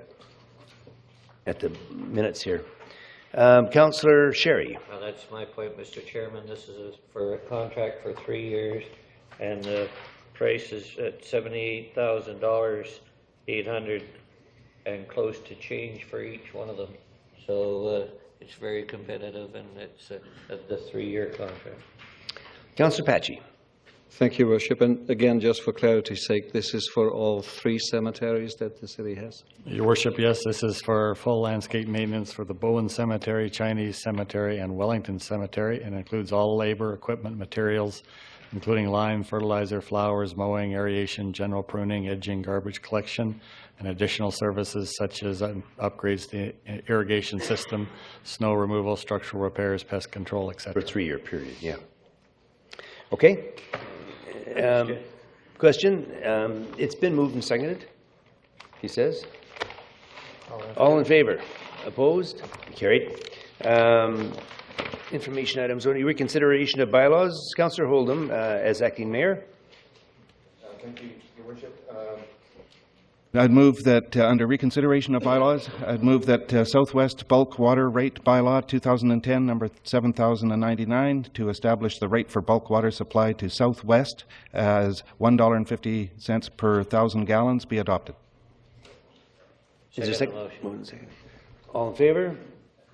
minutes here. Councillor Sherry. Well, that's my point, Mr. Chairman. This is for a contract for 3 years, and the price is at $78,000, 800 and close to change for each one of them. So it's very competitive, and it's the 3-year contract. Councillor Patchy. Thank you, Worship. And again, just for clarity's sake, this is for all 3 cemeteries that the city has? Your Worship, yes, this is for full landscape maintenance for the Bowen Cemetery, Chinese Cemetery, and Wellington Cemetery, and includes all labor, equipment, materials, including lime, fertilizer, flowers, mowing, aeration, general pruning, edging, garbage collection, and additional services such as upgrades to the irrigation system, snow removal, structural repairs, pest control, etc. For a 3-year period, yeah. Okay. Question. It's been moved and seconded, he says. All in favor? Opposed? Carried. Information items, only reconsideration of bylaws. Councillor Hold'em, as acting mayor. Thank you, Your Worship. I'd move that under reconsideration of bylaws, I'd move that Southwest Bulk Water Rate Bylaw 2010, number 7099, to establish the rate for bulk water supply to Southwest as $1.50 per 1,000 gallons be adopted. Is there a second? All in favor?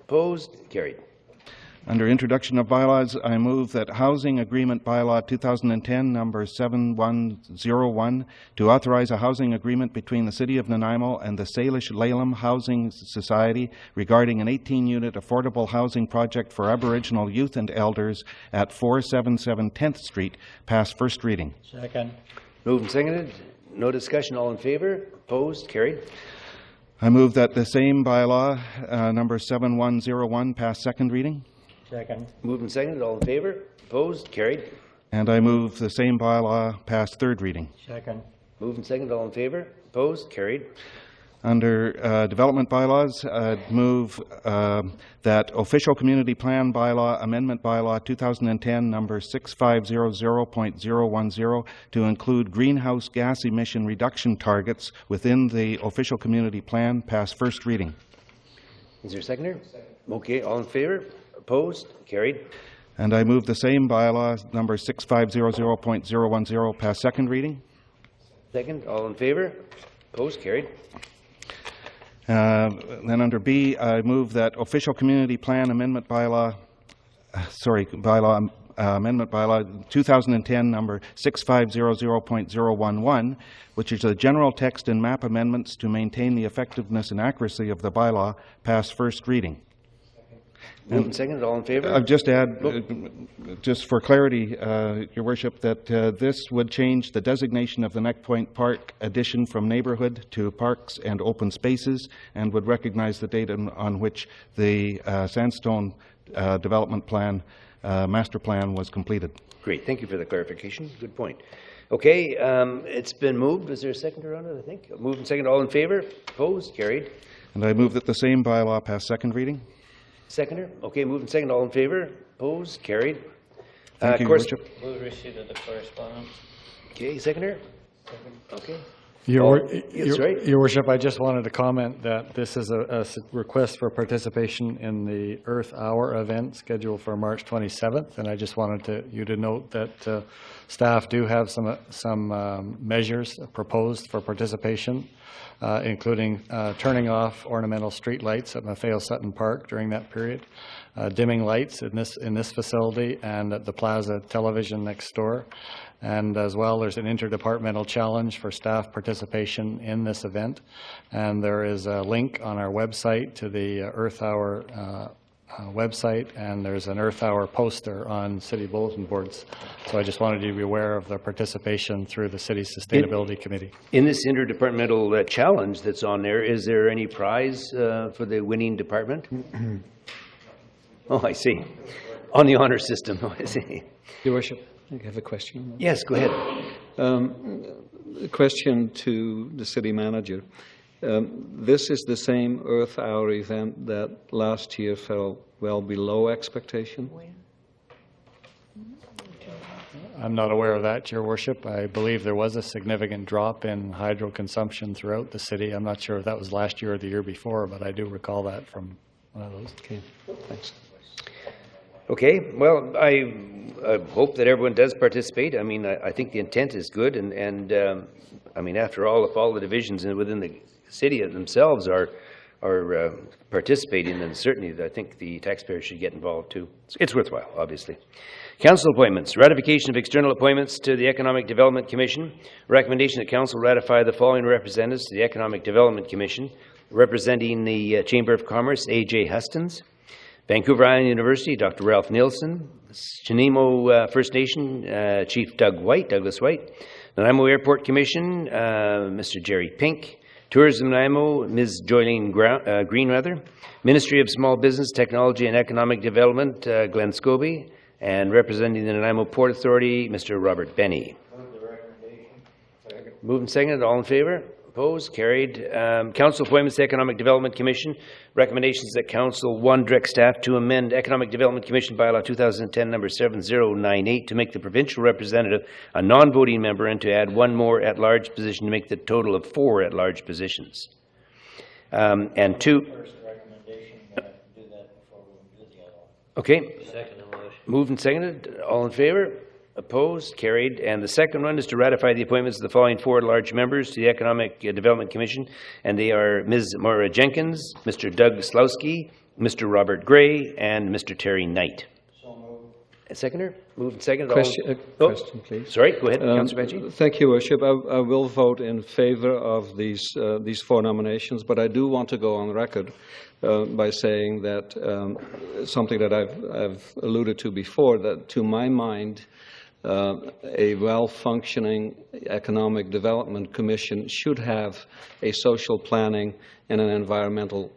Opposed? Carried. Under introduction of bylaws, I move that Housing Agreement Bylaw 2010, number 7101, to authorize a housing agreement between the City of Nanaimo and the Salish Laleham Housing Society regarding an 18-unit affordable housing project for Aboriginal youth and elders at 477 10th Street, pass first reading. Second. Moved and seconded. No discussion. All in favor? Opposed? Carried. I move that the same bylaw, number 7101, pass second reading. Second. Moved and seconded. All in favor? Opposed? Carried. And I move the same bylaw pass third reading. Second. Moved and seconded. All in favor? Opposed? Carried. Under development bylaws, I'd move that Official Community Plan Bylaw Amendment Bylaw 2010, number 6500.010, to include greenhouse gas emission reduction targets within the Official Community Plan, pass first reading. Is there a seconder? Okay. All in favor? Opposed? Carried. And I move the same bylaw, number 6500.010, pass second reading. Second. All in favor? Opposed? Carried. Then under B, I move that Official Community Plan Amendment Bylaw, Amendment Bylaw 2010, number 6500.011, which is the general text and map amendments to maintain the effectiveness and accuracy of the bylaw, pass first reading. Moved and seconded. All in favor? I'll just add, just for clarity, Your Worship, that this would change the designation of the Neck Point Park addition from neighborhood to parks and open spaces, and would recognize the date on which the Sandstone Development Plan, Master Plan was completed. Great. Thank you for the clarification. Good point. Okay. It's been moved. Is there a seconder on it, I think? Moved and seconded. All in favor? Opposed? Carried. And I move that the same bylaw pass second reading. Seconder? Okay, moved and seconded. All in favor? Opposed? Carried. Thank you, Your Worship. Move receipt of the correspondence. Okay, seconder? Okay. Your right. Your Worship, I just wanted to comment that this is a request for participation in the Earth Hour event scheduled for March 27th, and I just wanted you to note that staff do have some measures proposed for participation, including turning off ornamental street lights at Maffeo Sutton Park during that period, dimming lights in this facility and at the Plaza Television next door. And as well, there's an interdepartmental challenge for staff participation in this event. And there is a link on our website to the Earth Hour website, and there's an Earth Hour poster on city bulletin boards. So I just wanted you to be aware of the participation through the city's Sustainability Committee. In this interdepartmental challenge that's on there, is there any prize for the winning department? Oh, I see. On the honor system. Oh, I see. Your Worship, I have a question. Yes, go ahead. A question to the city manager. This is the same Earth Hour event that last year fell well below expectation? I'm not aware of that, Your Worship. I believe there was a significant drop in hydro consumption throughout the city. I'm not sure if that was last year or the year before, but I do recall that from one of those. Okay, thanks. Okay, well, I hope that everyone does participate. I mean, I think the intent is good, and I mean, after all, if all the divisions within the city themselves are participating, then certainly I think the taxpayers should get involved too. It's worthwhile, obviously. Council appointments. Ratification of external appointments to the Economic Development Commission. Recommendation that Council ratify the following representatives to the Economic Development Commission. Representing the Chamber of Commerce, A.J. Hustins. Vancouver Island University, Dr. Ralph Nielsen. Chenemo First Nation, Chief Douglas White. Nanaimo Airport Commission, Mr. Jerry Pink. Tourism Nanaimo, Ms. Joylene Greenweather. Ministry of Small Business, Technology and Economic Development, Glenn Scobie. And representing the Nanaimo Port Authority, Mr. Robert Benny. Moved and seconded. All in favor? Opposed? Carried. Council appointments to Economic Development Commission. Recommendations that Council 1 direct staff to amend Economic Development Commission Bylaw 2010 number 7098 to make the provincial representative a non-voting member and to add one more at-large position to make the total of 4 at-large positions. And 2. Okay. Moved and seconded. All in favor? Opposed? Carried. And the second one is to ratify the appointments of the following 4 at-large members to the Economic Development Commission, and they are Ms. Maura Jenkins, Mr. Doug Slowski, Mr. Robert Gray, and Mr. Terry Knight. A seconder? Moved and seconded. Question, please. Sorry, go ahead, Councillor Baggi. Thank you, Worship. I will vote in favor of these 4 nominations, but I do want to go on record by saying that something that I've alluded to before, that to my mind, a well-functioning Economic Development Commission should have a social planning and an environmental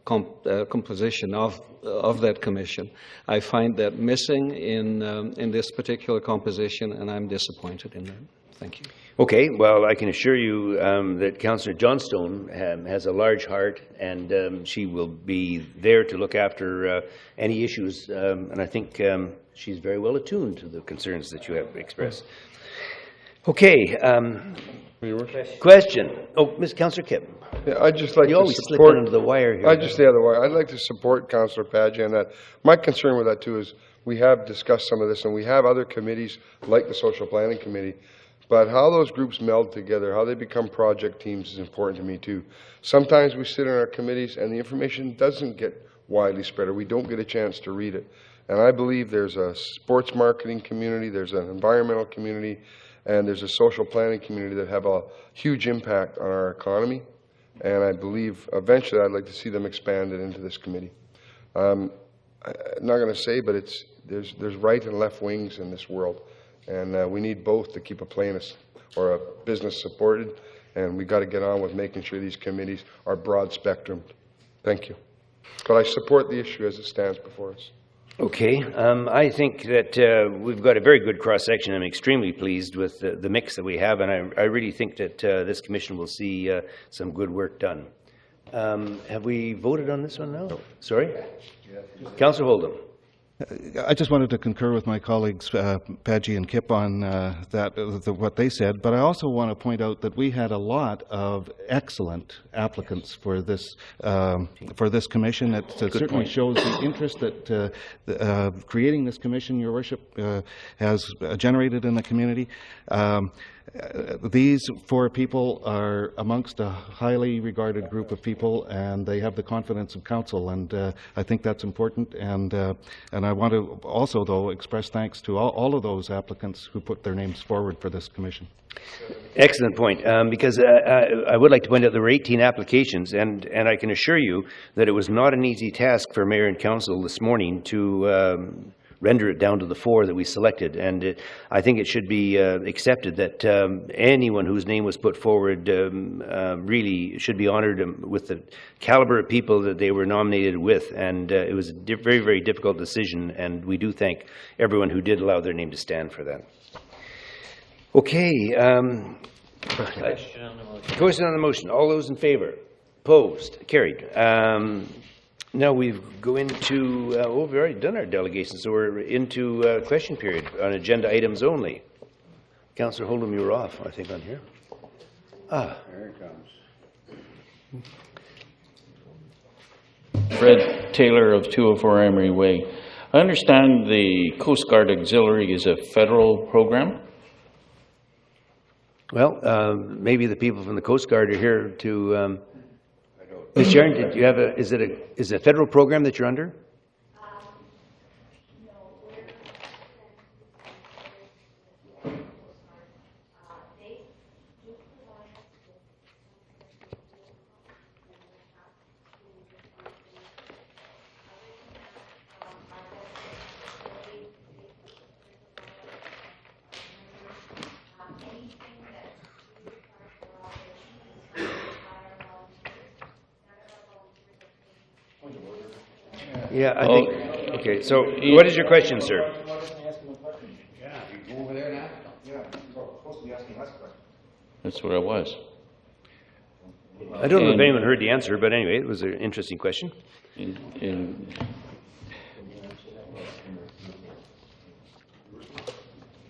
composition of that commission. I find that missing in this particular composition, and I'm disappointed in that. Thank you. Okay, well, I can assure you that Councillor Johnstone has a large heart, and she will be there to look after any issues, and I think she's very well attuned to the concerns that you have expressed. Okay. Question. Oh, Ms. Councillor Kipp. Yeah, I'd just like you to always support, slip under the wire here. I'd like to support Councillor Padgett on that. My concern with that too is we have discussed some of this, and we have other committees like the Social Planning Committee, but how those groups meld together, how they become project teams is important to me too. Sometimes we sit in our committees and the information doesn't get widely spread, or we don't get a chance to read it. And I believe there's a sports marketing community, there's an environmental community, and there's a social planning community that have a huge impact on our economy. And I believe eventually I'd like to see them expanded into this committee. I'm not going to say, but there's right and left wings in this world. And we need both to keep a plane or a business supported. And we've got to get on with making sure these committees are broad spectrum. Thank you. But I support the issue as it stands before us. Okay, I think that we've got a very good cross-section. I'm extremely pleased with the mix that we have, and I really think that this commission will see some good work done. Have we voted on this one now? No. Sorry? Councillor Hold'em. I just wanted to concur with my colleagues, Padgett and Kipp, on what they said, but I also want to point out that we had a lot of excellent applicants for this commission. It certainly shows the interest that creating this commission, Your Worship, has generated in the community. These 4 people are amongst a highly regarded group of people, and they have the confidence of council, and I think that's important. And I want to also, though, express thanks to all of those applicants who put their names forward for this commission. Excellent point, because I would like to point out there were 18 applications, and I can assure you that it was not an easy task for Mayor and Council this morning to render it down to the 4 that we selected. And I think it should be accepted that anyone whose name was put forward really should be honored with the caliber of people that they were nominated with. And it was a very, very difficult decision, and we do thank everyone who did allow their name to stand for that. Okay. Question on the motion. All those in favor? Opposed? Carried. Now we go into, we've already done our delegation, so we're into question period on agenda items only. Councillor Hold'em, you were off, I think, on here. There it comes. Fred Taylor of 204 Emery Way. I understand the Coast Guard Auxiliary is a federal program. Well, maybe the people from the Coast Guard are here to, Ms. Sharon, did you have is it a federal program that you're under? Yeah, I think, okay, so what is your question, sir? That's what I was. I don't know if anyone heard the answer, but anyway, it was an interesting question.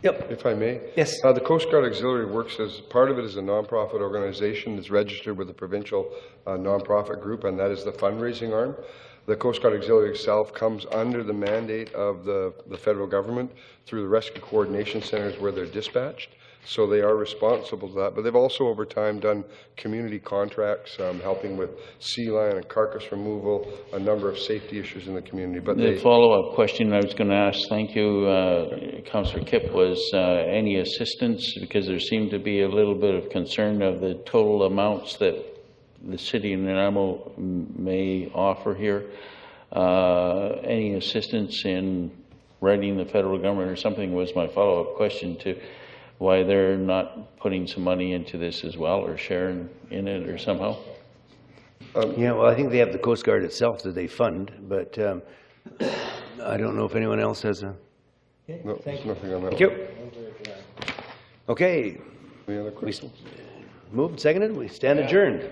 Yep. If I may? Yes. The Coast Guard Auxiliary works as, part of it is a nonprofit organization that's registered with the provincial nonprofit group, and that is the fundraising arm. The Coast Guard Auxiliary itself comes under the mandate of the federal government through the rescue coordination centers where they're dispatched. So they are responsible to that. But they've also over time done community contracts, helping with sea lion and carcass removal, a number of safety issues in the community. But the follow-up question I was going to ask, thank you, Councillor Kipp, was any assistance, because there seemed to be a little bit of concern of the total amounts that the city of Nanaimo may offer here. Any assistance in writing the federal government or something was my follow-up question to why they're not putting some money into this as well, or sharing in it or somehow? Yeah, well, I think they have the Coast Guard itself that they fund, but I don't know if anyone else has a... No, there's nothing on that. Thank you. Okay. Any other questions? Moved, seconded, we stand adjourned.